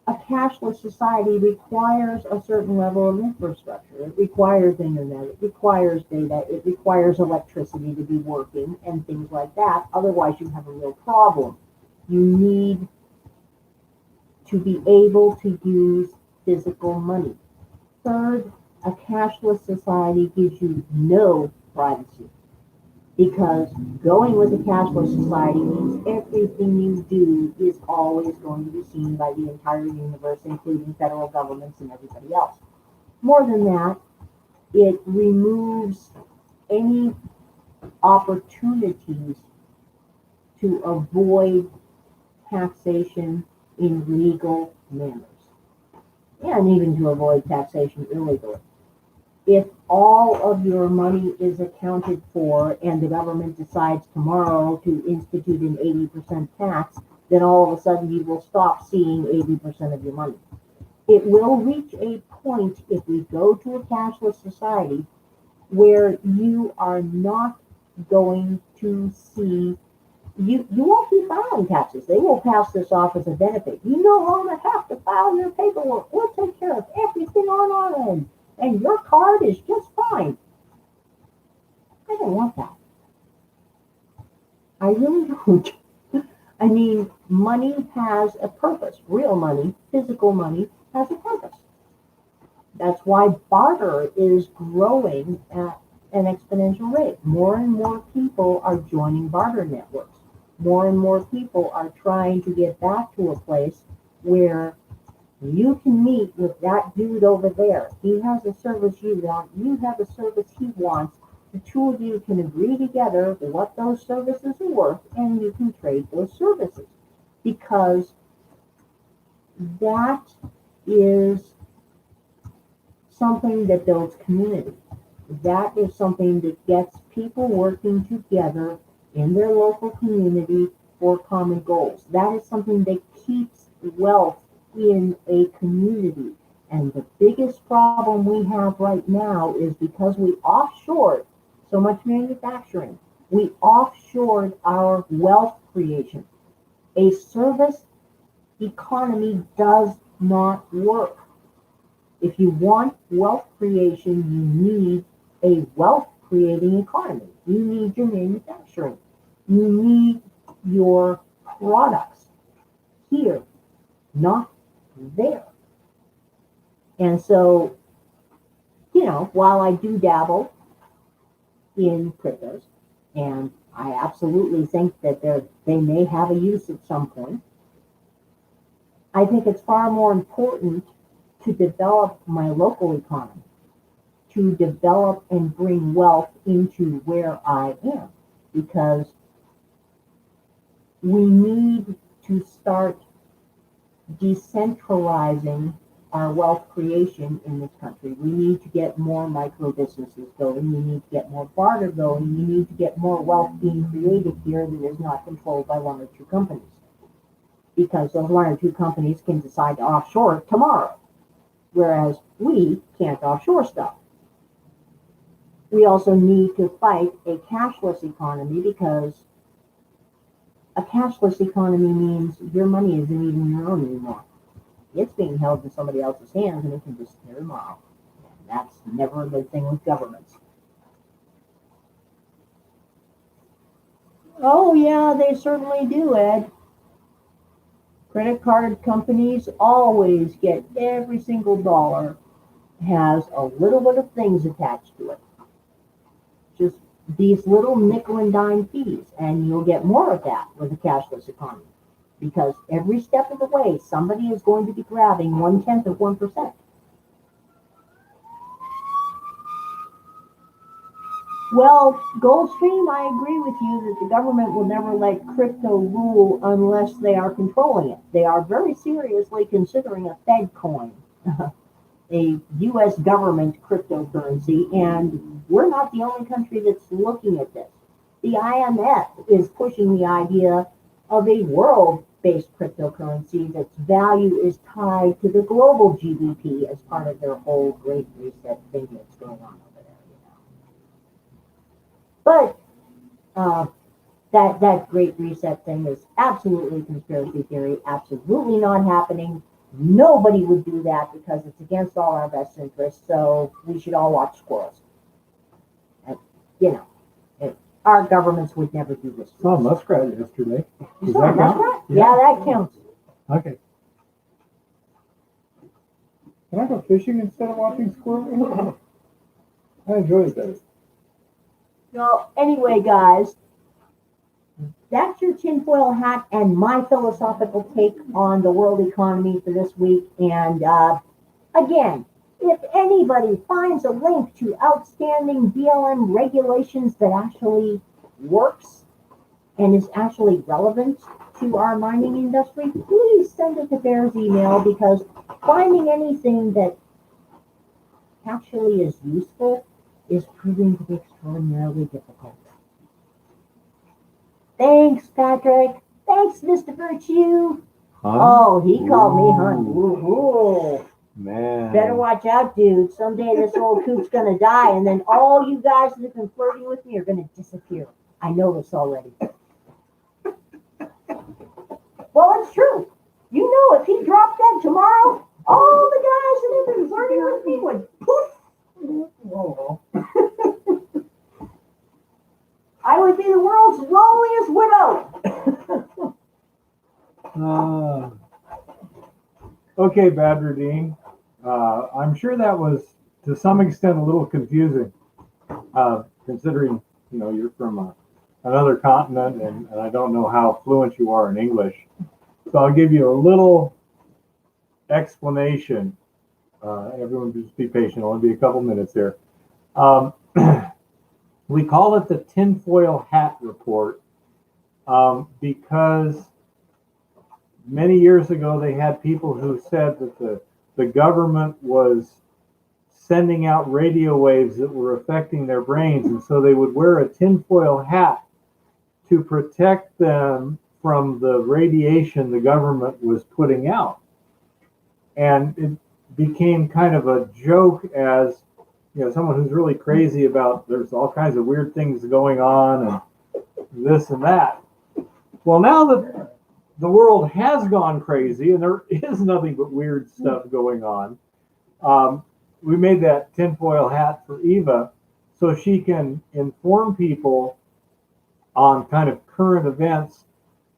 a cashless society requires a certain level of infrastructure. It requires internet, it requires data, it requires electricity to be working and things like that. Otherwise, you have a real problem. You need to be able to use physical money. Third, a cashless society gives you no privacy, because going with a cashless society means everything you do is always going to be seen by the entire universe, including federal governments and everybody else. More than that, it removes any opportunities to avoid taxation in legal manners, and even to avoid taxation illegally. If all of your money is accounted for and the government decides tomorrow to institute an 80% tax, then all of a sudden you will stop seeing 80% of your money. It will reach a point, if we go to a cashless society, where you are not going to see, you won't be filing taxes. They will pass this off as a benefit. You no longer have to file your paperwork. We'll take care of everything on our end, and your card is just fine. I don't want that. I really don't. I mean, money has a purpose. Real money, physical money, has a purpose. That's why barter is growing at an exponential rate. More and more people are joining barter networks. More and more people are trying to get back to a place where you can meet with that dude over there. He has a service you want. You have a service he wants. The two of you can agree together what those services are worth, and you can trade those services. Because that is something that builds community. That is something that gets people working together in their local community for common goals. That is something that keeps wealth in a community. And the biggest problem we have right now is because we offshored so much manufacturing. We offshored our wealth creation. A service economy does not work. If you want wealth creation, you need a wealth creating economy. You need your manufacturing. You need your products here, not there. And so, while I do dabble in cryptos, and I absolutely think that they may have a use at some point, I think it's far more important to develop my local economy, to develop and bring wealth into where I am, because we need to start decentralizing our wealth creation in this country. We need to get more micro businesses going. We need to get more barter going. We need to get more wealth being created here that is not controlled by one or two companies. Because those one or two companies can decide to offshore tomorrow, whereas we can't offshore stuff. We also need to fight a cashless economy, because a cashless economy means your money isn't even your own anymore. It's being held in somebody else's hands, and it can disappear tomorrow. And that's never a good thing with governments. Oh yeah, they certainly do, Ed. Credit card companies always get every single dollar has a little bit of things attached to it. Just these little nickel and dime fees, and you'll get more of that with a cashless economy. Because every step of the way, somebody is going to be grabbing 1/10 of 1%. Well, Goldstream, I agree with you that the government will never let crypto rule unless they are controlling it. They are very seriously considering a Fed coin, a U.S. government cryptocurrency, and we're not the only country that's looking at this. The IMF is pushing the idea of a world-based cryptocurrency that's value is tied to the global GDP as part of their whole Great Reset thing that's going on over there. But That Great Reset thing is absolutely conspiracy theory, absolutely not happening. Nobody would do that because it's against all our best interests. So we should all watch squirrels. And, you know, our governments would never do this. Saw a muskrat yesterday. You Does saw that a count? muskrat? Yeah. Yeah, that counts. Okay. Can I go fishing instead of watching squirrels? I enjoy that. Well, anyway, guys, that's your tinfoil hat and my philosophical take on the world economy for this week. And again, if anybody finds a link to outstanding BLM regulations that actually works and is actually relevant to our mining industry, please send it to Bear's email, because finding anything that actually is useful is proving to be extraordinarily difficult. Thanks, Patrick. Thanks, Mr. Virtue. Oh, he called me hun. Woo-hoo. Man. Better watch out, dude. Someday this old coot's gonna die, and then all you guys that have been flirting with me are gonna disappear. I know this already. Well, it's true. You know, if he dropped dead tomorrow, all the guys that have been flirting with me would poof. Oh. I would be the world's loneliest widow. Okay, Badger Dean. I'm sure that was to some extent a little confusing, considering you're from another continent, and I don't know how fluent you are in English. So I'll give you a little explanation. Everyone just be patient. It'll only be a couple minutes here. We call it the Tinfoil Hat Report because many years ago they had people who said that the government was sending out radio waves that were affecting their brains, and so they would wear a tinfoil hat to protect them from the radiation the government was putting out. And it became kind of a joke as someone who's really crazy about there's all kinds of weird things going on and this and that. Well, now that the world has gone crazy and there is nothing but weird stuff going on, we made that tinfoil hat for Eva so she can inform people on kind of current events.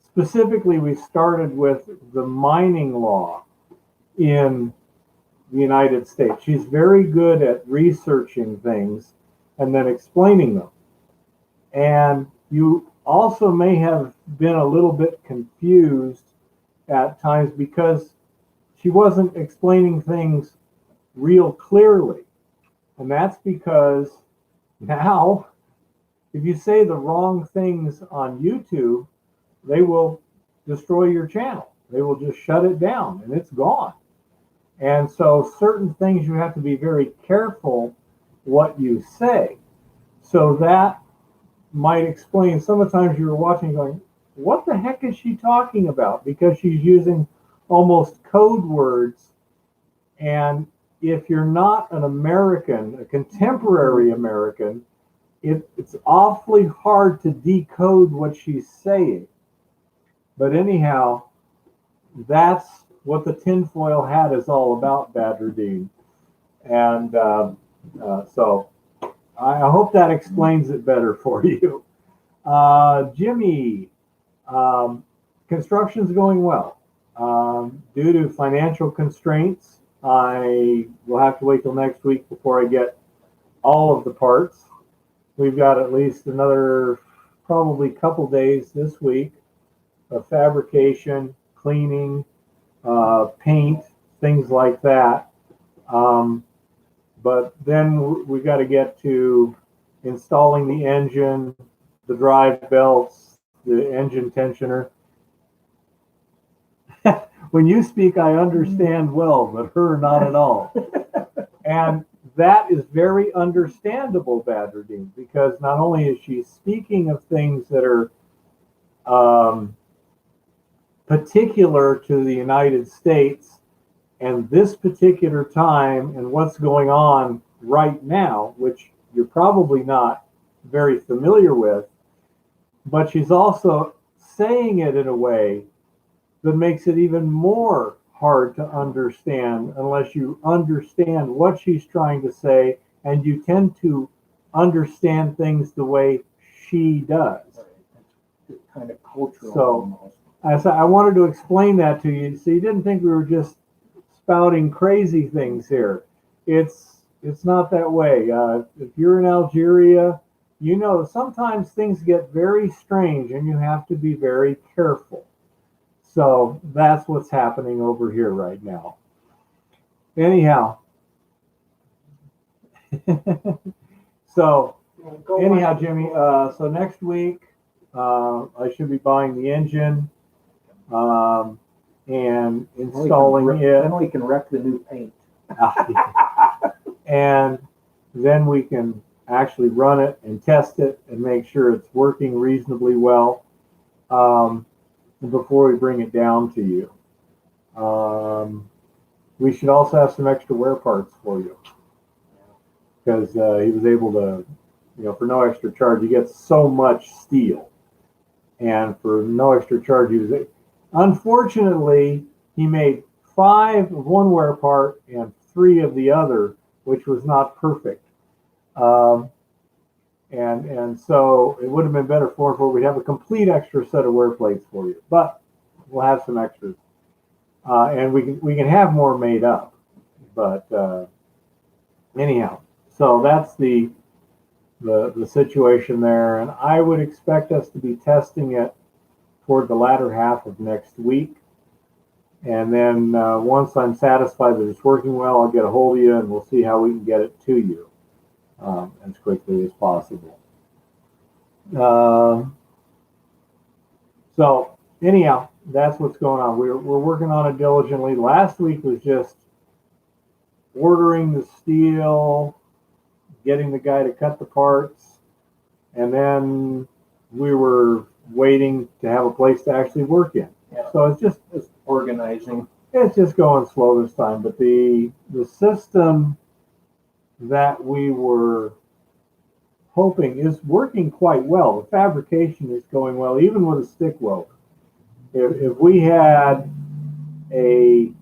Specifically, we started with the mining law in the United States. She's very good at researching things and then explaining them. And you also may have been a little bit confused at times because she wasn't explaining things real clearly. And that's because now, if you say the wrong things on YouTube, they will destroy your channel. They will just shut it down and it's gone. And so certain things you have to be very careful what you say. So that might explain some of the times you were watching going, what the heck is she talking about? Because she's using almost code words. And if you're not an American, a contemporary American, it's awfully hard to decode what she's saying. But anyhow, that's what the tinfoil hat is all about, Badger Dean. And so I hope that explains it better for you. Jimmy, construction's going well. Due to financial constraints, I will have to wait till next week before I get all of the parts. We've got at least another probably couple days this week of fabrication, cleaning, paint, things like that. But then we got to get to installing the engine, the drive belts, the engine tensioner. When you speak, I understand well, but her not at all. And that is very understandable, Badger Dean, because not only is she speaking of things that are particular to the United States and this particular time and what's going on right now, which you're probably not very familiar with, but she's also saying it in a way that makes it even more hard to understand unless you understand what she's trying to say, and you tend to understand things the way she does. It's kind of cultural So, almost. I wanted to explain that to you so you didn't think we were just spouting crazy things here. It's not that way. If you're in Algeria, you know sometimes things get very strange and you have to be very careful. So that's what's happening over here right now. Anyhow, so Go anyhow, on. Jimmy, so next week I should be buying the engine and installing it. Then we can wreck the new paint. And then we can actually run it and test it and make sure it's working reasonably well before we bring it down to you. We should also have some extra wear parts for you because he was able to, for no extra charge, he gets so much steel. And for no extra charge, unfortunately, he made 5 of one wear part and 3 of the other, which was not perfect. And so it would have been better for we'd have a complete extra set of wear plates for you, but we'll have some extras, and we can have more made up. But anyhow, so that's the situation there, and I would expect us to be testing it toward the latter half of next week. And then once I'm satisfied that it's working well, I'll get a hold of you and we'll see how we can get it to you as quickly as possible. So anyhow, that's what's going on. We're working on it diligently. Last week was just ordering the steel, getting the guy to cut the parts, and then we were waiting to have a place to actually work in. Yeah. So it's just Organizing. it's just going slow this time. But the system that we were hoping is working quite well. The fabrication is going well, even with a stick welder. If we had a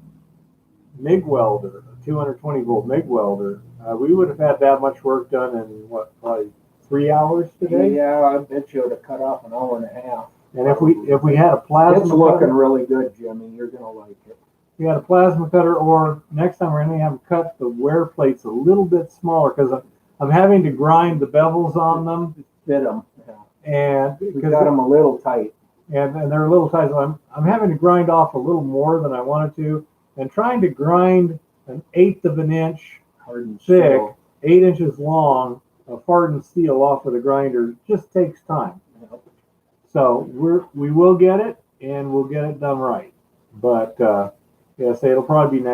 MIG welder, a 220 volt MIG welder, we would have had that much work done in probably 3 hours today. Yeah, I bet you would have cut off an hour and a half. And if we had a plasma It's looking cutter, really good, Jimmy. You're gonna like it. we had a plasma cutter, or next time we're going to have them cut the wear plates a little bit smaller because I'm having to grind the bevels on them, Fit them. Yeah. and We because got them a little tight. and they're a little tight, so I'm having to grind off a little more than I wanted to, and trying to grind an 1/8 of an inch Hardened thick, steel. 8 inches long of hardened steel off of the grinder just takes time. Yep. So we will get it, and we'll get it done right. But say it'll probably be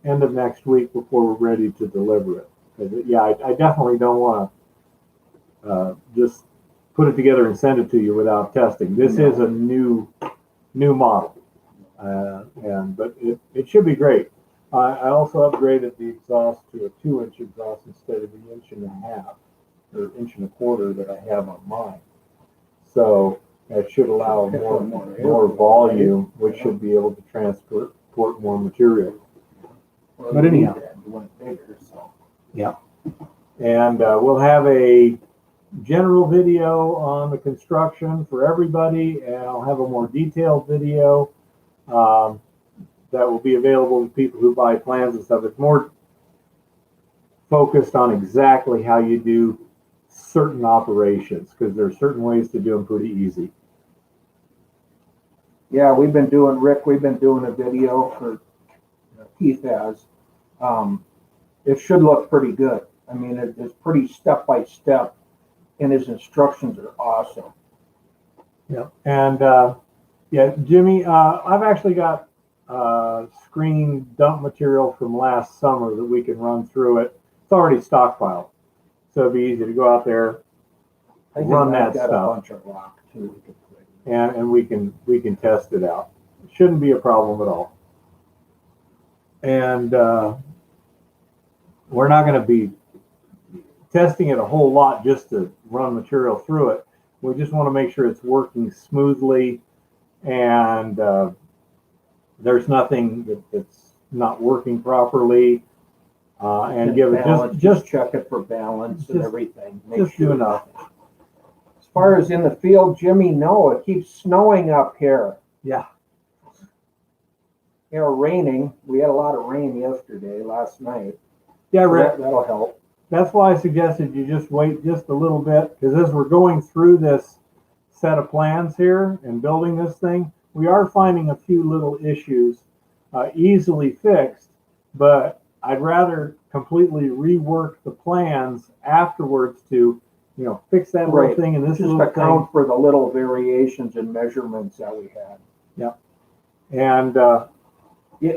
end of next week before we're ready to deliver it. 'Cause I definitely don't want to just put it together and send it to you without testing. This is a new model, but it should be great. I also upgraded the exhaust to a 2-inch exhaust instead of the 1.5 or 1.25 that I have on mine. So that should allow more volume, which should be able to transport more material. Well, But you need anyhow. that. You want it bigger, so. Yeah. And we'll have a general video on the construction for everybody, and I'll have a more detailed video that will be available to people who buy plans and stuff. It's more focused on exactly how you do certain operations, because there are certain ways to do them pretty easy. Yeah, we've been doing a video for Keith has. It should look pretty good. I mean, it's pretty step by step, and his instructions are awesome. Yeah. And Jimmy, I've actually got screen dump material from last summer that we can run through it. It's already stockpiled, so it'd be easy to go out there I think Run I've that got stuff. a bunch of rock too. We could put. and we can test it out. It shouldn't be a problem at all. And we're not going to be testing it a whole lot just to run material through it. We just want to make sure it's working smoothly, and there's nothing that's not working properly. And give it balance, just check it for balance and just- everything. Make just do sure. enough. As far as in the field, Jimmy, no, it keeps snowing up here. Yeah. You know, raining. We had a lot of rain last night. Yeah, So Rick. that'll help. That's why I suggested you just wait just a little bit, because as we're going through this set of plans here and building this thing, we are finding a few little issues easily fixed, but I'd rather completely rework the plans afterwards to, fix that little Right. thing and this Just little account for the little variations in measurements that we had. thing. And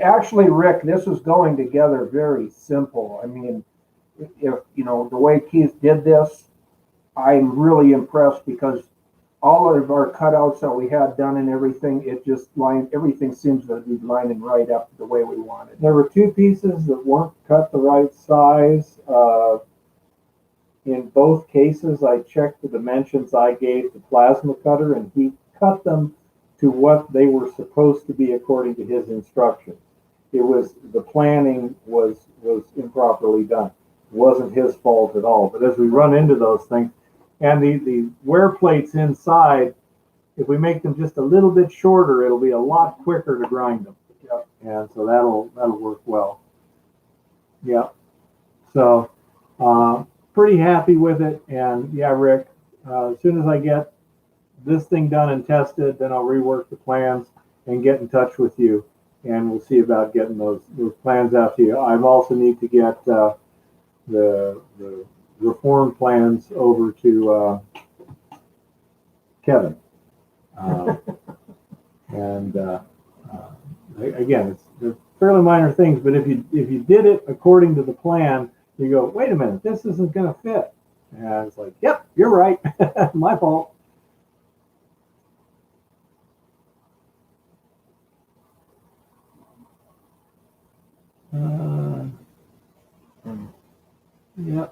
Actually, Rick, this is going together very simple. I mean, if the way Keith did this, I'm really impressed because all of our cutouts that we had done and everything, everything seems to be lining right up the way we wanted. there were two pieces that weren't cut the right size. In both cases, I checked the dimensions I gave the plasma cutter, and he cut them to what they were supposed to be according to his instructions. The planning was improperly done. It wasn't his fault at all. But as we run into those things, and the wear plates inside, if we make them just a little bit shorter, it'll be a lot quicker to grind them. Yep. And so that'll work well. Yeah. So pretty happy with it. And yeah, Rick, as soon as I get this thing done and tested, then I'll rework the plans and get in touch with you, and we'll see about getting those plans out to you. I also need to get the reform plans over to Kevin. And again, they're fairly minor things, but if you did it according to the plan, you go, wait a minute, this isn't going to fit. And it's like, yep, you're right, my fault. Yeah,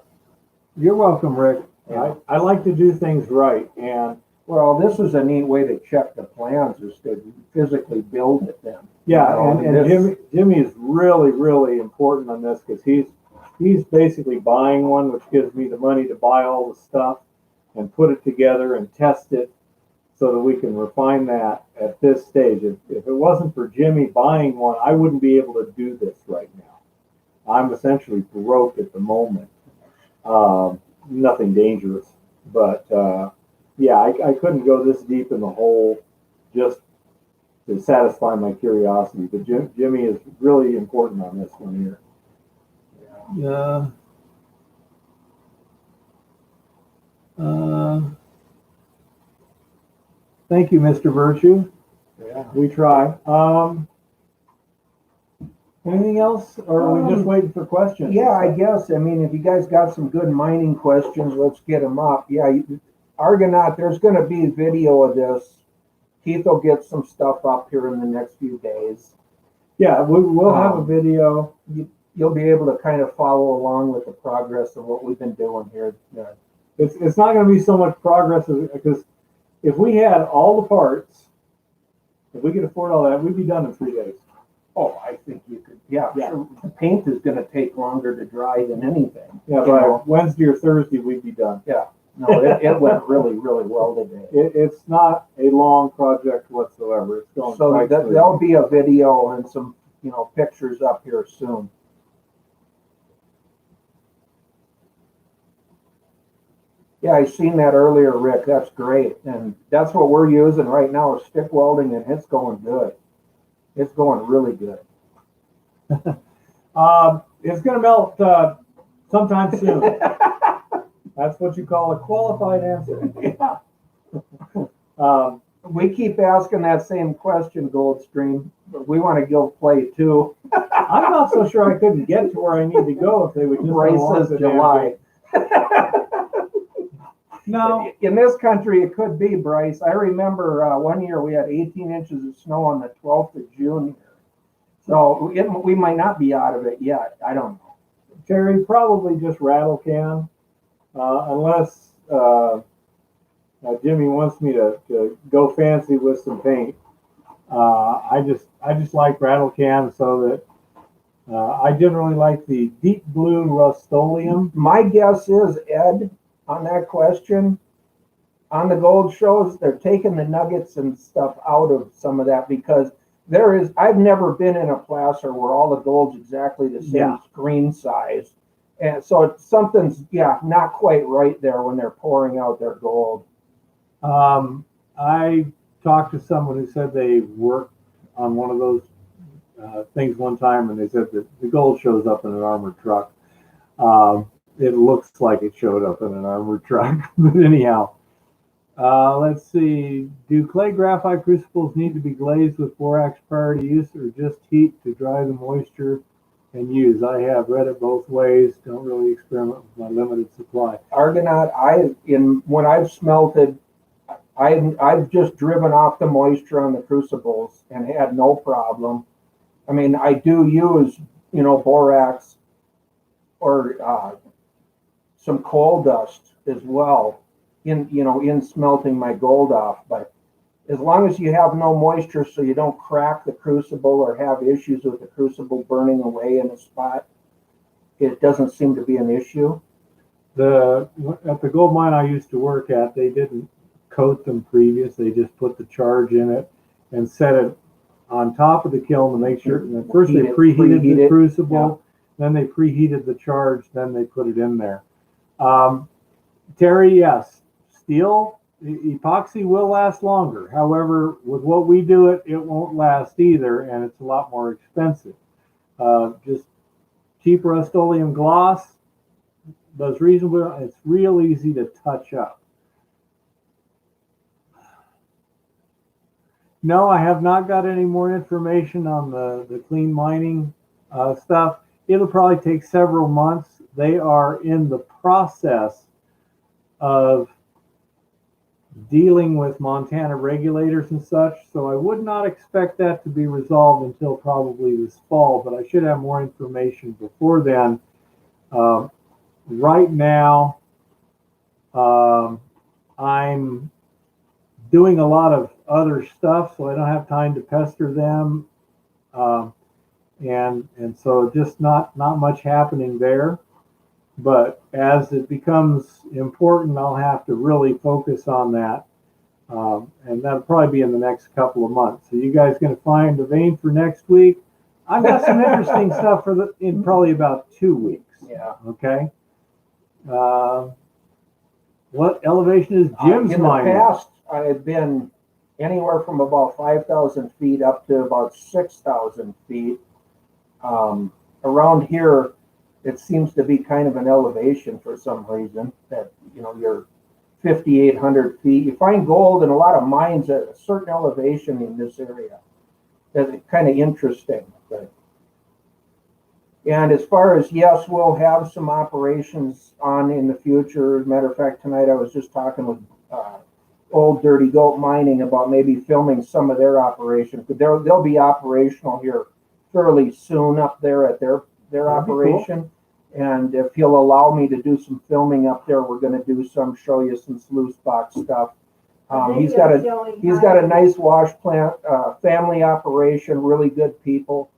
you're welcome, Rick. Yeah. I like to do things right, and Well, this is a neat way to check the plans, is to physically build it then. yeah, You know, and this- Jimmy is really, really important on this because he's basically buying one, which gives me the money to buy all the stuff and put it together and test it so that we can refine that at this stage. If it wasn't for Jimmy buying one, I wouldn't be able to do this right now. I'm essentially broke at the moment. Nothing dangerous, but yeah, I couldn't go this deep in the hole just to satisfy my curiosity. But Jimmy is really important on this one here. Yeah. Thank you, Mr. Virtue. Yeah. We try. Anything else, or are we just waiting for questions? Yeah, I guess. I mean, if you guys got some good mining questions, let's get them up. Yeah, Argonaut, there's going to be video of this. Keith will get some stuff up here in the next few days. Yeah, we'll have a video. You'll be able to kind of follow along with the progress of what we've been doing here. Yeah. It's not going to be so much progress because if we had all the parts, if we could afford all that, we'd be done in 3 days. Oh, I think you could. Yeah, Yeah. sure. The paint is going to take longer to dry than anything. Yeah, You by know? Wednesday or Thursday, we'd be done. No, it went really, really well today. It's not a long project whatsoever. It's going So quite smooth. there'll be a video and some, pictures up here soon. Yeah, I seen that earlier, Rick. That's great. And that's what we're using right now is stick welding, and it's going good. It's going really good. It's going to melt sometime soon. That's what you call a qualified answer. Yeah. We keep asking that same question, Goldstream, but we want to give play too. I'm not so sure I couldn't get to where I need to go if they would just Bryce go on says the damn July. No, In this country, it could be, Bryce. I remember one year we had 18 inches of snow on the 12th of June here. So we might not be out of it yet. I don't know. Terry, probably just rattle can, unless Jimmy wants me to go fancy with some paint. I just like rattle cans so that I generally like the deep blue Rust-Oleum. My guess is, Ed, on that question, on the gold shows, they're taking the nuggets and stuff out of some of that because I've never been in a placer where all the gold's exactly the same screen size. And so something's, not quite right there when they're pouring out their gold. I talked to someone who said they worked on one of those things one time, and they said that the gold shows up in an armored truck. It looks like it showed up in an armored truck, but anyhow. Let's see. Do clay graphite crucibles need to be glazed with borax prior to use, or just heat to dry the moisture and use? I have read it both ways. Don't really experiment with my limited supply. Argonaut, when I've smelted, I've just driven off the moisture on the crucibles and had no problem. I mean, I do use, borax or some coal dust as well in smelting my gold off. But as long as you have no moisture so you don't crack the crucible or have issues with the crucible burning away in a spot, it doesn't seem to be an issue. At the gold mine I used to work at, they didn't coat them previous. They just put the charge in it and set it on top of the kiln to make sure. And first they preheated the crucible, then they preheated the charge, then they put it in there. Terry, yes, steel epoxy will last longer. However, with what we do it won't last either, and it's a lot more expensive. Just cheap Rust-Oleum gloss does reasonable. It's real easy to touch up. No, I have not got any more information on the clean mining stuff. It'll probably take several months. They are in the process of dealing with Montana regulators and such, so I would not expect that to be resolved until probably this fall, but I should have more information before then. Right now, I'm doing a lot of other stuff, so I don't have time to pester them, and so just not much happening there. But as it becomes important, I'll have to really focus on that, and that'll probably be in the next couple of months. So you guys going to find a vein for next week? I've got some interesting stuff in probably about 2 weeks. Yeah. Okay. What elevation is Jim's mine? In the past, I have been anywhere from about 5,000 feet up to about 6,000 feet. Around here, it seems to be kind of an elevation for some reason that, you're 5,800 feet. You find gold in a lot of mines at a certain elevation in this area. That's kind of interesting. And as far as, yes, we'll have some operations on in the future. As a matter of fact, tonight I was just talking with Old Dirty Goat Mining about maybe filming some of their operations. But they'll be operational here fairly soon up there at their operation. Cool. And if he'll allow me to do some filming up there, we're going to do some, show you some sluice box stuff. He's got a nice wash plant, family operation, really good people.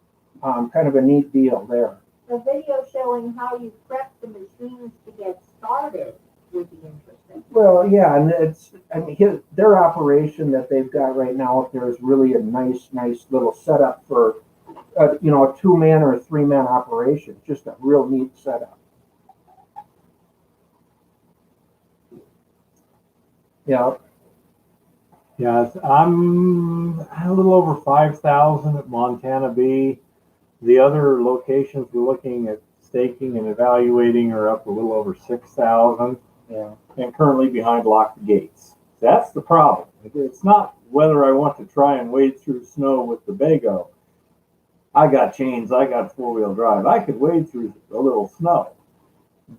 Kind of a neat deal there. The video showing how you prep the machines to get started would be interesting. Well, yeah, and their operation that they've got right now up there is really a nice little setup for a 2-man or a 3-man operation. Just a real neat setup. Yeah. Yes, I'm a little over 5,000 at Montana B. The other locations we're looking at staking and evaluating are up a little over 6,000. Yeah. And currently behind locked gates. That's the problem. It's not whether I want to try and wade through snow with the Bago. I got chains, I got 4-wheel drive. I could wade through a little snow,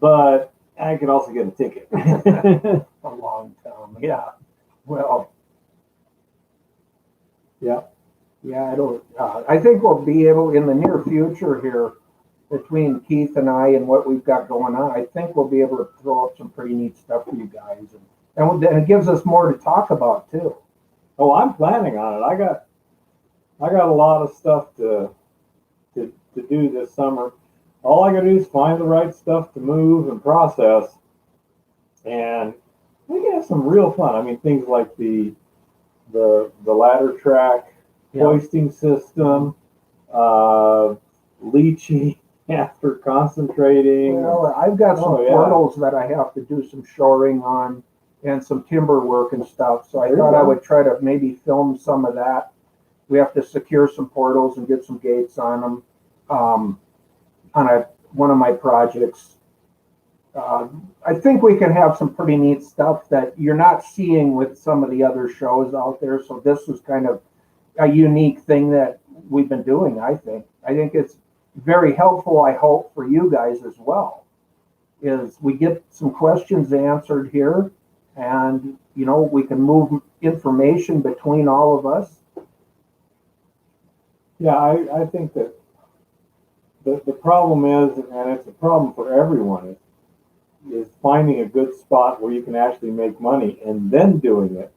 but I could also get a ticket. A long time. Yeah. Well. Yeah. Yeah, I think we'll be able in the near future here, between Keith and I and what we've got going on, I think we'll be able to throw up some pretty neat stuff for you guys. And And then it gives us more to talk about too. Oh, I'm planning on it. I got a lot of stuff to do this summer. All I gotta do is find the right stuff to move and process, and we can have some real fun. I mean, things like the ladder track, Yeah. hoisting system, leaching after concentrating. Well, I've got some Oh, yeah. portals that I have to do some shoring on and some timber work and stuff. So I There you thought I go. would try to maybe film some of that. We have to secure some portals and get some gates on them on one of my projects. I think we can have some pretty neat stuff that you're not seeing with some of the other shows out there. So this is kind of a unique thing that we've been doing, I think. I think it's very helpful, I hope, for you guys as well, is we get some questions answered here, and, you know, we can move information between all of us. Yeah, I think that the problem is, and it's a problem for everyone, is finding a good spot where you can actually make money and then doing it.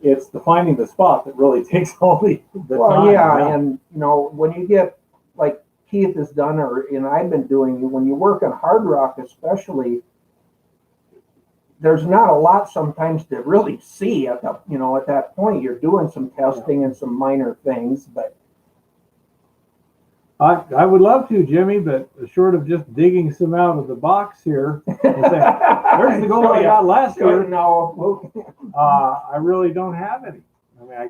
It's the finding the spot that really takes all the Well, time. yeah, and, you know, when you get, like Keith has done, and I've been doing, when you work on hard rock especially, there's not a lot sometimes to really see at the, you know, at that point. You're doing some testing and some minor things, but I would love to, Jimmy, but short of just digging some out of the box here, and saying, there's the goal I got last year. No, I really don't have any. I mean, I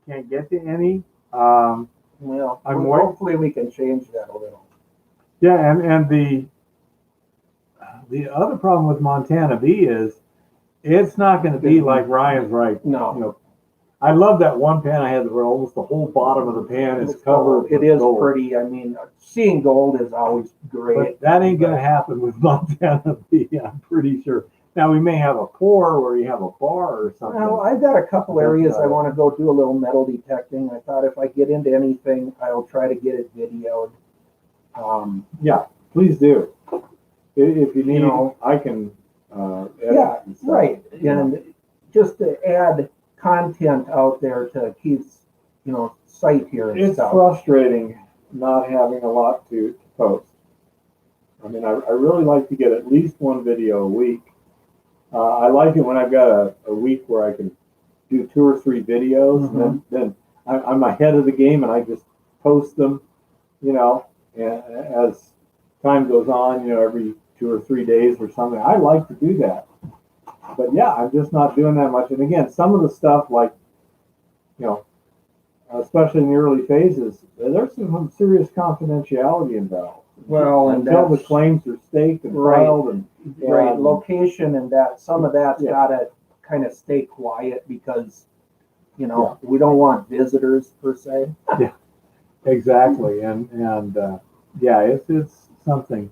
can't get to any. well, I'm hopefully we can change that a little. Yeah, and the other problem with Montana B is it's not going to be like Ryan's right. No. You know, I love that one pan I had where almost the whole bottom of the pan is covered. It with is gold. pretty. I mean, seeing gold is always great. But that ain't going to happen with Montana B, I'm pretty sure. Now, we may have a pour where you have a bar or something. Well, I've got a couple areas I want to go do a little metal detecting. I thought if I get into anything, I'll try to get it videoed. Yeah, please do. If you need, You know, I can. Edit Yeah, and stuff. right. And just to add content out there to Keith's, you know, site here and It's stuff. frustrating not having a lot to post. I mean, I really like to get at least one video a week. I like it when I've got a week where I can do 2 or 3 videos, and then I'm ahead of the game, and I just post them, you know, and as time goes on, you know, every 2 or 3 days or something. I like to do that. But yeah, I'm just not doing that much. And again, some of the stuff, like, you know, especially in the early phases, there's some serious confidentiality involved. Well, and until the that's- claims are staked and Right. filed, and Right, location and that, some of that's Yeah. gotta kind of stay quiet because, you know, we don't want visitors per se. exactly, and yeah, it's something.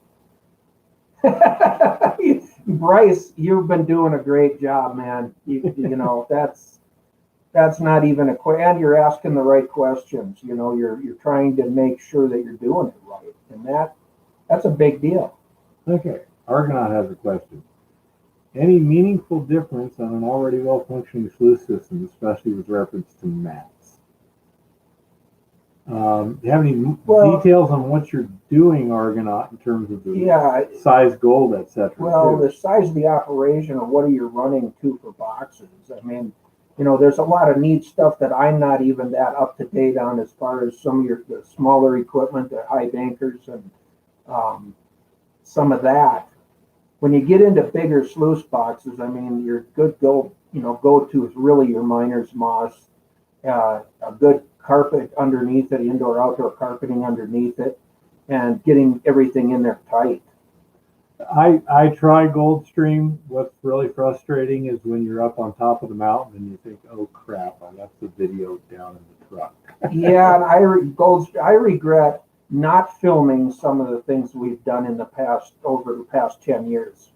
Bryce, you've been doing a great job, man. You know, that's not even and you're asking the right questions. You know, you're trying to make sure that you're doing it right, and that's a big deal. Okay, Argonaut has a question. Any meaningful difference on an already well-functioning sluice system, especially with reference to mats? Do you have any details on what you're doing, Argonaut, in terms of the Yeah. size gold, etc.? Well, the size of the operation, or what are you running to for boxes? I mean, you know, there's a lot of neat stuff that I'm not even that up to date on as far as some of the smaller equipment, the high bankers, and some of that. When you get into bigger sluice boxes, I mean, your go-to is really your miner's moss, a good carpet underneath it, indoor-outdoor carpeting underneath it, and getting everything in there tight. I try Goldstream. What's really frustrating is when you're up on top of the mountain and you think, "Oh crap, I left the video down in the truck." Yeah, and I regret not filming some of the things we've done over the past 10 years.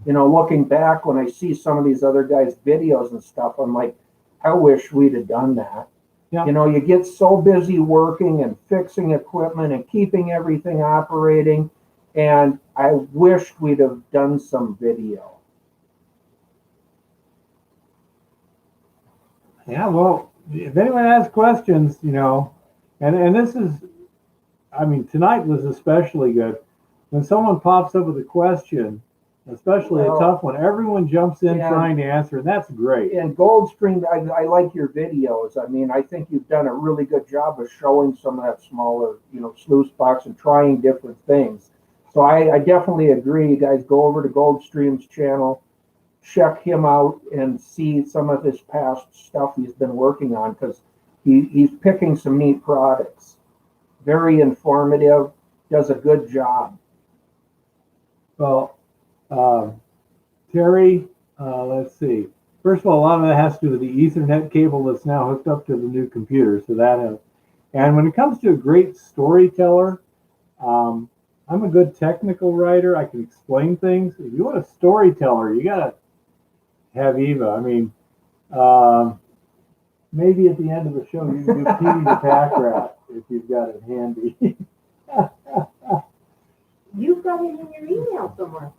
You know, looking back when I see some of these other guys' videos and stuff, I'm like, I wish we'd have done that. Yeah. You know, you get so busy working and fixing equipment and keeping everything operating, and I wished we'd have done some video. Yeah, well, if anyone has questions, and this is, I mean, tonight was especially good. When someone pops up with a question, especially Well, a tough one, everyone jumps in yeah. trying to answer, and that's great. And Goldstream, I like your videos. I mean, I think you've done a really good job of showing some of that smaller, sluice box and trying different things. So I definitely agree. You guys go over to Goldstream's channel, check him out, and see some of his past stuff he's been working on, because he's picking some neat products. Very informative, does a good job. Well, Terry, let's see. First of all, a lot of that has to do with the Ethernet cable that's now hooked up to the new computer. So and when it comes to a great storyteller, I'm a good technical writer. I can explain things. If you want a storyteller, you gotta have Eva. I mean, maybe at the end of the show you can do Pety the packrat if you've got it handy. You've got it in your email somewhere.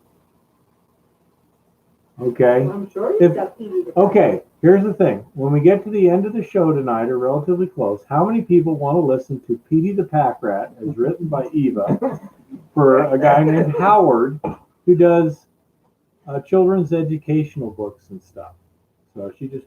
Okay. I'm sure you've got Pety the Okay, here's the thing. When we get to the end of the show tonight, or relatively close, how many people want to listen to Pety the Packrat, as written by Eva, for a guy named Howard, who does children's educational books and stuff? So she just,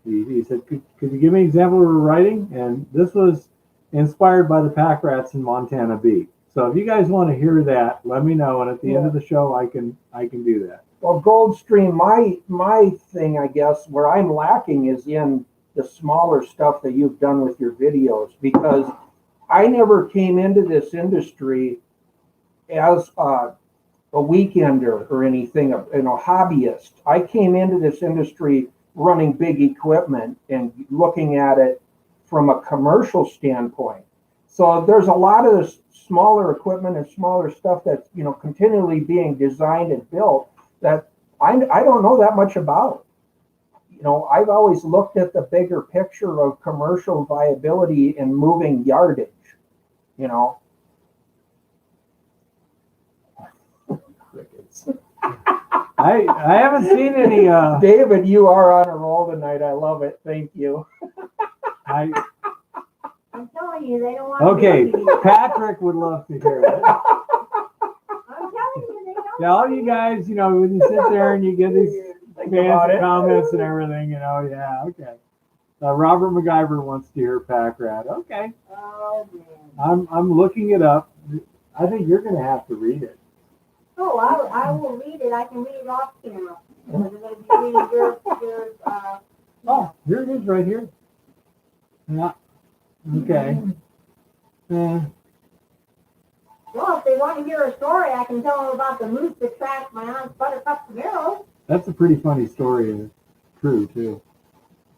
he said, could you give me an example of her writing? And this was inspired by the Packrats in Montana Bee. So if you guys want to hear that, let me know, and at the end of the show, I can do that. Well, Goldstream, my thing, I guess, where I'm lacking is in the smaller stuff that you've done with your videos, because I never came into this industry as a weekender or anything, a hobbyist. I came into this industry running big equipment and looking at it from a commercial standpoint. So there's a lot of this smaller equipment and smaller stuff that's continually being designed and built that I don't know that much about. I've always looked at the bigger picture of commercial viability and moving yardage. Crickets. I haven't seen any. David, you are on a roll tonight. I love it. Thank you. I'm telling you, they don't want Okay, to. Patrick would love to hear it. I'm telling you, they don't. Yeah, all you guys, when you sit there and you get these Think about fancy it. comments and everything, yeah, okay. Robert MacGyver wants to hear Packrat. Okay, Oh, man. I'm looking it up. I think you're going to have to read it. Oh, I will read it. I can read it off camera. I'm going to be reading your Oh, here it is right here. Yeah. Okay. Well, if they want to hear a story, I can tell them about the moose that tracked my aunt's Buttercup Camaro. That's a pretty funny story, and it's true, too.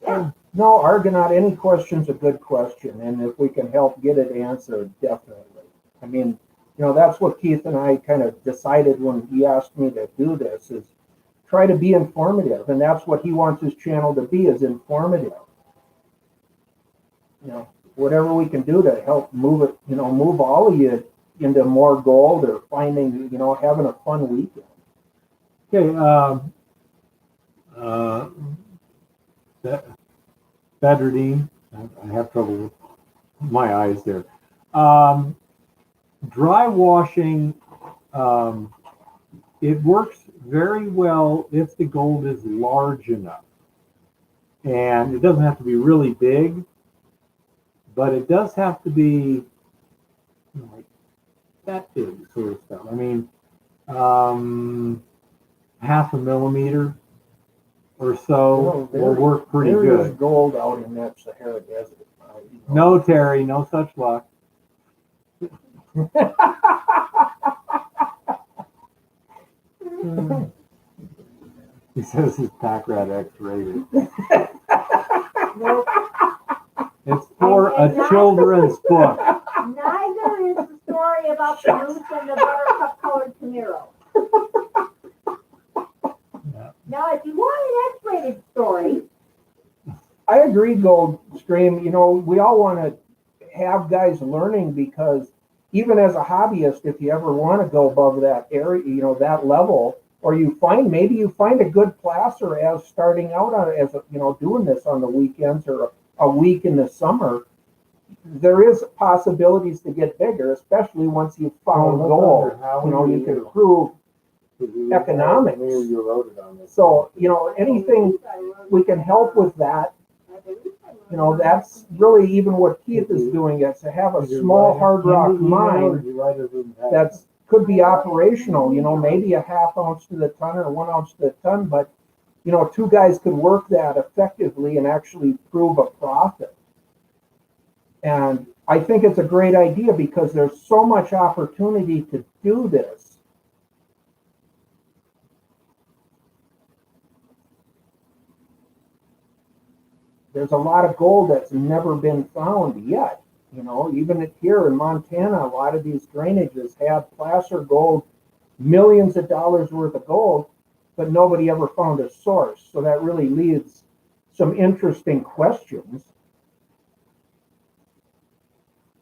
Yeah. No, Argonaut, any question's a good question, and if we can help get it answered, definitely. I mean, that's what Keith and I kind of decided when he asked me to do this, is try to be informative, and that's what he wants his channel to be, is informative. Whatever we can do to help move it, move all of you into more gold, or finding, having a fun weekend. Okay, Badradine, I have trouble with my eyes there. Dry washing, it works very well if the gold is large enough. And it doesn't have to be really big, but it does have to be like that big sort of stuff. I mean, 0.5 millimeter or so will work pretty there good. Is gold out in that Sahara Desert. No, Terry, no such luck. He says his Packrat X-rated. Nope. It's for a children's book. Neither is the story about the moose and the Buttercup colored Camaro. Yeah. Now, if you want an X-rated story, I agree, Goldstream. We all want to have guys learning, because even as a hobbyist, if you ever want to go above that area, that level, or maybe you find a good placer as starting out on as doing this on the weekends or a week in the summer. There is possibilities to get bigger, especially once you've found gold. You can prove economics. So, anything we can help with that, that's really even what Keith is doing, is to have a small hard rock mine that's could be operational, maybe a half ounce to the ton or 1 ounce to the ton, but, two guys could work that effectively and actually prove a profit. And I think it's a great idea because there's so much opportunity to do this. There's a lot of gold that's never been found yet. Even here in Montana, a lot of these drainages have placer gold, millions of dollars worth of gold, but nobody ever found a source. So that really leaves some interesting questions.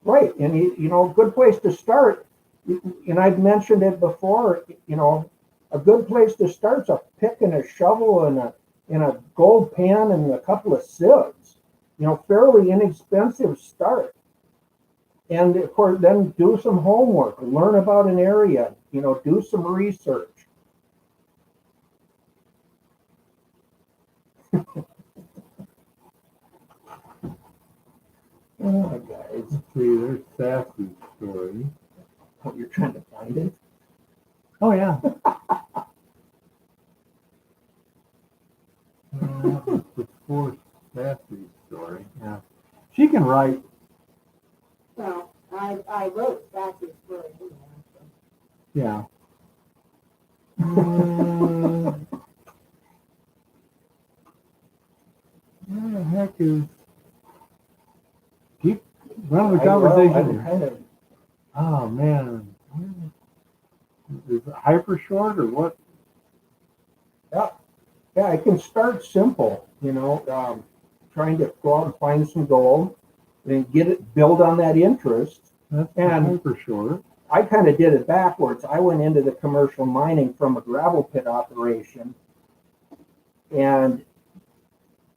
Right, and a good place to start, and I've mentioned it before, a good place to start is a pick and a shovel and a gold pan and a couple of sieves. Fairly inexpensive start. And of course, then do some homework, learn about an area, do some research. Oh, guys. Let's see, there's Sassy's story. Oh, you're trying to find it? Oh, yeah. The fourth Sassy's story. Yeah. She can write. Well, I wrote Sassy's story. Yeah. Where the heck is... Keep running the conversation. Oh, man. Is it hyper short or what? Yeah, I can start simple, trying to go out and find some gold, then build on that interest. That's And hyper short. I kind of did it backwards. I went into the commercial mining from a gravel pit operation and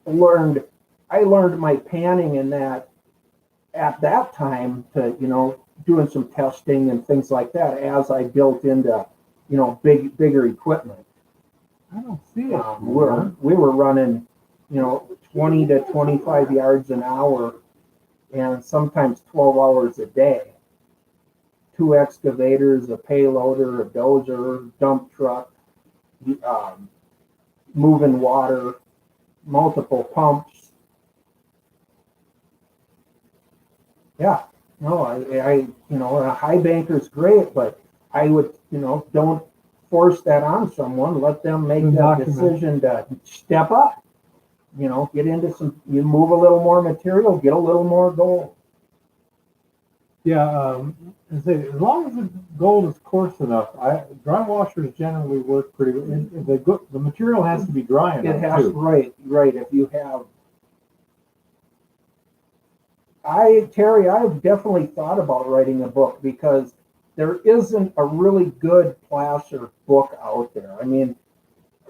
I learned my panning in that at that time to, doing some testing and things like that as I built into, bigger equipment. I don't see it. We were running, 20 to 25 yards an hour and sometimes 12 hours a day. 2 excavators, a payloader, a dozer, dump truck, moving water, multiple pumps. Yeah, no, I a high banker's great, but I would, don't force that on someone. Let them make that decision to step up. Get into you move a little more material, get a little more gold. Yeah, as long as the gold is coarse enough, dry washers generally work pretty well. The material has to be dry enough. It has, too. right. If you have, Terry, I've definitely thought about writing a book because there isn't a really good placer book out there. I mean,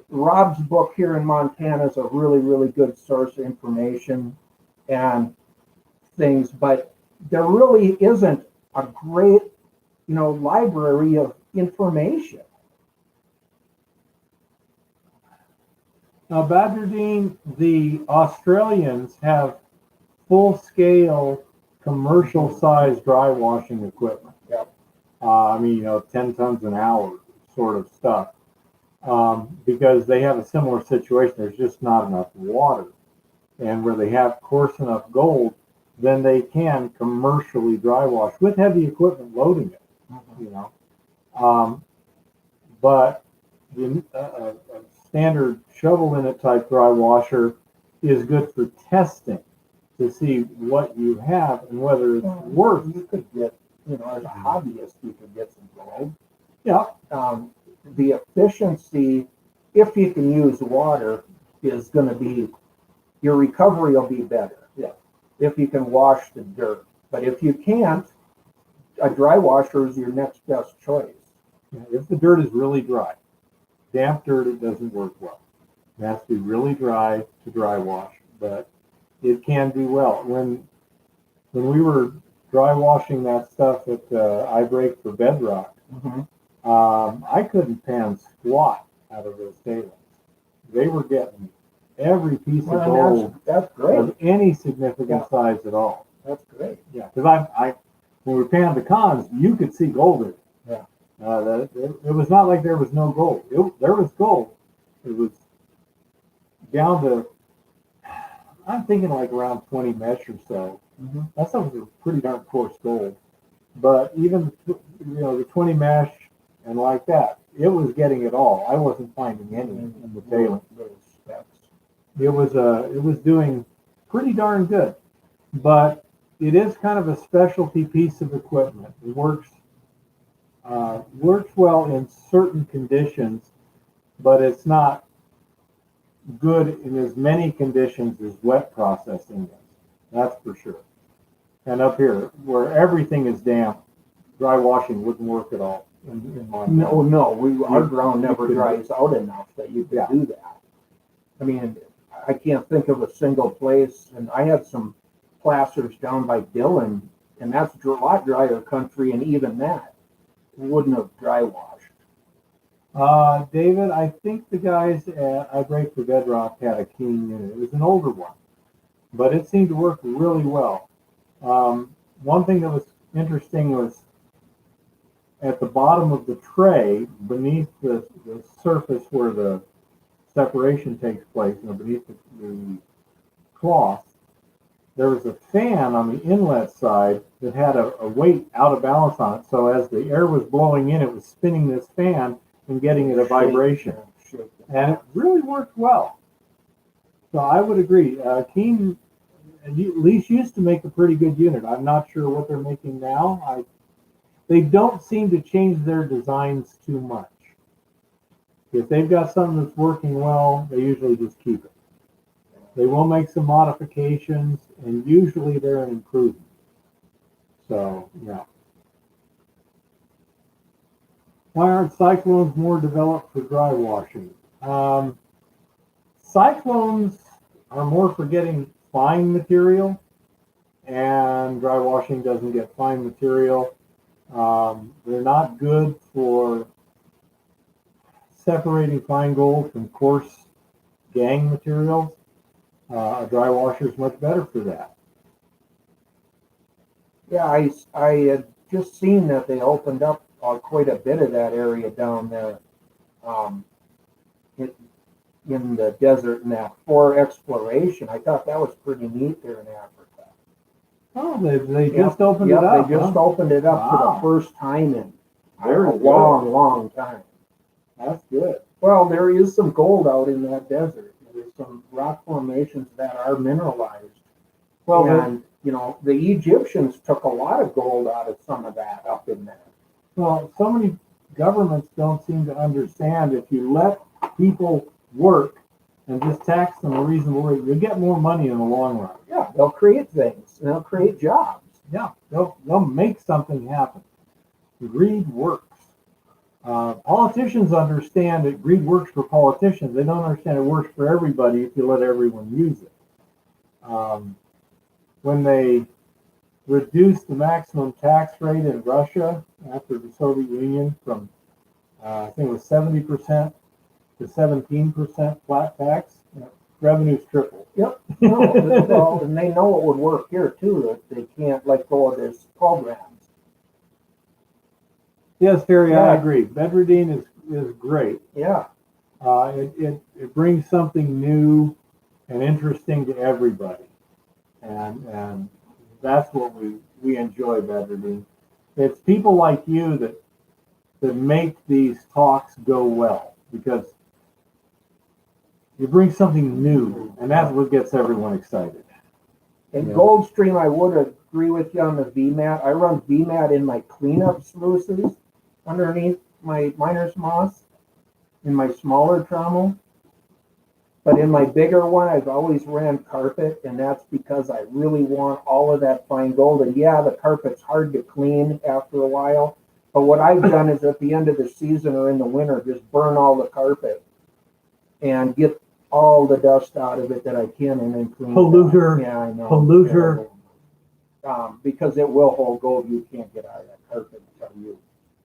Rob's book here in Montana is a really, really good source of information and things, but there really isn't a great, library of information. Now, Badgerdine, the Australians have full-scale, commercial-sized dry washing equipment. Yep. 10 tons an hour sort of stuff. Because they have a similar situation. There's just not enough water. And where they have coarse enough gold, then they can commercially dry wash with heavy equipment loading it, but a standard shovel in it type dry washer is good for testing to see what you have and whether it's worth. You could get, as a hobbyist, you could get some gold. Yeah. The efficiency, if you can use water, is going to be, your recovery will be better. Yeah. If you can wash the dirt. But if you can't, a dry washer is your next best choice. If the dirt is really dry. damp dirt, it doesn't work well. It has to be really dry to dry wash, but it can do well. When we were dry washing that stuff at I break for bedrock, I couldn't pan squat out of those tailings. They were getting every piece of gold That's great. of any significant size at all. That's great. Yeah, because I when we panned the cons, you could see gold in it. Yeah. It was not like there was no gold. There was gold. It was down to, I'm thinking like around 20 mesh or so. That stuff was a pretty darn coarse gold. But even, the 20 mesh and like that, it was getting it all. I wasn't finding any in the tailings. It was doing pretty darn good. But it is kind of a specialty piece of equipment. It works well in certain conditions, but it's not good in as many conditions as wet processing is. That's for sure. And up here, where everything is damp, dry washing wouldn't work at all. In my No, our ground never dries out enough that you could do that. I mean, I can't think of a single place, and I had some placers down by Dillon, and that's a lot drier country, and even that wouldn't have dry washed. David, I think the guys at I Break for Bedrock had a King unit. It was an older one, but it seemed to work really well. One thing that was interesting was at the bottom of the tray, beneath the surface where the separation takes place, beneath the cloth, there was a fan on the inlet side that had a weight out of balance on it. So as the air was blowing in, it was spinning this fan and getting it a vibration. And it really worked well. So I would agree. Keen at least used to make a pretty good unit. I'm not sure what they're making now. They don't seem to change their designs too much. If they've got something that's working well, they usually just keep it. They will make some modifications, and usually they're an improvement. So, yeah. Why aren't cyclones more developed for dry washing? Cyclones are more for getting fine material, and dry washing doesn't get fine material. They're not good for separating fine gold from coarse gang materials. A dry washer is much better for that. Yeah, I had just seen that they opened up quite a bit of that area down there in the desert and that for exploration. I thought that was pretty neat there in Africa. Oh, they just opened it up. They just opened it up for the first time in Very a good. long time. That's good. Well, there is some gold out in that desert. There's some rock formations that are mineralized. Well, and the Egyptians took a lot of gold out of some of that up in there. Well, so many governments don't seem to understand if you let people work and just tax them a reasonable rate, you'll get more money in the long run. Yeah, they'll create things and they'll create jobs. Yeah, they'll make something happen. Greed works. Politicians understand that greed works for politicians. They don't understand it works for everybody if you let everyone use it. When they reduced the maximum tax rate in Russia after the Soviet Union from, I think it was 70% to 17% flat tax, revenues tripled. Yep. Well, and they know it would work here too, that they can't let go of this programs. Yes, Terry, Yeah. I agree. Bedradine is great. Yeah. It brings something new and interesting to everybody. And that's what we enjoy Bedradine. It's people like you that make these talks go well, because you bring something new, and that's what gets everyone excited. In Yeah. Goldstream, I would agree with you on the VMAT. I run VMAT in my cleanup sluices underneath my miner's moss in my smaller trommel. But in my bigger one, I've always ran carpet, and that's because I really want all of that fine gold. And yeah, the carpet's hard to clean after a while, But what I've done is at the end of the season or in the winter, just burn all the carpet and get all the dust out of it that I can and then clean it up. Polluter. Yeah, I know. Polluter. Because it will hold gold. You can't get out of that carpet until you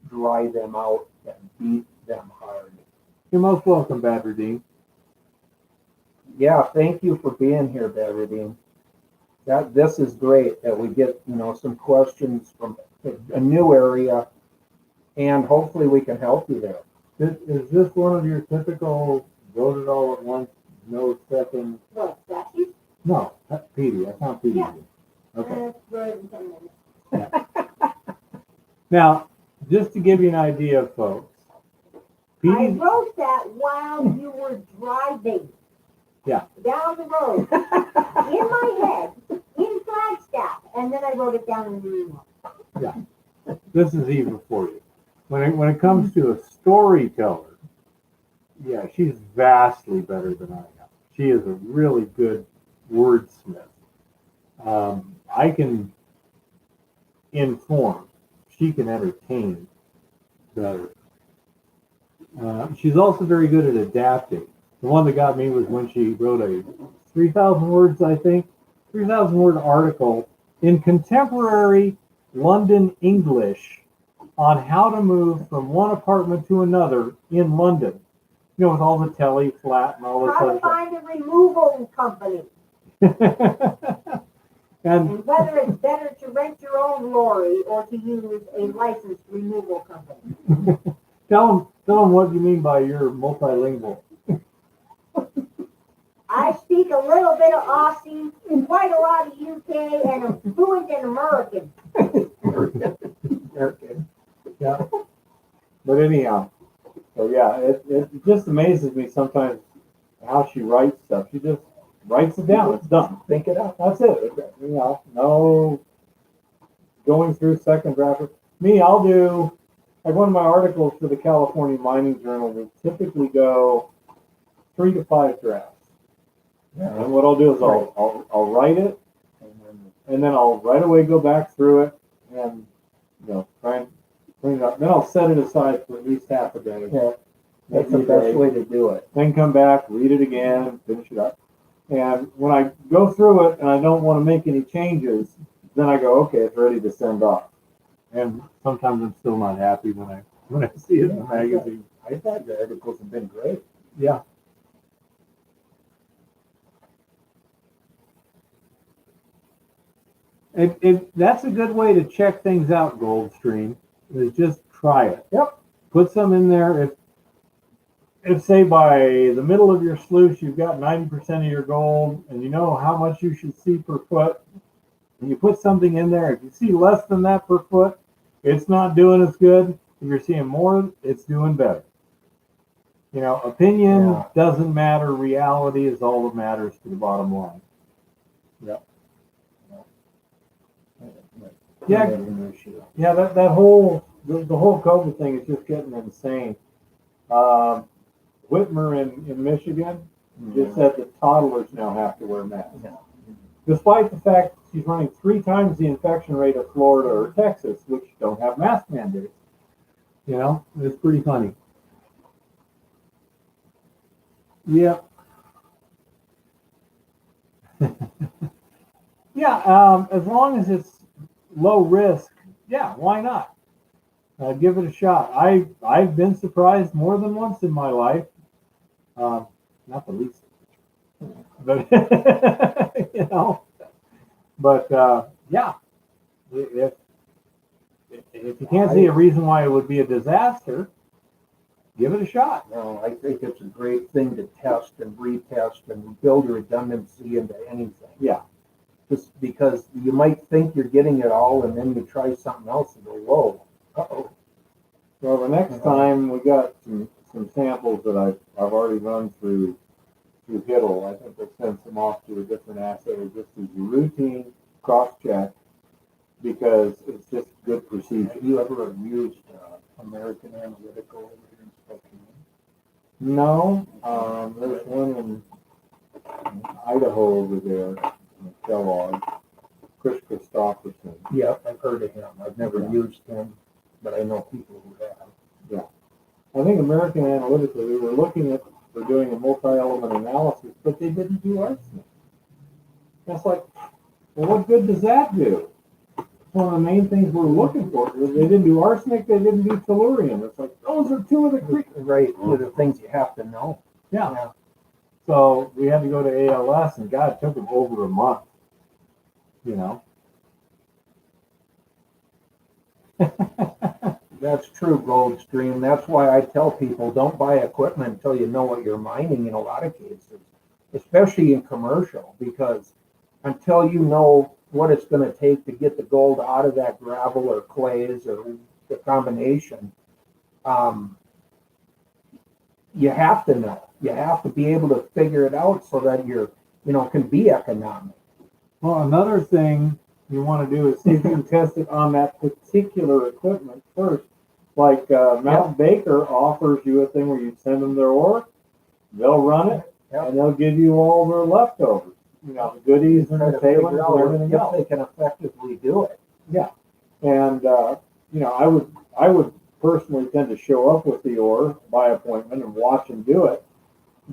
dry them out and beat them hard. You're most welcome, Badger Dean. Yeah, thank you for being here, Beverly. This is great that we get, some questions from a new area, and hopefully we can help you there. Is this one of your typical vote it all at once, no second? What, statutes? No, that's Pety. That's not Pety. Yeah. Okay. Wrote in 10 minutes. Now, just to give you an idea, folks, I Pety, wrote that while you were driving. Yeah. Down the road. In my head, in Flagstaff, and then I wrote it down in the email. this is even for you. When it comes to a storyteller, yeah, she's vastly better than I am. She is a really good wordsmith. I can inform. She can entertain better. She's also very good at adapting. The one that got me was when she wrote a 3,000 words, I think, 3,000 word article in contemporary London English on how to move from one apartment to another in London. With all the telly flat and all this How other to find a removal company, stuff. And and whether it's better to rent your own lorry or to use a licensed removal company. tell them what you mean by you're multilingual. I speak a little bit of Aussie, quite a lot of UK, and I'm fluent in American. Okay. Yeah. But anyhow, so yeah, it just amazes me sometimes how she writes stuff. She just writes it down. It's done. Think it up. That's it. No going through second draft. Me, I'll do, like one of my articles for the California Mining Journal will typically go 3 to 5 drafts. And what I'll do is I'll write it, and then I'll right away go back through it and try and clean it up. Then I'll set it aside for at least half a day. Yeah. That's the best way to do it. Then come back, read it again, finish it up. And when I go through it and I don't want to make any changes, then I go, okay, it's ready to send off. And sometimes I'm still not happy when I see it in the magazine. I thought the articles have been great. Yeah. That's a good way to check things out, Goldstream, is just try it. Yep. Put some in there. If say by the middle of your sluice you've got 90% of your gold and you know how much you should see per foot, and you put something in there, if you see less than that per foot, it's not doing as good. If you're seeing more, it's doing better. Opinion doesn't matter. Reality is all that matters to the bottom line. Yep. Yeah, that whole the whole COVID thing is just getting insane. Whitmer in Michigan just said that toddlers now have to wear masks, despite the fact she's running 3 times the infection rate of Florida or Texas, which don't have mask mandates. It's pretty funny. Yeah. Yeah, as long as it's low risk, yeah, why not? Give it a shot. I've been surprised more than once in my life. Not the least, but But yeah, if you can't see a reason why it would be a disaster, give it a shot. No, I think it's a great thing to test and retest and build redundancy into anything. Yeah. Just because you might think you're getting it all and then you try something else and go, whoa, uh-oh. Well, the next time we got some samples that I've already run through Hiddle. I think we'll send some off to a different assay just as a routine cross-check because it's just good procedure. Have you ever used American Analytical over here in Spokane? No, there's one in Idaho over there, Kellogg, Chris Christopherson. Yeah, I've heard of him. I've never used him. but I know people who have. I think American Analytica, we were looking at, for doing a multi-element analysis, but they didn't do arsenic. That's like, well, what good does that do? One of the main things we're looking for. They didn't do arsenic, they didn't do tellurium. It's like, those are two of the Right, the things you have to know. Yeah. So we had to go to ALS, and God, it took them over a month. You know. That's true, Goldstream. That's why I tell people don't buy equipment until you know what you're mining in a lot of cases, especially in commercial, because until you know what it's going to take to get the gold out of that gravel or clays or the combination, you have to know. You have to be able to figure it out so that you're, can be economic. Well, another thing you want to do is see if you can test it on that particular equipment first. Like Mountain Baker offers you a thing where you send them their ore, they'll run it, and they'll give you all their leftovers. The goodies and the tailings and everything else. If they can effectively do it. Yeah, and I would personally tend to show up with the ore by appointment and watch them do it.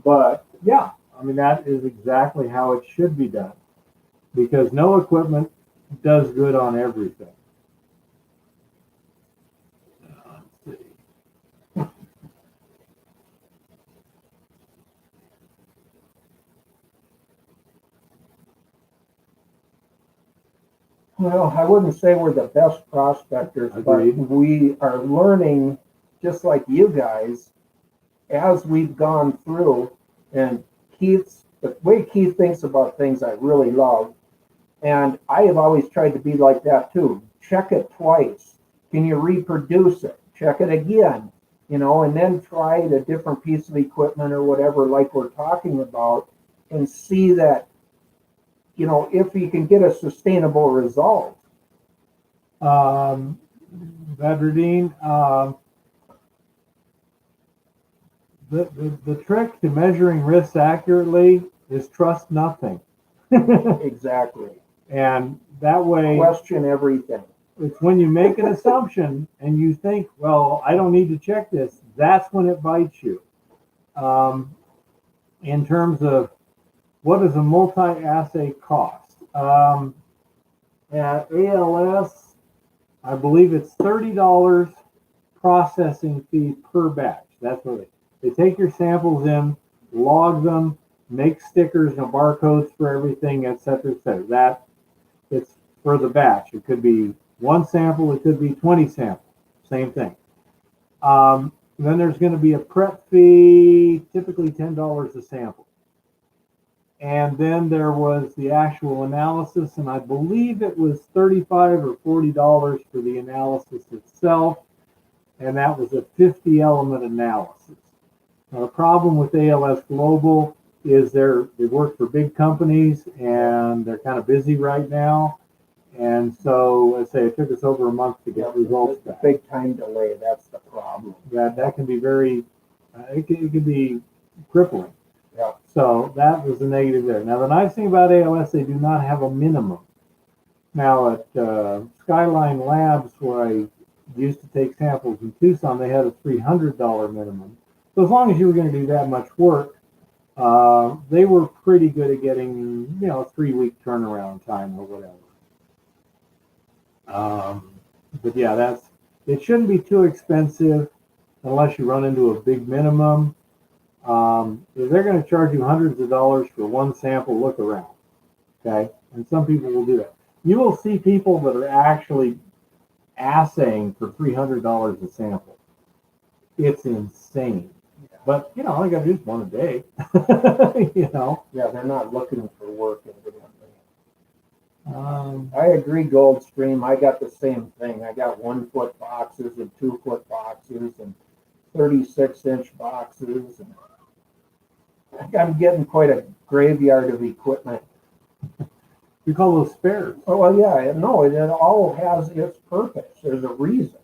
But yeah, I mean that is exactly how it should be done, because no equipment does good on everything. Let's see. Well, I wouldn't say we're the best prospectors, Agreed. but we are learning, just like you guys, as we've gone through. And the way Keith thinks about things, I really love. And I have always tried to be like that too. Check it twice. Can you reproduce it? Check it again, and then try a different piece of equipment or whatever, like we're talking about, and see that, if you can get a sustainable result. Vedradine, the trick to measuring risks accurately is trust nothing. Exactly. And that way, Question everything. it's when you make an assumption and you think, well, I don't need to check this, that's when it bites you. In terms of what does a multi-assay cost? At ALS, I believe it's $30 processing fee per batch. That's what they take your samples in, log them, make stickers and barcodes for everything, et cetera, et cetera. That it's for the batch. It could be one sample, it could be 20 samples, same thing. Then there's going to be a prep fee, typically $10 a sample. And then there was the actual analysis, and I believe it was $35 or $40 for the analysis itself, and that was a 50-element analysis. Now, the problem with ALS Global is they work for big companies, and they're kind of busy right now. And so, let's say it took us over a month to get results back. Big time delay, that's the problem. That can be very, it can be crippling. Yeah. So that was the negative there. Now, the nice thing about ALS, they do not have a minimum. Now, at Skyline Labs, where I used to take samples in Tucson, they had a $300 minimum. So as long as you were going to do that much work, they were pretty good at getting, a 3-week turnaround time or whatever. But yeah, it shouldn't be too expensive unless you run into a big minimum. If they're going to charge you hundreds of dollars for one sample, look around. Okay. And some people will do that. You will see people that are actually assaying for $300 a sample. It's insane. But, all you got to do is one a day. Yeah, they're not looking for work evidently. Um, I agree, Goldstream. I got the same thing. I got 1-foot boxes and 2-foot boxes and 36-inch boxes. And I'm getting quite a graveyard of equipment. we call those spares. Oh, well, yeah, no, it all has its purpose. There's a reason.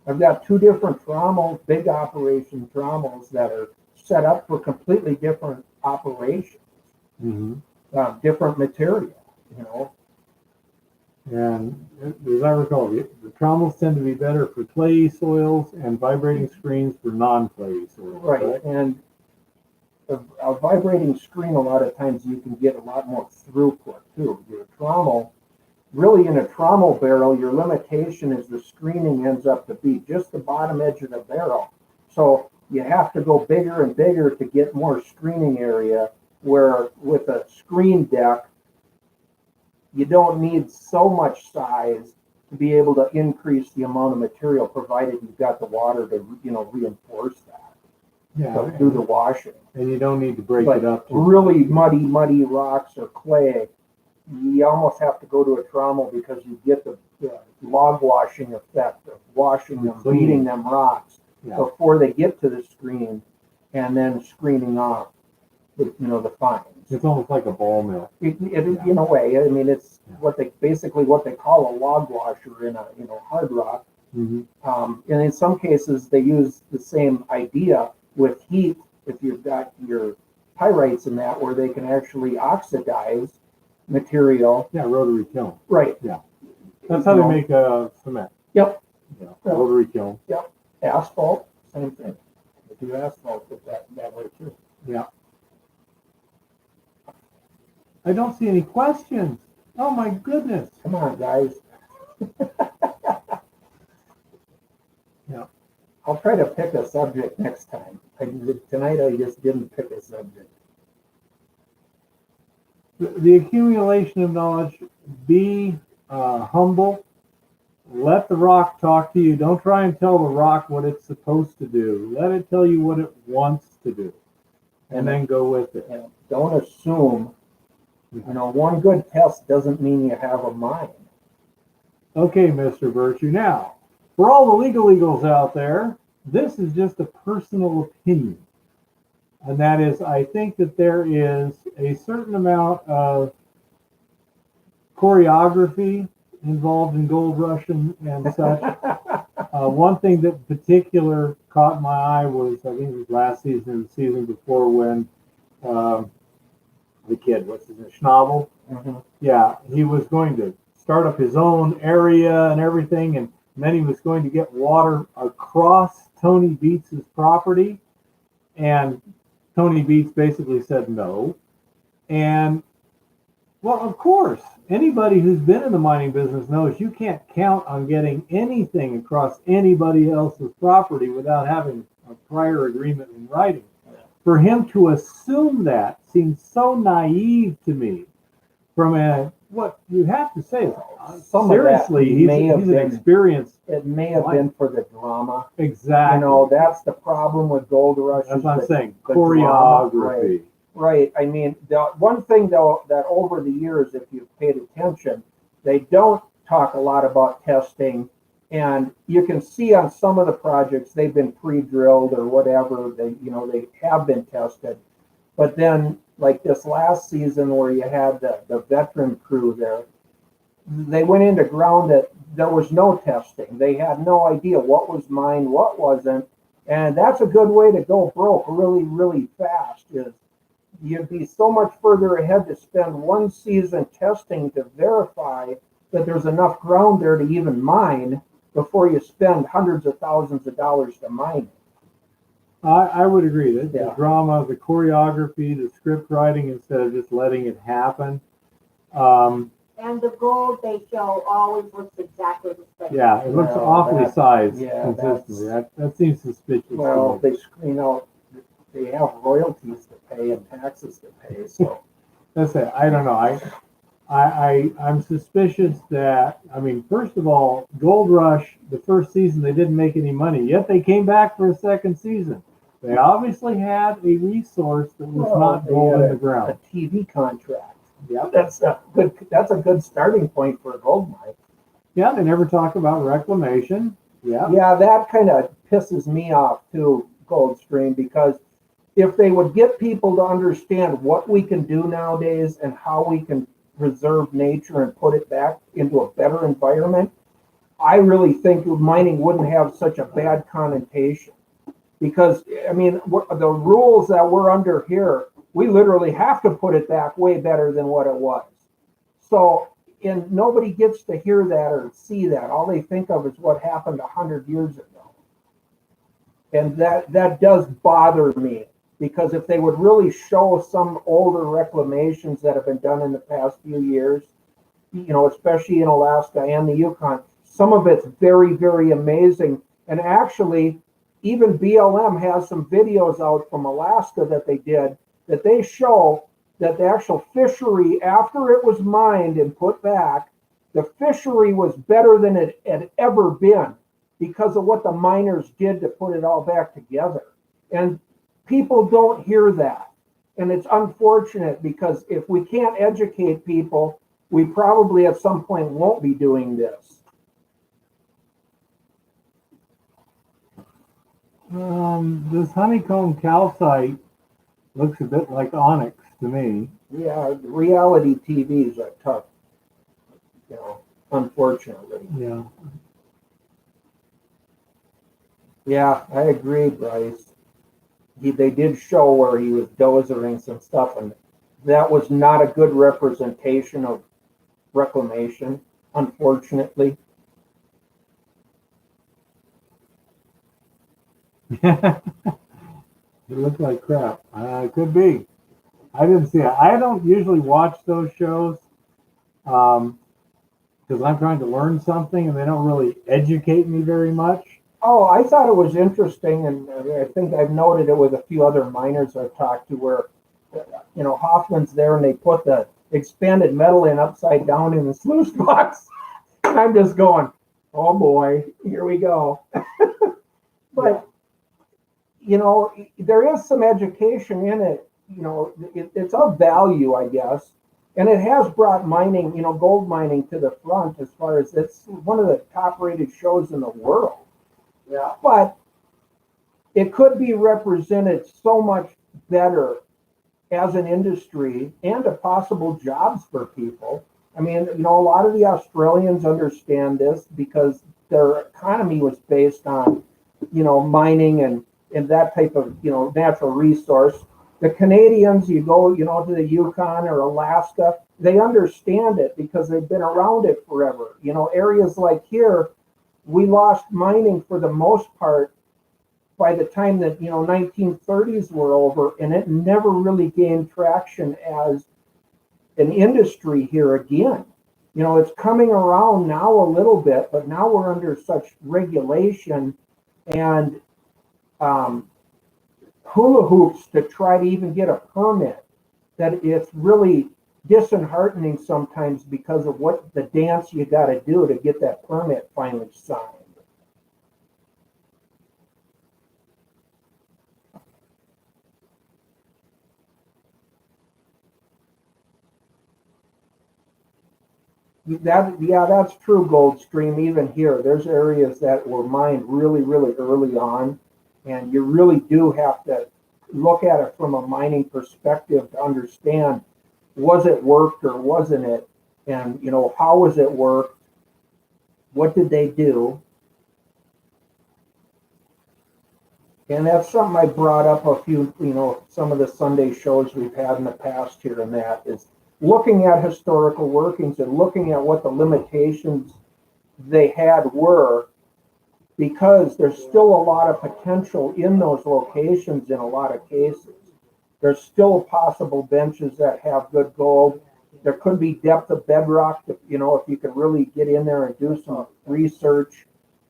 I've got 2 different trommels, big operation trommels that are set up for completely different operations, Mm-hmm. different material, And as I recall, the trommels tend to be better for clayey soils and vibrating screens for non-clayey soils. Right, and a vibrating screen, a lot of times you can get a lot more throughput too. Your trommel, really in a trommel barrel, your limitation is the screening ends up to be just the bottom edge of the barrel. So you have to go bigger and bigger to get more screening area, where with a screen deck, you don't need so much size to be able to increase the amount of material, provided you've got the water to, reinforce that, Yeah, to do the washing. and you don't need to break But it up. really muddy rocks or clay, you almost have to go to a trommel because you get the log washing effect of washing them, Clean. beating them rocks Yeah. before they get to the screen, and then screening off the fines. It's almost like a ball mill. In a way, I mean, it's what they call a log washer in a hard rock. Mm-hmm. And in some cases, they use the same idea with heat. If you've got your pyrites in that, where they can actually oxidize material. Yeah, rotary kiln. Right. That's how they make cement. Yep. Yeah, Yep. rotary kiln. Asphalt, same thing. They do asphalt with that way too. Yeah. I don't see any questions. Oh my goodness. Come on, guys. Yeah. I'll try to pick a subject next time. Tonight I just didn't pick a subject. The accumulation of knowledge, be humble. Let the rock talk to you. Don't try and tell the rock what it's supposed to do. Let it tell you what it wants to do, and then go with it. And don't assume, one good test doesn't mean you have a mind. Okay, Mr. Virtue. Now, for all the legal eagles out there, this is just a personal opinion. And that is, I think that there is a certain amount of choreography involved in gold rush and such. One thing that in particular caught my eye was, I think it was last season or the season before, when the kid, what's his name, Schnabel? Mm-hmm. Yeah, he was going to start up his own area and everything, and then he was going to get water across Tony Beats' property, and Tony Beats basically said no. And, well, of course, anybody who's been in the mining business knows you can't count on getting anything across anybody else's property without having a prior agreement in writing. For him to assume that seems so naive to me. From what you have to say, seriously, he's an experienced. It may have been for the drama. Exactly. That's the problem with Gold Rush. That's what I'm saying. The Choreography. Right. I mean, the one thing though, that over the years, if you've paid attention, they don't talk a lot about testing, and you can see on some of the projects they've been pre-drilled or whatever. They have been tested, but then like this last season where you had the veteran crew there, they went into ground that there was no testing. They had no idea what was mined, what wasn't, and that's a good way to go broke really, really fast. Is you'd be so much further ahead to spend one season testing to verify that there's enough ground there to even mine before you spend hundreds of thousands of dollars to mine it. I would agree that the drama, the choreography, the script writing instead of just letting it happen. And the gold they show always looks exactly the same. Yeah, it looks awfully sized consistently. That seems suspicious. Well, they they have royalties to pay and taxes to pay, so. That's it. I don't know. I'm suspicious that, I mean, first of all, Gold Rush, the first season, they didn't make any money, yet they came back for a second season. They obviously had a resource that was not gold in the ground. A TV contract. Yeah, That's a good starting point for a gold mine. yeah. They never talk about reclamation. Yeah, Yeah, that kind of pisses me off too, Goldstream, because if they would get people to understand what we can do nowadays and how we can preserve nature and put it back into a better environment, I really think mining wouldn't have such a bad connotation. Because, I mean, the rules that we're under here, we literally have to put it back way better than what it was. So and nobody gets to hear that or see that. All they think of is what happened 100 years ago. And that does bother me, because if they would really show some older reclamations that have been done in the past few years, especially in Alaska and the Yukon, some of it's very, very amazing. And actually, even BLM has some videos out from Alaska that they did that they show that the actual fishery, after it was mined and put back, the fishery was better than it had ever been because of what the miners did to put it all back together. And people don't hear that. And it's unfortunate, because if we can't educate people, we probably at some point won't be doing this. This honeycomb calcite looks a bit like onyx to me. Yeah, reality TVs are tough, unfortunately. Yeah. Yeah, I agree, Bryce. They did show where he was dozering some stuff, and that was not a good representation of reclamation, unfortunately. It looked like crap. It could be. I didn't see it. I don't usually watch those shows because I'm trying to learn something, and they don't really educate me very much. Oh, I thought it was interesting, and I think I've noted it with a few other miners I've talked to, where, Hoffman's there and they put the expanded metal in upside down in the sluice box. And I'm just going, oh boy, here we go. But, there is some education in it. It's of value, I guess. And it has brought mining, gold mining to the front, as far as it's one of the top rated shows in the world. Yeah. But it could be represented so much better as an industry and a possible jobs for people. I mean, a lot of the Australians understand this because their economy was based on, mining and that type of, natural resource. The Canadians, you go, to the Yukon or Alaska, they understand it because they've been around it forever. Areas like here, we lost mining for the most part by the time that 1930s were over, and it never really gained traction as an industry here again. It's coming around now a little bit, but now we're under such regulation and hula hoops to try to even get a permit that it's really disheartening sometimes because of what the dance you got to do to get that permit finally signed. That's true, Goldstream. Even here, there's areas that were mined really, really early on, and you really do have to look at it from a mining perspective to understand, was it worked or wasn't it? And, how was it worked? What did they do? And that's something I brought up a few, some of the Sunday shows we've had in the past here, and that is looking at historical workings and looking at what the limitations they had were, because there's still a lot of potential in those locations in a lot of cases. There's still possible benches that have good gold. There could be depth of bedrock, if you could really get in there and do some research.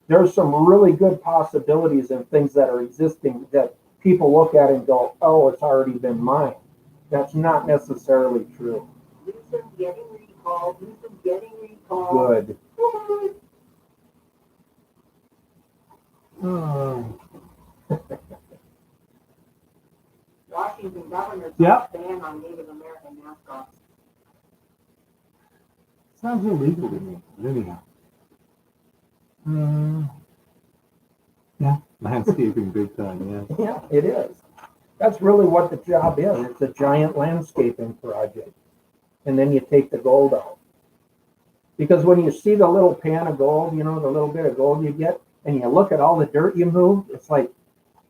There's some really good possibilities and things that are existing that people look at and go, oh, it's already been mined. That's not necessarily true. Lisa getting recalled. Lisa getting recalled. Good. Washington governor Yep. ban on Native American mascots. Sounds illegal to me. Anyhow. Yeah, landscaping big time, yeah. Yeah, it is. That's really what the job is. It's a giant landscaping project. And then you take the gold out. Because when you see the little pan of gold, the little bit of gold you get, and you look at all the dirt you moved, it's like,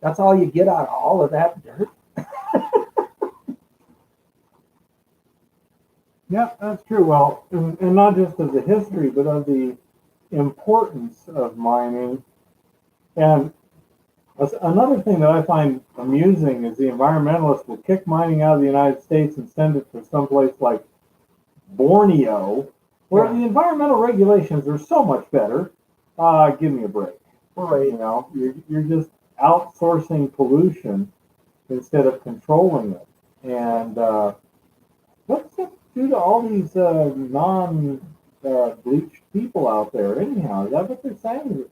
that's all you get out of all of that dirt. Yeah, that's true. Well, and not just of the history, but of the importance of mining. And another thing that I find amusing is the environmentalists will kick mining out of the United States and send it to someplace like Borneo, where Yeah. the environmental regulations are so much better. Give me a break. Right. You know, you're just outsourcing pollution instead of controlling it. And what's it do to all these non-bleached people out there anyhow? Is that what they're saying?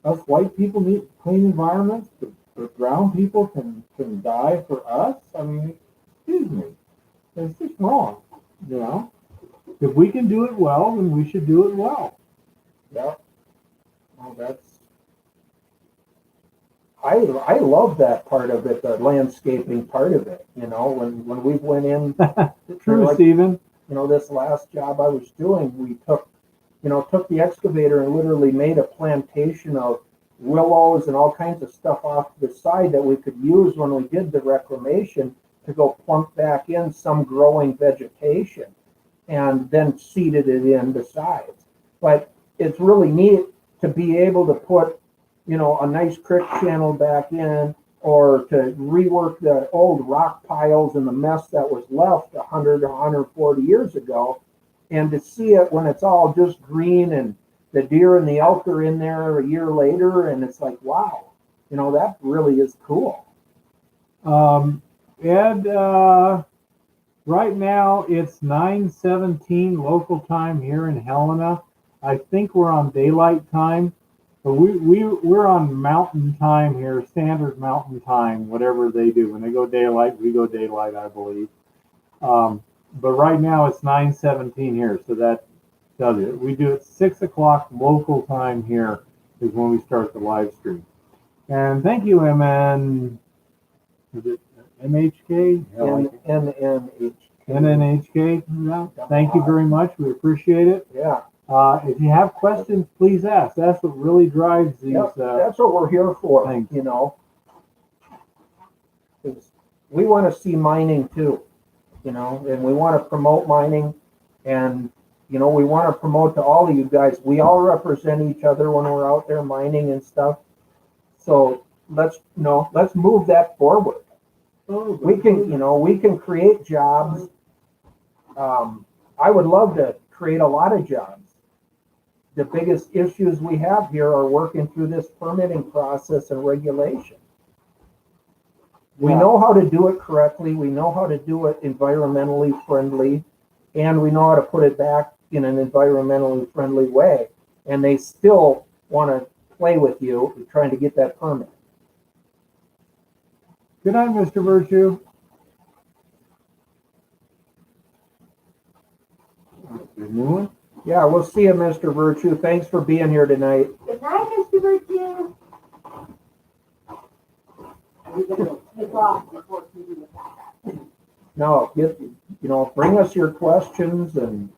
Us white people need clean environments, but brown people can die for us? I mean, excuse me. It's just wrong, you know? If we can do it well, then we should do it well. Yeah. Well, I love that part of it, the landscaping part of it. You know, when we went in, True, like, Stephen. you know, this last job I was doing, we took the excavator and literally made a plantation of willows and all kinds of stuff off to the side that we could use when we did the reclamation to go plunk back in some growing vegetation and then seeded it in besides. But it's really neat to be able to put, you know, a nice creek channel back in, or to rework the old rock piles and the mess that was left 100 or 140 years ago, and to see it when it's all just green and the deer and the elk are in there a year later, and it's like, wow, you know, that really is cool. Ed, right now it's 9:17 local time here in Helena. I think we're on daylight time. But we're on mountain time here, standard mountain time, whatever they do. When they go daylight, we go daylight, I believe. But right now it's 9:17 here, so that tells you. We do it 6 o'clock local time here is when we start the live stream. And thank you, is it MHK? NNHK. Yeah. Thank you very much. We appreciate it. Yeah. If you have questions, please ask. That's what really drives these. Yep, that's what we're here for, things. you know. 'Cause we want to see mining too, you know, and we want to promote mining, and, you know, we want to promote to all of you guys. We all represent each other when we're out there mining and stuff. So let's move that forward. We can create jobs. I would love to create a lot of jobs. The biggest issues we have here are working through this permitting process and regulation. We know how to do it correctly. We know how to do it environmentally friendly, and we know how to put it back in an environmentally friendly way. And they still want to play with you trying to get that permit. Good night, Mr. Virtue. Good morning. Yeah, we'll see you, Mr. Virtue. Thanks for being here tonight. Good night, Mr. Virtue. We're gonna take off before we do that. No, bring us your questions, and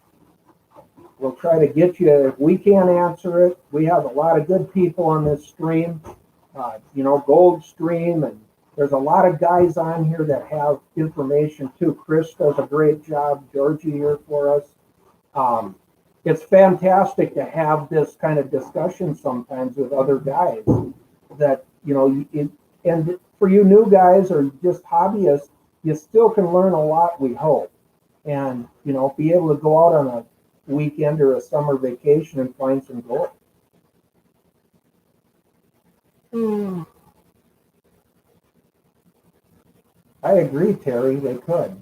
we'll try to get you. If we can't answer it, we have a lot of good people on this stream, Gold Stream, and there's a lot of guys on here that have information too. Chris does a great job. Georgie here for us. It's fantastic to have this kind of discussion sometimes with other guys that, and for you new guys or just hobbyists, you still can learn a lot, we hope. And, be able to go out on a weekend or a summer vacation and find some gold. I agree, Terry, they could.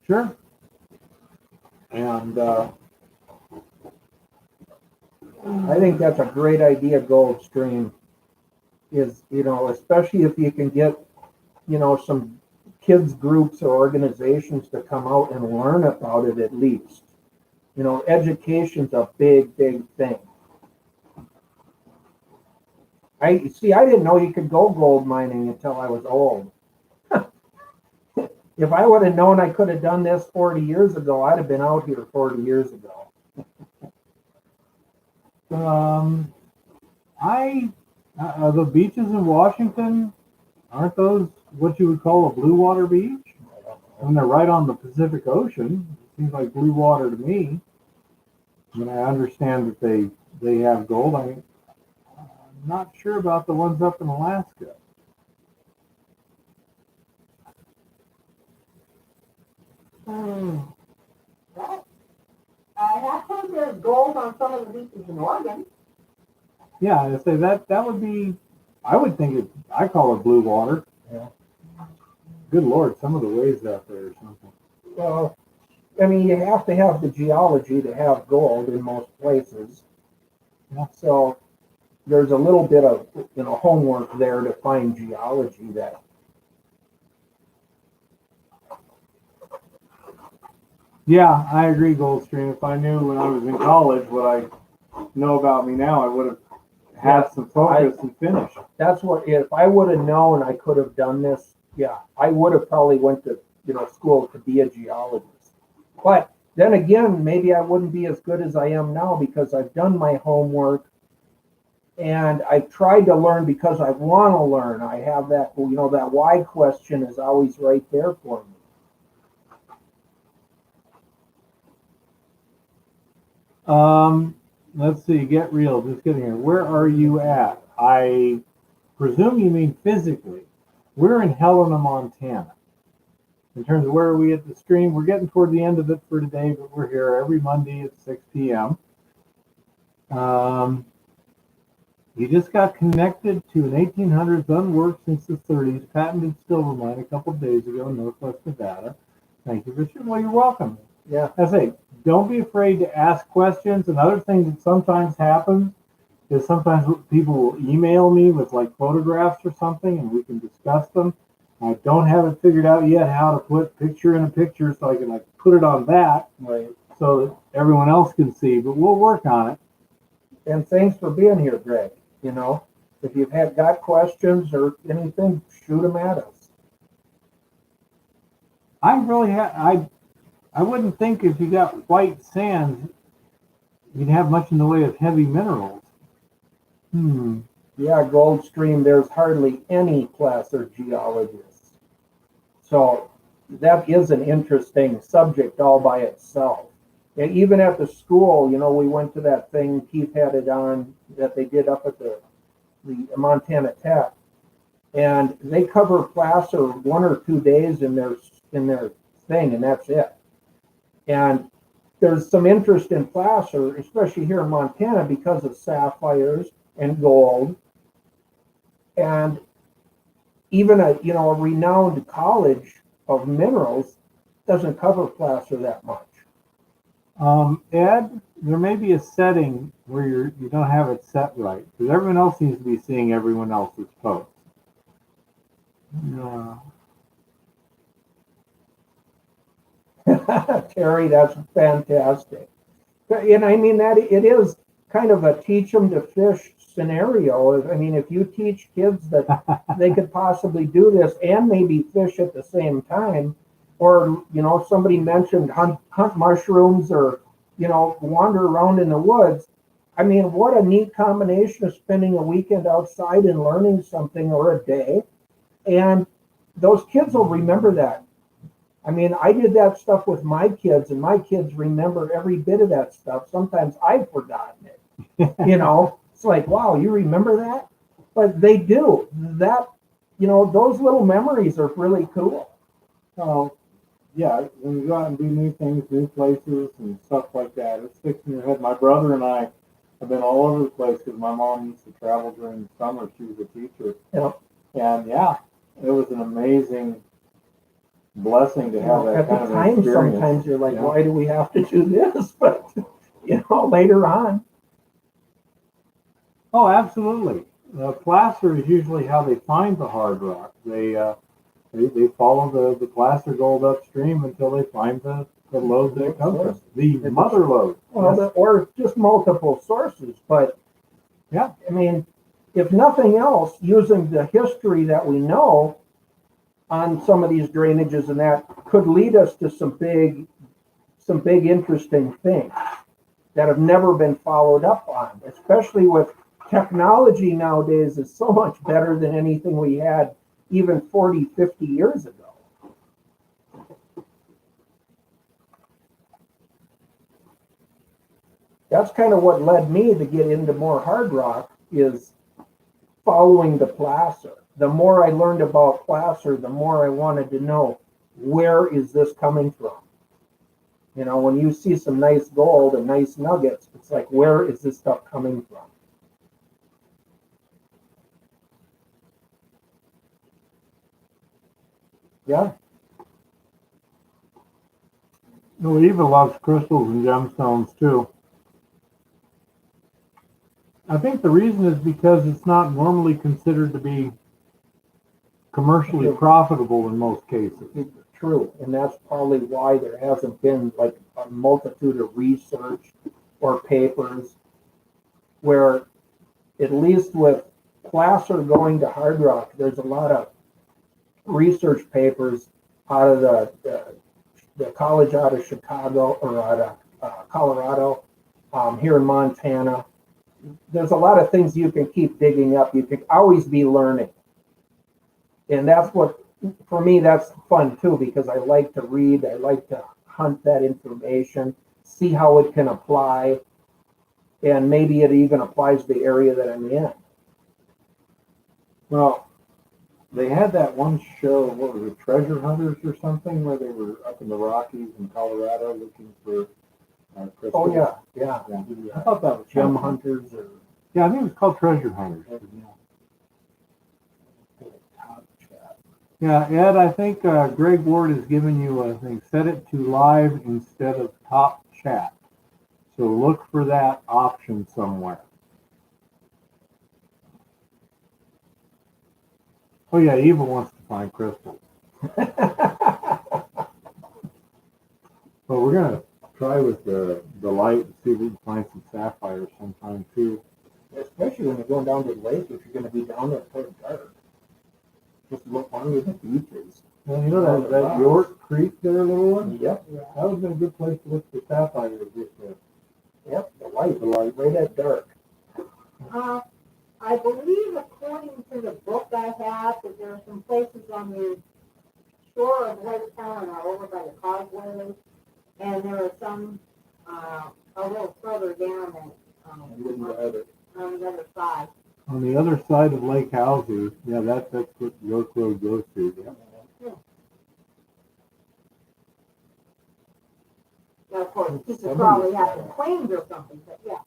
Sure. And I think that's a great idea, Gold Stream. Is, especially if you can get, some kids groups or organizations to come out and learn about it at least. Education's a big, big thing. I didn't know you could go gold mining until I was old. If I would have known I could have done this 40 years ago, I'd have been out here 40 years ago. The beaches in Washington, aren't those what you would call a blue water beach? And they're right on the Pacific Ocean. It seems like blue water to me. I mean, I understand that they have gold. I'm not sure about the ones up in Alaska. I have heard there's gold on some of the beaches in Oregon. Yeah, I say that would be. I would think it. I call it blue water. Yeah. Good Lord, some of the waves out there or something. Well, I mean, you have to have the geology to have gold in most places. Yeah. So there's a little bit of homework there to find geology that. Yeah, I agree, Goldstream. If I knew when I was in college what I know about me now, I would have had some focus and finished. That's what, if I would have known I could have done this, yeah, I would have probably went to school to be a geologist. But then again, maybe I wouldn't be as good as I am now because I've done my homework and I've tried to learn because I want to learn. I have that, that why question is always right there for me. Let's see, get real, just getting here. Where are you at? I presume you mean physically. We're in Helena, Montana. In terms of where are we at the stream, we're getting toward the end of it for today, but we're here every Monday at 6 p.m. You just got connected to an 1800s unworked since the 30s patented silver mine a couple of days ago in Northwest Nevada. Thank you, Richard. Well, you're welcome. Yeah. I say, don't be afraid to ask questions. Another thing that sometimes happens is sometimes people will email me with like photographs or something and we can discuss them. I don't have it figured out yet how to put picture in a picture so I can like put it on that Right. so that everyone else can see, but we'll work on it. And thanks for being here, Greg. If you've got questions or anything, shoot them at us. I really I wouldn't think if you got white sands, you'd have much in the way of heavy minerals. Yeah, Gold Stream, there's hardly any placer geologists. So that is an interesting subject all by itself. And even at the school, we went to that thing Keith had it on that they did up at the Montana Tech. And they cover placer 1 or 2 days in their thing, and that's it. And there's some interest in placer, especially here in Montana, because of sapphires and gold. And even a renowned college of minerals doesn't cover placer that much. Ed, there may be a setting where you don't have it set right because everyone else seems to be seeing everyone else's posts. Terry, that's fantastic. And I mean that it is kind of a teach them to fish scenario. I mean, if you teach kids that they could possibly do this and maybe fish at the same time, or somebody mentioned hunt mushrooms or wander around in the woods. I mean, what a neat combination of spending a weekend outside and learning something, or a day. And those kids will remember that. I mean, I did that stuff with my kids, and my kids remember every bit of that stuff. Sometimes I've forgotten it. It's like, wow, you remember that? But they do. That, those little memories are really cool. Oh, yeah, when you go out and do new things, new places, and stuff like that, it sticks in your head. My brother and I have been all over the place because my mom used to travel during the summer. She was a teacher. Yeah. And yeah, it was an amazing blessing to have that At the kind of time, experience. sometimes you're like, why do we have to do this? But, later on. Oh, absolutely. Placer is usually how they find the hard rock. They follow the placer gold upstream until they find the lode that it comes from, the mother lode. Well, Yes. or just multiple sources. But, yeah, I mean, if nothing else, using the history that we know on some of these drainages and that could lead us to some big interesting things that have never been followed up on, especially with technology nowadays is so much better than anything we had even 40, 50 years ago. That's kind of what led me to get into more hard rock, is following the placer. The more I learned about placer, the more I wanted to know, where is this coming from? You know, when you see some nice gold and nice nuggets, it's like, where is this stuff coming from? Yeah. No, Eva loves crystals and gemstones too. I think the reason is because it's not normally considered to be commercially profitable in most cases. True, and that's probably why there hasn't been like a multitude of research or papers where, at least with placer going to hard rock, there's a lot of research papers out of the college out of Chicago or out of Colorado, here in Montana. There's a lot of things you can keep digging up. You can always be learning. And that's what, for me, that's fun too, because I like to read, I like to hunt that information, see how it can apply, and maybe it even applies to the area that I'm in. Well, they had that one show, what was it, Treasure Hunters or something, where they were up in the Rockies in Colorado looking for crystals. Oh yeah. I thought that was Gem fun. hunters or Yeah, I think it was called Treasure Hunters. Yeah, Ed, I think Greg Ward has given you a thing. Set it to live instead of top chat. So look for that option somewhere. Oh yeah, Eva wants to find crystals. But we're gonna try with the light and see if we can find some sapphires sometime too. especially when you're going down to the lake, if you're going to be down there toward dark. Just look under the beaches. Well, you know that York Creek there, little one? Yep. That would have been a good place to look for sapphires. Yep, the light, right at dark. I believe, according to the book I have, that there are some places on the shore of Lake Helena over by the causeway, and there are some a little further down than on the other side. On the other side of Lake Housie, yeah, that's what York Road goes to. Yeah. Now, of course, people probably have some claims or something, but yeah.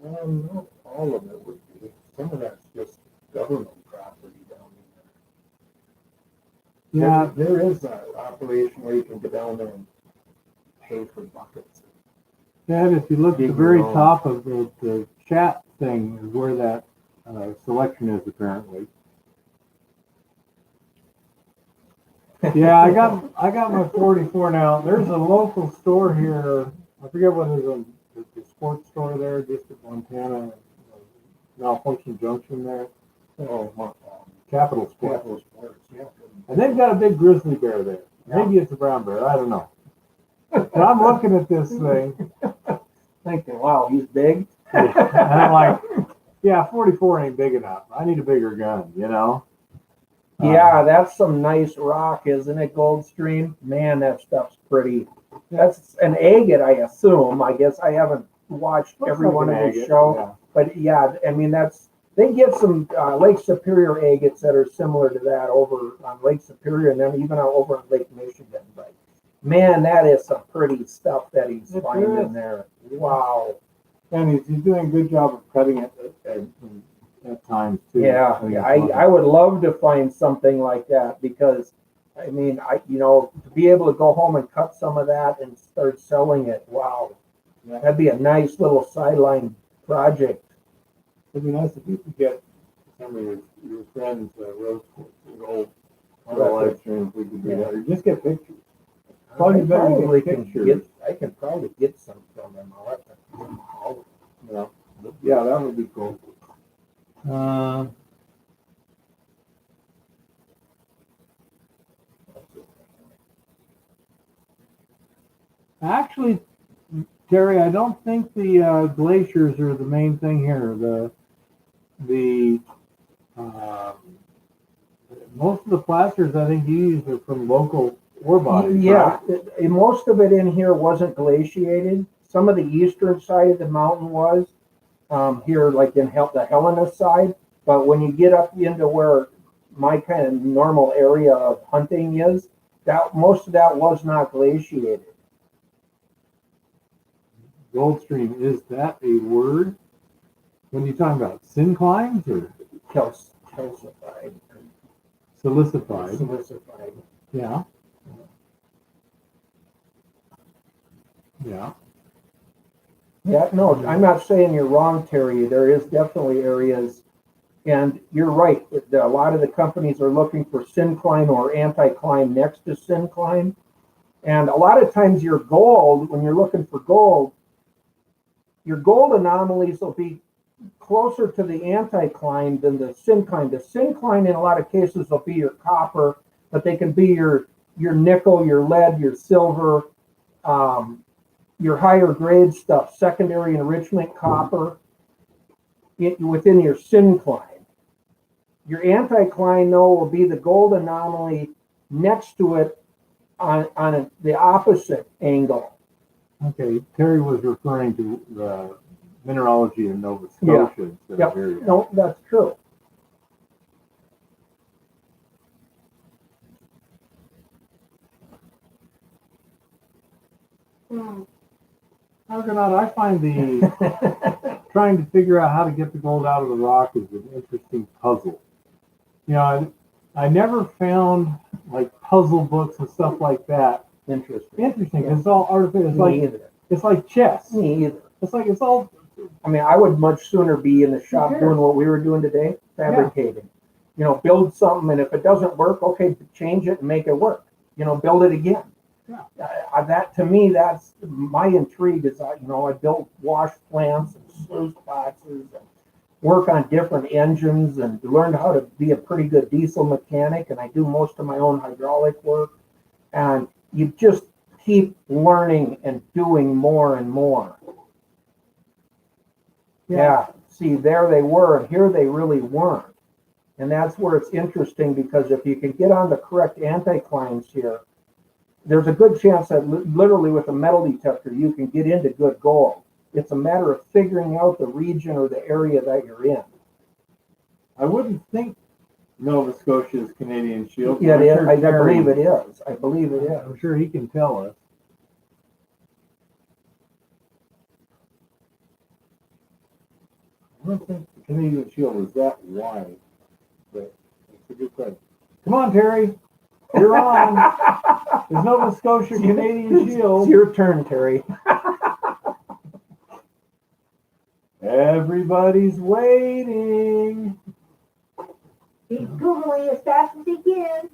Not all of it would be. Some of that's just government property down there. Yeah, There is an operation where you can go down there and pay for buckets. and if you look at the very top of the chat thing is where that selection is apparently. Yeah, I got my 44 now. There's a local store here. I forget what it is. The sports store there, just at Montana, Malfunction Junction there. Oh, Capital Sports. Capital Sports, yeah. And they've got a big grizzly bear there. Maybe it's a brown bear. I don't know. But I'm looking at this thing. Thinking, wow, he's big. And I'm like, yeah, 44 ain't big enough. I need a bigger gun, you know? Yeah, that's some nice rock, isn't it, Goldstream? Man, that stuff's pretty. That's an agate, I assume. I guess I haven't watched every like one an of his agate, show. yeah. But yeah, I mean, they get some Lake Superior agates that are similar to that over on Lake Superior and then even over on Lake Michigan. But man, that is some pretty stuff that he's finding there. Wow. And he's doing a good job of cutting it at times too. Yeah, I would love to find something like that because, I mean, to be able to go home and cut some of that and start selling it, wow, that'd be a nice little sideline project. It'd be nice if you could get some of your friends' road old live streams. We could do that, or just get pictures. Probably better to get pictures. I can probably get some from them. I'll have to give them a call. Yeah, that would be cool. Actually, Terry, I don't think the glaciers are the main thing here. the most of the plasters I think you use are from local ore bodies. Yeah, right? most of it in here wasn't glaciated. Some of the eastern side of the mountain was, here like in the Helena side. But when you get up into where my kind of normal area of hunting is, that most of that was not glaciated. Goldstream, is that a word? When you talking about synclines or Calcified, silicified? silicified. Yeah. Yeah. Yeah, no, I'm not saying you're wrong, Terry. There is definitely areas, and you're right. A lot of the companies are looking for syncline or anticline next to syncline. And a lot of times your gold, when you're looking for gold, your gold anomalies will be closer to the anticline than the syncline. The syncline in a lot of cases will be your copper, but they can be your nickel, your lead, your silver, your higher grade stuff, secondary enrichment copper, within your syncline. Your anticline, though, will be the gold anomaly next to it on the opposite angle. Okay. Terry was referring to the mineralogy in Nova Scotia. instead Yep. of area. No, that's true. Argonaut, I find the trying to figure out how to get the gold out of the rock is an interesting puzzle. You know, I never found like puzzle books and stuff like that Interesting. interesting. It's all artificial. Me either. It's like chess. Me either. It's all. I mean, I would much sooner be in the shop doing what we were doing today, fabricating. You know, build something, and if it doesn't work, okay, change it and make it work. You know, build it again. Yeah. That to me, that's my intrigue. Is I built wash plants and sluice boxes and work on different engines and learned how to be a pretty good diesel mechanic. And I do most of my own hydraulic work. And you just keep learning and doing more and more. Yeah. See, there they were, and here they really weren't. And that's where it's interesting, because if you can get on the correct anticlines here, there's a good chance that literally with a metal detector, you can get into good gold. It's a matter of figuring out the region or the area that you're in. I wouldn't think Nova Scotia is Canadian Shield. Yeah, I'm I sure believe it is. I believe it is. I'm sure he can tell us. I don't think the Canadian Shield is that wide, but it's a good question. Come on, Terry. You're on. There's Nova Scotia Canadian Shield. It's your turn, Terry. Everybody's waiting. He's Googling as fast as he can.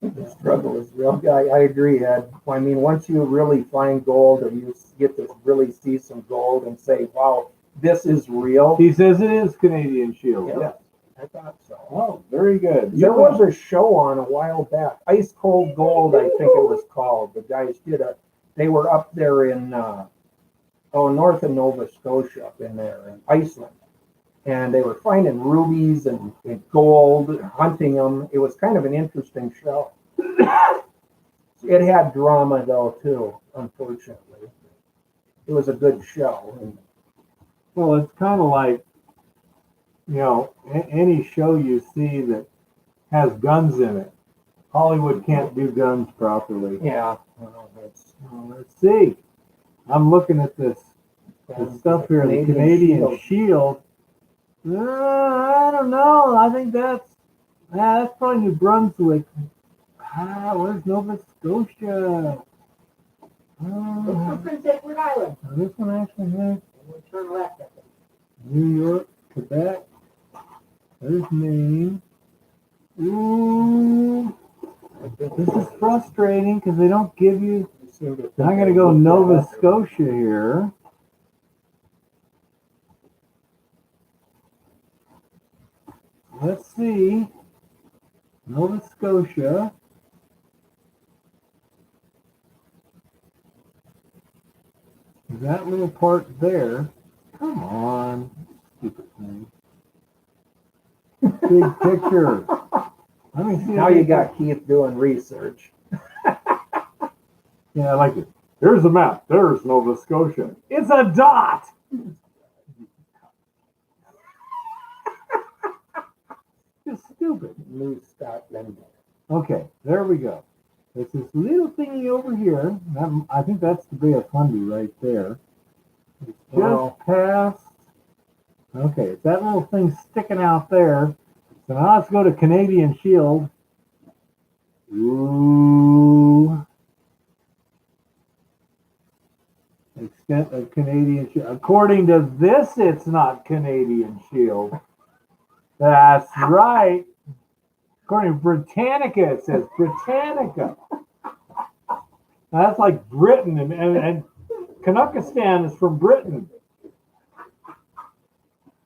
The struggle is real. I agree, Ed. I mean, once you really find gold and you get to really see some gold and say, wow, this is real. He says it is Canadian Shield. Yeah. Yes. I thought so. Oh, very good. There was a show on a while back, Ice Cold Gold, I think it was called. The guys they were up there in, north of Nova Scotia, up in there, in Iceland. And they were finding rubies and gold, hunting them. It was kind of an interesting show. It had drama, though, too, unfortunately. It was a good show. Well, it's kind of like, any show you see that has guns in it. Hollywood can't do guns properly. Yeah. Let's see. I'm looking at this stuff here, the Canadian Shield. I don't know. I think that's probably New Brunswick. Where's Nova Scotia? Look for Prince Edward Island. This one actually has We'll turn left at it. New York, Quebec. There's Maine. Ooh. This is frustrating because they don't give you. I'm going to go Nova Scotia here. Let's see. Nova Scotia. That little part there. Come on. Stupid thing. Big picture. Let me see. Now you got Keith doing research. Yeah, I like it. Here's the map. There's Nova Scotia. It's a dot. Just stupid. New Scotland. Okay, there we go. It's this little thingy over here. I think that's the Bay of Fundy right there. It's just Wow. past. Okay, it's that little thing sticking out there. So now let's go to Canadian Shield. Ooh. Extent of Canadian Shield. According to this, it's not Canadian Shield. That's right. According to Britannica, it says Britannica. Now, that's like Britain, and Canuckistan is from Britain.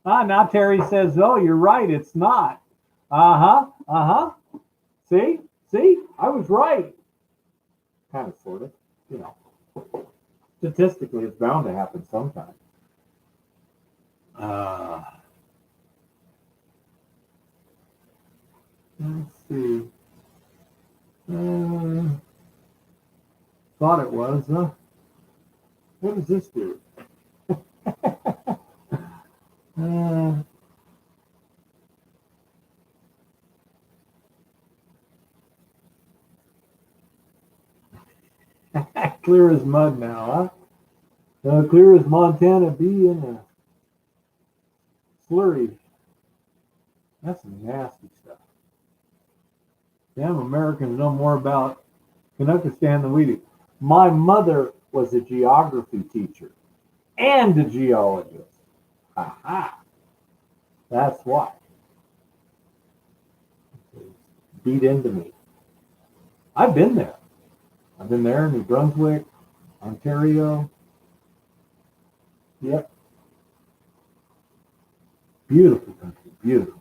Now Terry says, oh, you're right, it's not. See, I was right. Kind of, sort of, you know. Statistically, it's bound to happen sometime. Let's see. Thought it was, huh? What does this do? Clear as mud now, huh? Clear as Montana be in a slurry. That's some nasty stuff. Damn Americans know more about Canuckistan than we do. My mother was a geography teacher and a geologist. Aha. That's why. Beat into me. I've been there. I've been there in New Brunswick, Ontario. Yep. Beautiful country. Beautiful.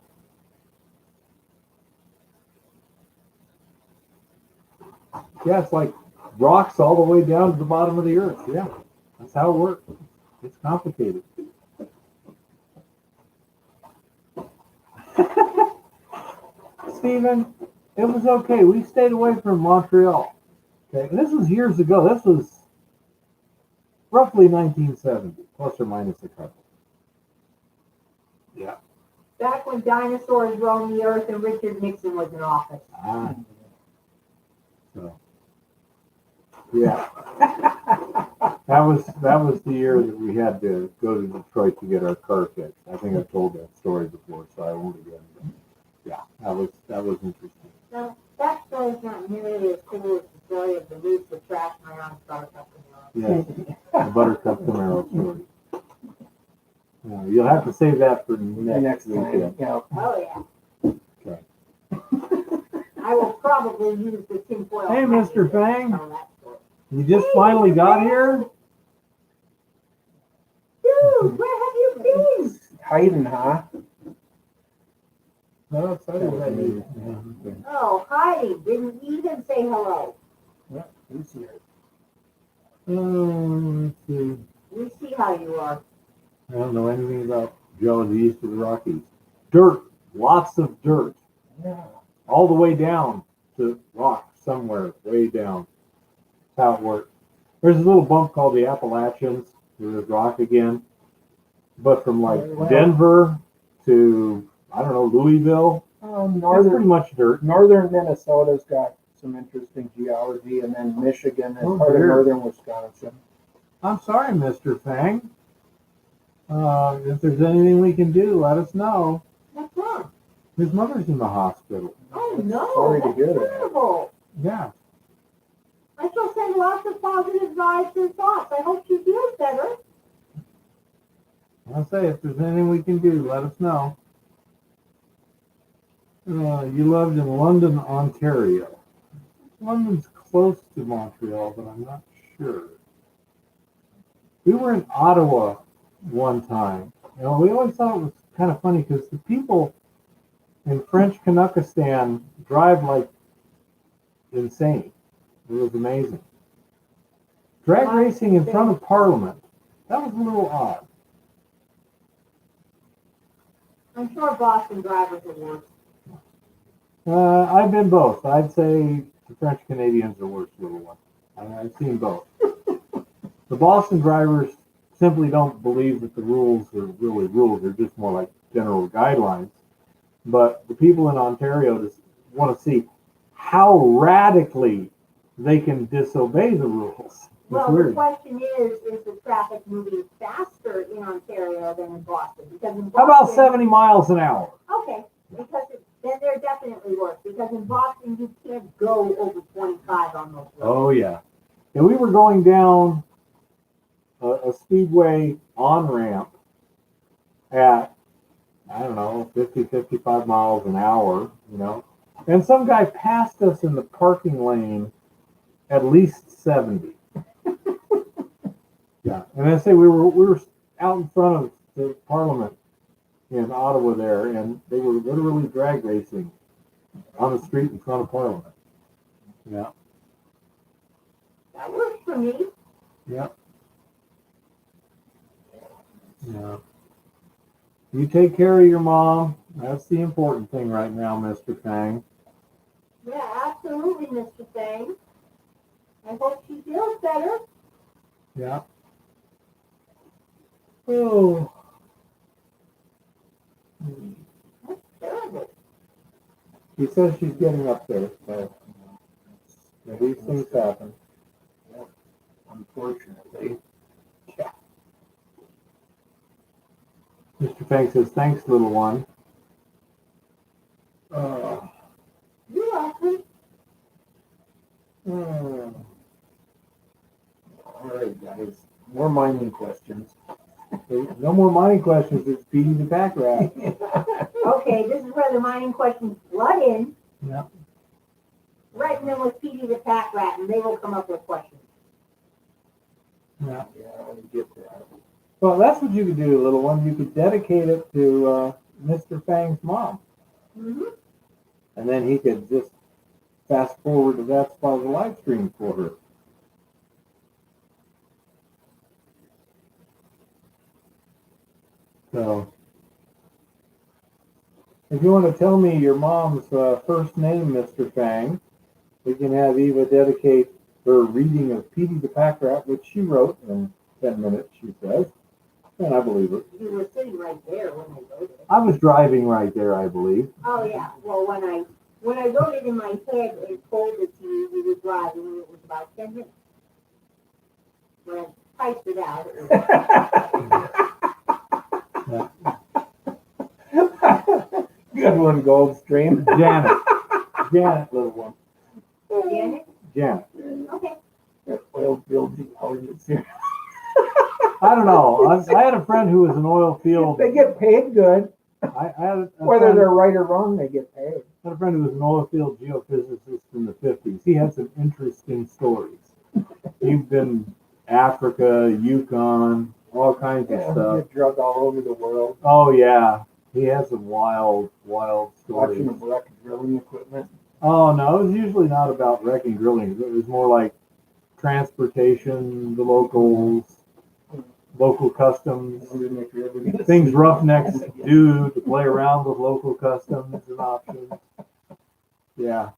Yeah, it's like rocks all the way down to the bottom of the earth. Yeah, that's how it works. It's complicated. Stephen, it was okay. We stayed away from Montreal. Okay, and this was years ago. This was roughly 1970, plus or minus a couple. Yeah. Back when dinosaurs roamed the earth and Richard Nixon was in office. So, yeah. that was the year that we had to go to Detroit to get our car fixed. I think I've told that story before, so I won't again. But yeah, that was interesting. Now, that story's not nearly as cool as the story of the roots that trashed my aunt's Buttercup Camaro. Yes, the Buttercup Camaro story. You'll have to save that for next weekend. Yeah. Oh, yeah. Okay. I will probably use the tinfoil. Hey, Mr. Fang. Tell that story. You just finally got here? Dude, where have you been? Hiding, huh? No, it's Oh, Heidi, didn't even say hello. Yeah, he's here. Let's see. We see how you are. I don't know anything about geology east of the Rockies. Dirt, lots of dirt, Yeah. all the way down to rock somewhere, way down. That's how it works. There's a little bump called the Appalachians, where there's rock again. But from like Denver to, I don't know, Louisville, it's pretty much dirt. Northern Minnesota's got some interesting geology, and then Michigan and Oh, part of dear. northern Wisconsin. I'm sorry, Mr. Fang. If there's anything we can do, let us know. What's wrong? His mother's in the hospital. Oh, no. Sorry to That's hear that. terrible. Yeah. I shall send lots of positive vibes and thoughts. I hope she feels better. I'll say, if there's anything we can do, let us know. You lived in London, Ontario. London's close to Montreal, but I'm not sure. We were in Ottawa one time. You know, we always thought it was kind of funny because the people in French Canuckistan drive like insane. It was amazing. Drag racing in front of Parliament. That was a little odd. I'm sure Boston drivers are worse. I've been both. I'd say the French Canadians are worse, little one. I've seen both. The Boston drivers simply don't believe that the rules are really rules. They're just more like general guidelines. But the people in Ontario just want to see how radically they can disobey the rules. It's Well, the weird. question is the traffic moving faster in Ontario than in Boston? Because in How about Boston, 70 miles an hour? Okay, because then they're definitely worse, because in Boston, you can't go over 25 on those roads. Oh, yeah. And we were going down a speedway on ramp at, I don't know, 50, 55 miles an hour, you know. And some guy passed us in the parking lane at least 70. Yeah. And I say we were out in front of the Parliament in Ottawa there, and they were literally drag racing on the street in front of Parliament. Yeah. That works for me. Yeah. Yeah. You take care of your mom. That's the important thing right now, Mr. Fang. Yeah, absolutely, Mr. Fang. I hope she feels better. Yeah. Oh. That's terrible. She says she's getting up there, so these things happen. Unfortunately. Mr. Fang says, thanks, little one. You're welcome. All right, guys. More mining questions. No more mining questions. It's Pety the packrat. Okay, this is where the mining questions flood in. Yeah. Write them with Pety the packrat, and they will come up with questions. Yeah. Yeah, I get that. Well, that's what you could do, little one. You could dedicate it to Mr. Fang's mom. Mm-hmm. And then he could just fast forward to that spot of the live stream for her. So, if you want to tell me your mom's first name, Mr. Fang, we can have Eva dedicate her reading of Pety the Packrat, which she wrote in 10 minutes, she says. And I believe it. You were sitting right there when I wrote it. I was driving right there, I believe. Oh, yeah. Well, when I wrote it in my head and told it to you, we were driving, and it was about 10 minutes. When I typed it out, it was Good one, Goldstream. Janet. Janet, little one. Janet. Janet. Okay. Oil field geologists here. I don't know. I had a friend who was an oil field. They get paid good. I had a Whether friend, they're right or wrong, they get paid. I had a friend who was an oil field geophysicist in the 50s. He had some interesting stories. He'd been Africa, Yukon, all kinds of stuff. Get drug all over the world. Oh yeah, he had some wild stories. Watching the wreck drilling equipment. Oh no, it was usually not about wrecking drilling. It was more like transportation, the local customs, things roughnecks do to play around with local customs and options. Yeah.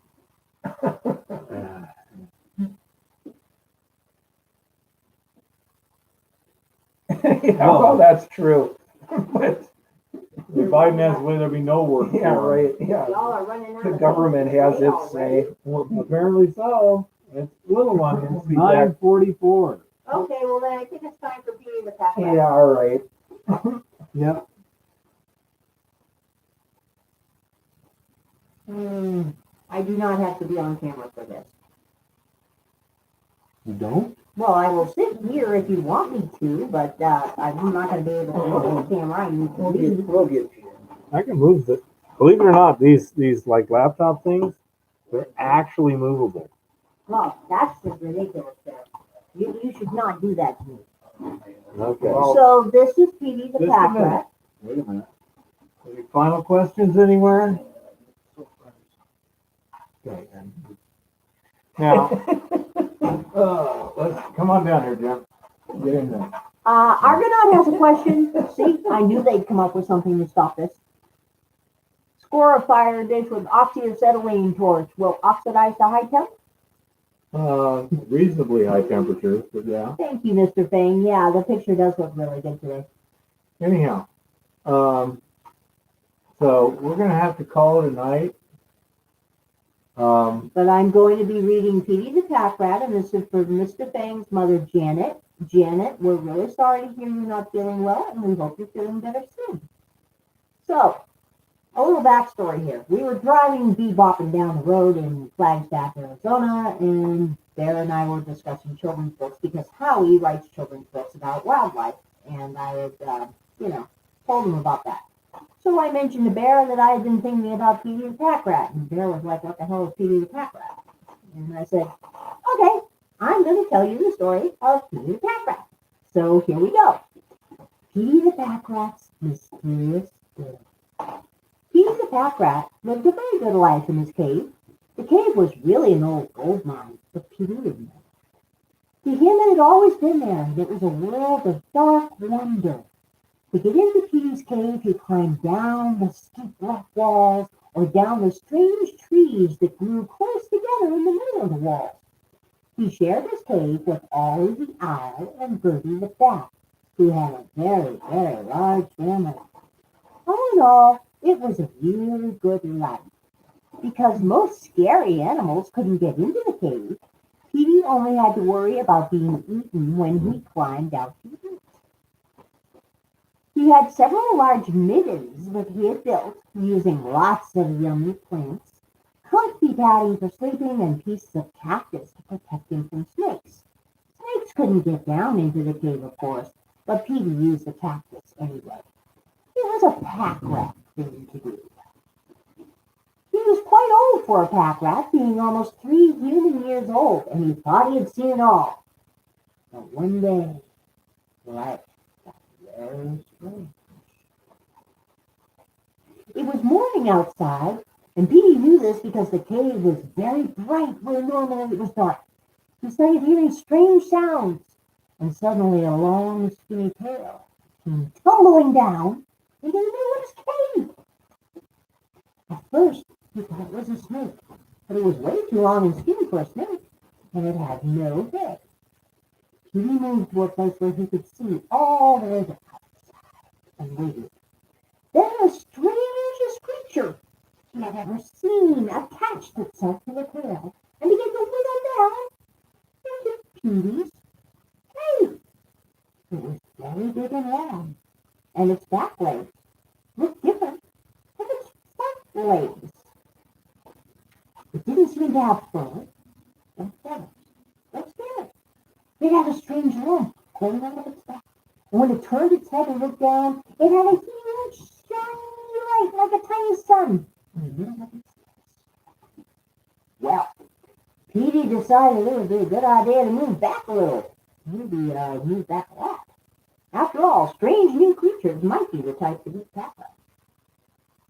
Yeah, well, that's true. But If Biden has way, there'll be no work. yeah, for him. right. Yeah. Y'all are running out The of government things to has say its already. say. Well, apparently so. It's a little one. It's We'll be back. 9:44. Okay, well then I think it's time for Pety the packrat. Yeah, all right. Yep. I do not have to be on camera for this. You don't? Well, I will sit here if you want me to, but I'm not going to be able to look at the camera. I need to leave. We'll get you. I can move it. Believe it or not, these like laptop things, they're actually movable. Well, that's just ridiculous there. You should not do that to me. Okay. Well, So this is Pety the Just a packrat. Wait a minute. Any final questions anywhere? Okay. Now, let's come on down here, Jim. Get in there. Argonaut has a question. See, I knew they'd come up with something to stop this. Or a fire dish with oxyacetylene torch will oxidize to high temp? Reasonably high temperatures, but yeah. Thank you, Mr. Fang. Yeah, the picture does look really good today. Anyhow, so we're gonna have to call it a night. But I'm going to be reading Pety the packrat, and this is for Mr. Fang's mother, Janet. Janet, we're really sorry to hear you're not feeling well, and we hope you're feeling better soon. So, a little backstory here. We were driving bebopping down the road in Flagstaff, Arizona, and Bear and I were discussing children's books because Howie writes children's books about wildlife, and I had, told him about that. So I mentioned to Bear that I had been thinking about Pety the packrat, and Bear was like, "What the hell is Pety the packrat?" And I said, "Okay, I'm going to tell you the story of Pety the packrat." So here we go. Pety the packrat's mysterious story. Pety the packrat lived a very good life in his cave. The cave was really an old gold mine, but Pety didn't know. To him, it had always been there, and it was a world of dark wonder. To get into Pety's cave, he climbed down the steep rock walls or down the strange trees that grew close together in the middle of the walls. He shared his cave with Ollie the owl and Bertie the bat, who had a very, very large family. All in all, it was a really good life. Because most scary animals couldn't get into the cave, Pety only had to worry about being eaten when he climbed out to eat. He had several large middens that he had built using lots of yummy plants, comfy padding for sleeping, and pieces of cactus to protect him from snakes. Snakes couldn't get down into the cave, of course, but Pety used the cactus anyway. It was a packrat thing to do. He was quite old for a packrat, being almost 3 human years old, and he thought he had seen it all. But one day, life got very strange. It was morning outside, and Pety knew this because the cave was very bright where normally it was dark. He started hearing strange sounds, and suddenly a long, skinny tail came tumbling down into the middle of his cave. At first, he thought it was a snake, but it was way too long and skinny for a snake, and it had no head. Pety moved to a place where he could see all the way to outside and waited. Then the strangest creature he had ever seen attached itself to the tail and began to wiggle down into Pety's cave. It was very big and long, and its back legs looked different from its front legs. It didn't seem to have fur or feathers or scales. It had a strange lump growing out of its back. And when it turned its head and looked down, it had a huge, shiny light like a tiny sun in the middle of its face. Well, Pety decided it would be a good idea to move back a little. Maybe move back a lot. After all, strange new creatures might be the type to beat Papa.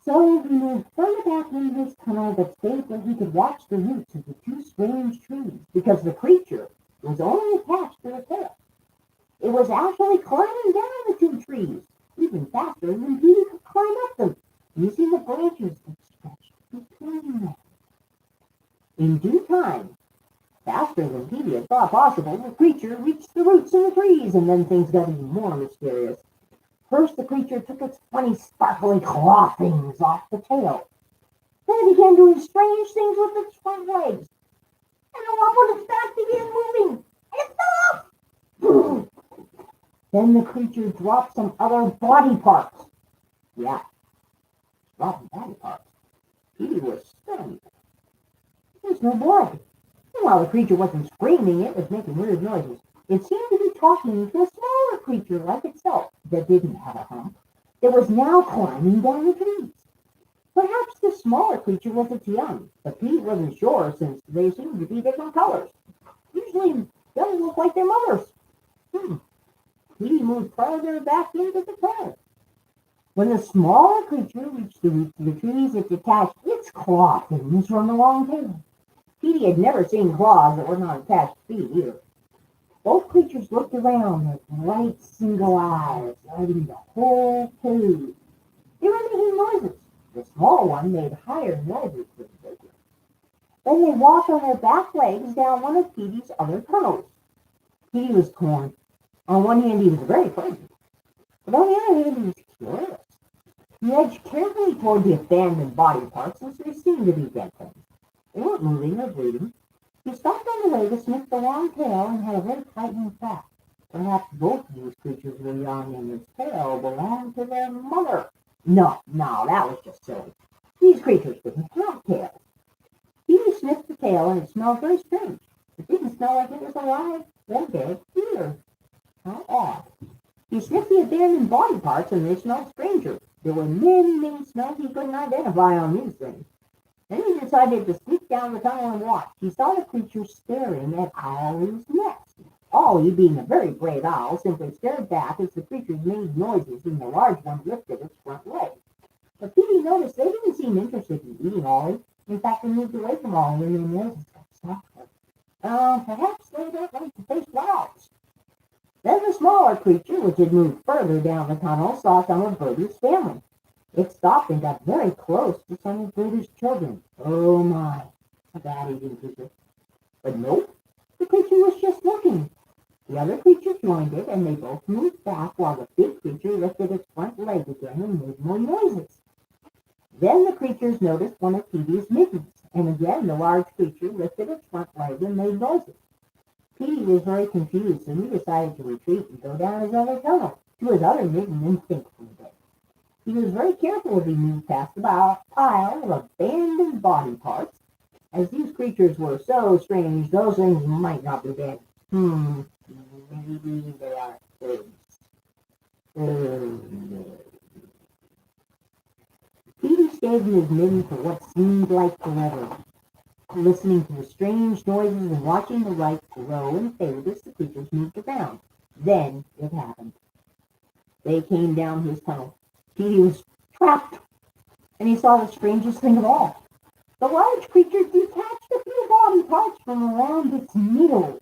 So he moved further back into his tunnel but stayed where he could watch the roots of the 2 strange trees because the creature was only attached to the tail. It was actually climbing down the 2 trees, even faster than Pety could climb up them, using the branches that stretched between them. In due time, faster than Pety had thought possible, the creature reached the roots of the trees, and then things got even more mysterious. First, the creature took its funny, sparkly claw things off the tail. Then it began doing strange things with its front legs. And the lump on its back began moving, and it fell off. Then the creature dropped some other body parts. Yeah, dropping body parts. Pety was stunned. There was no blood. And while the creature wasn't screaming, it was making weird noises. It seemed to be talking to a smaller creature like itself that didn't have a hump, that was now climbing down the trees. Perhaps the smaller creature was its young, but Pety wasn't sure since they seemed to be different colors. Usually, young look like their mothers. Pety moved farther back into the tunnel. When the smaller creature reached the roots of the trees, it detached its claw things from the long tail. Pety had never seen claws that were not attached to feet either. Both creatures looked around with bright single eyes, lighting the whole cave. They were making noises, The small one made higher noises than the big one. Then they walked on their back legs down one of Pety's other tunnels. Petey was torn. On one hand, he was very frightened, but on the other hand, he was curious. He edged carefully toward the abandoned body parts, since they seemed to be dead things. They weren't moving or breathing. He stopped on the way to sniff the long tail and had a very frightening fact. Perhaps both of these creatures were young, and his tail belonged to their mother. No, that was just silly. These creatures didn't have tails. Petey sniffed the tail, and it smelled very strange. It didn't smell like it was alive or dead either. How odd. He sniffed the abandoned body parts, and they smelled stranger. There were many smells he couldn't identify on these things. Then he decided to sneak down the tunnel and watch. He saw the creature staring at Owl's nest. Ollie, being a very brave owl, simply stared back as the creatures made noises and the large one lifted its front leg. But Petey noticed they didn't seem interested in eating Ollie. In fact, they moved away from Ollie and their noses got softer. Perhaps they don't like to face clouds. Then the smaller creature, which had moved further down the tunnel, saw some of Bertie's family. It stopped and got very close to some of Bertie's children. Oh my, a bad-eating creature. But nope, the creature was just looking. The other creature joined it, and they both moved back while the big creature lifted its front leg again and made more noises. Then the creatures noticed one of Petey's mittens, and again the large creature lifted its front leg and made noises. Petey was very confused, and he decided to retreat and go down his other tunnel, to his other mitten, and think for a bit. He was very careful as he moved past the pile of abandoned body parts. As these creatures were so strange, those things might not be dead. Maybe they are pigs. Petey stayed in his midden for what seemed like forever, listening to the strange noises and watching the light grow and fade as the creatures moved around. Then it happened. They came down his tunnel. Petey was trapped, and he saw the strangest thing of all. The large creature detached a few body parts from around its middle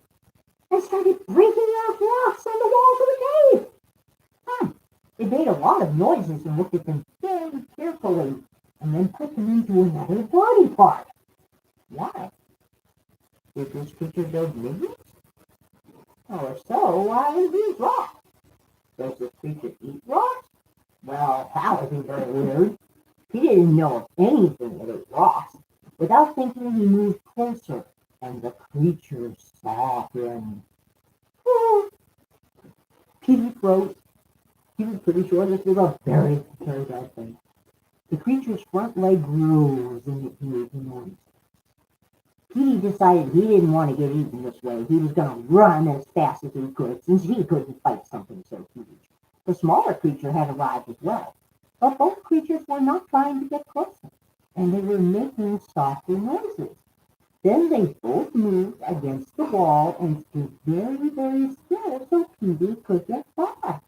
and started breaking off rocks on the walls of the cave. It made a lot of noises and looked at them very carefully, and then put them into another body part. Why? Did this creature build middens? Or so, why is these rocks? Does this creature eat rocks? Well, that would be very weird. He didn't know of anything that ate rocks. Without thinking, he moved closer, and the creature saw him. Petey froze. He was pretty sure this was a very, very bad thing. The creature's front leg rose, and it made noise. Petey decided he didn't want to get eaten this way. He was going to run as fast as he could, since he couldn't fight something so huge. The smaller creature had arrived as well, but both creatures were not trying to get closer, and they were making softer noises. Then they both moved against the wall and stood very, very still so Petey could get by.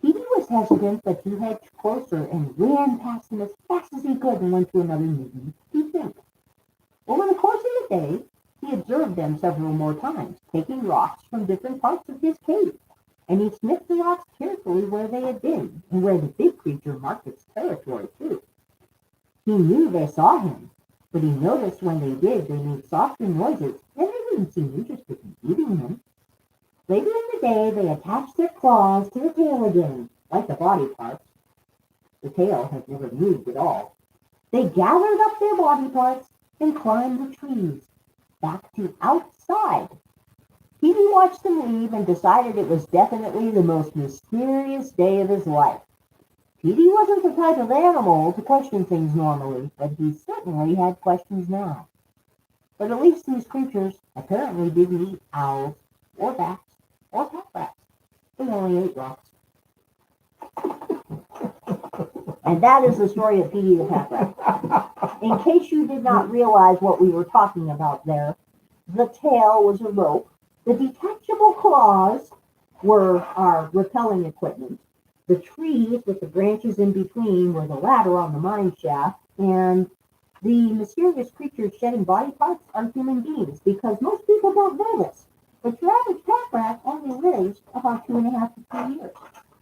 Petey was hesitant, but he edged closer and ran past them as fast as he could and went to another midden to think. Over the course of the day, he observed them several more times, taking rocks from different parts of his cave. And he sniffed the rocks carefully where they had been, and where the big creature marked its territory, too. He knew they saw him, but he noticed when they did, they made softer noises, and they didn't seem interested in eating him. Later in the day, they attached their claws to the tail again, like the body parts. The tail had never moved at all. They gathered up their body parts and climbed the trees, back to outside. Petey watched them leave and decided it was definitely the most mysterious day of his life. Petey wasn't the type of animal to question things normally, but he certainly had questions now. But at least these creatures apparently didn't eat owls, or bats, or packrats. They only ate rocks. And that is the story of Pety the packrat. In case you did not realize what we were talking about there, the tail was a rope. The detachable claws were our repelling equipment. The trees with the branches in between were the ladder on the mine shaft. And the mysterious creatures shedding body parts are human beings, because most people don't know this. But your average packrat only lives about 2.5 to 3 years.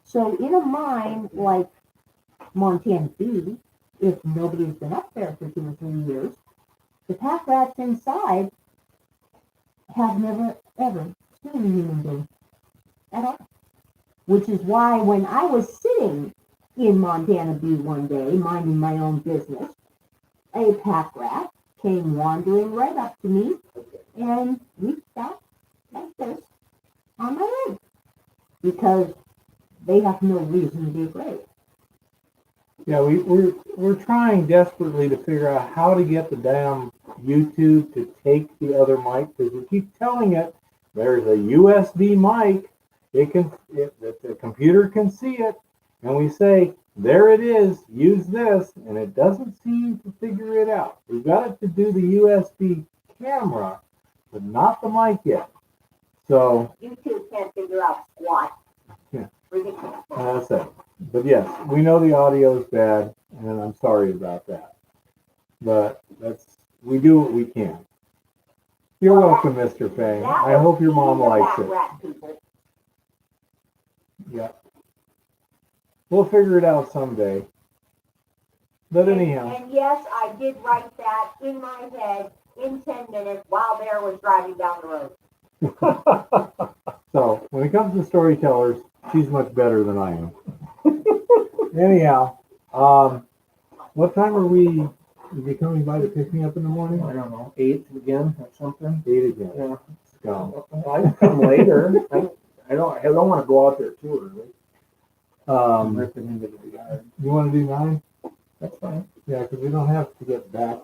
So in a mine like Montana B, if nobody's been up there for 2 or 3 years, the pack rats inside have never, ever seen a human being at all. Which is why when I was sitting in Montana Bee one day, minding my own business, a pack rat came wandering right up to me and reached out like this on my leg. Because they have no reason to be afraid. Yeah, we're trying desperately to figure out how to get the damn YouTube to take the other mic, because we keep telling it there's a USB mic. The computer can see it, and we say there it is. Use this, and it doesn't seem to figure it out. We've got it to do the USB camera, but not the mic yet. So YouTube can't figure out squat. Yeah. Ridiculous. that's it. But yes, we know the audio is bad, and I'm sorry about that. But we do what we can. You're welcome, Mr. Fang. I hope your mom likes it. Rat people. Yeah. We'll figure it out someday. But anyhow, And yes, I did write that in my head in 10 minutes while Bear was driving down the road. so when it comes to storytellers, she's much better than I am. Anyhow, what time are we coming by to pick me up in the morning? I don't know, 8 again or something. 8 again. Yeah. Let's go. I can come later. I don't want to go out there too early. I'm ripping into the yard. You want to do 9? That's fine. Yeah, because we don't have to get back.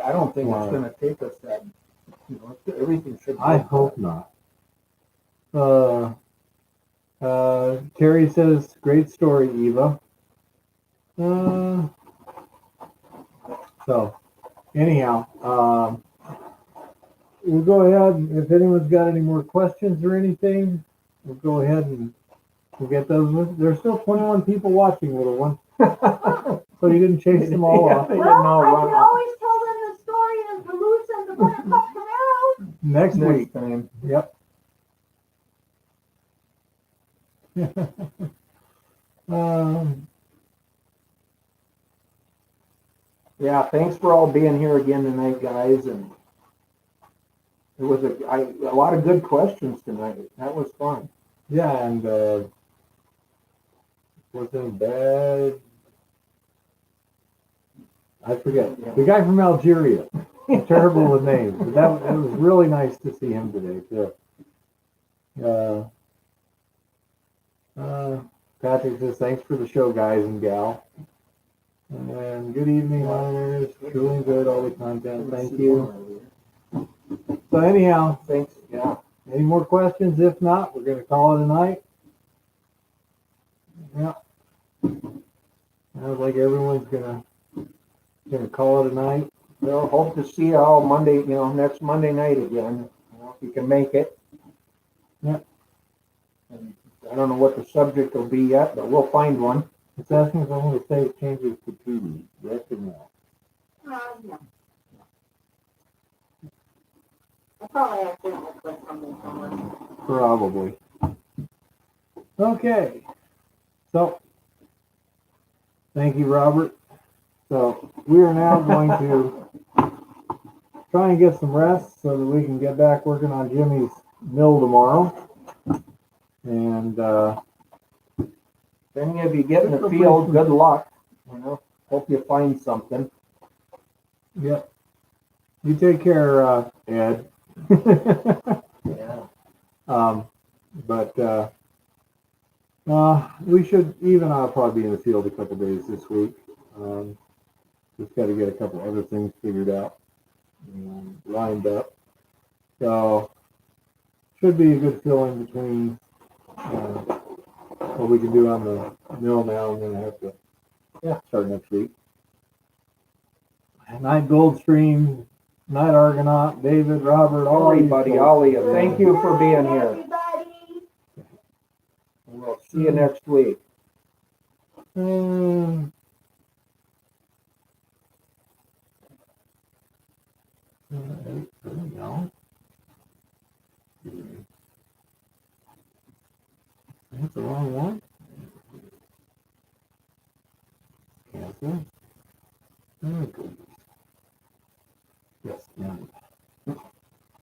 I don't think Wow. it's going to take us that. Everything should. I hope not. Terry says, great story, Eva. So, anyhow, we'll go ahead, and if anyone's got any more questions or anything, we'll go ahead and we'll get those. There's still 21 people watching, little one. So you didn't chase them all off. They Well, didn't all I run can off. always tell them the story of the moose and the buttercup Camaro. Next week. time. Yep. Yeah, thanks for all being here again tonight, guys. And it was a lot of good questions tonight. That was fun. Yeah, and wasn't bad. I forget. The guy from Algeria. Terrible with names. But that was really nice to see him today, too. Patrick says, thanks for the show, guys and gal. And good evening, miners. Doing good, all the content. Thank you. So anyhow, Thanks. Yeah. any more questions? If not, we're going to call it a night. Yeah. Sounds like everyone's gonna call it a night. Well, hope to see you all Monday, next Monday night again, if you can make it. Yeah. And I don't know what the subject will be yet, but we'll find one. It's asking if I want to save changes to Pety. Yes or no? No. I probably accidentally clicked something somewhere. Probably. Okay. So, thank you, Robert. So, we are now going to try and get some rest so that we can get back working on Jimmy's mill tomorrow. And, If any of you get in the field, good luck. Hope you find something. yep. You take care, Ed. Yeah. But we should, I'll probably be in the field a couple days this week. Just got to get a couple other things figured out and lined up. So, should be a good fill in between what we can do on the mill now, and then I have to start next week. Night Goldstream, Night Argonaut, David, Robert, all Everybody, all of you, thank you for being here. Everybody. And we'll see you next week. No. That's the wrong one. Cancel. Mm.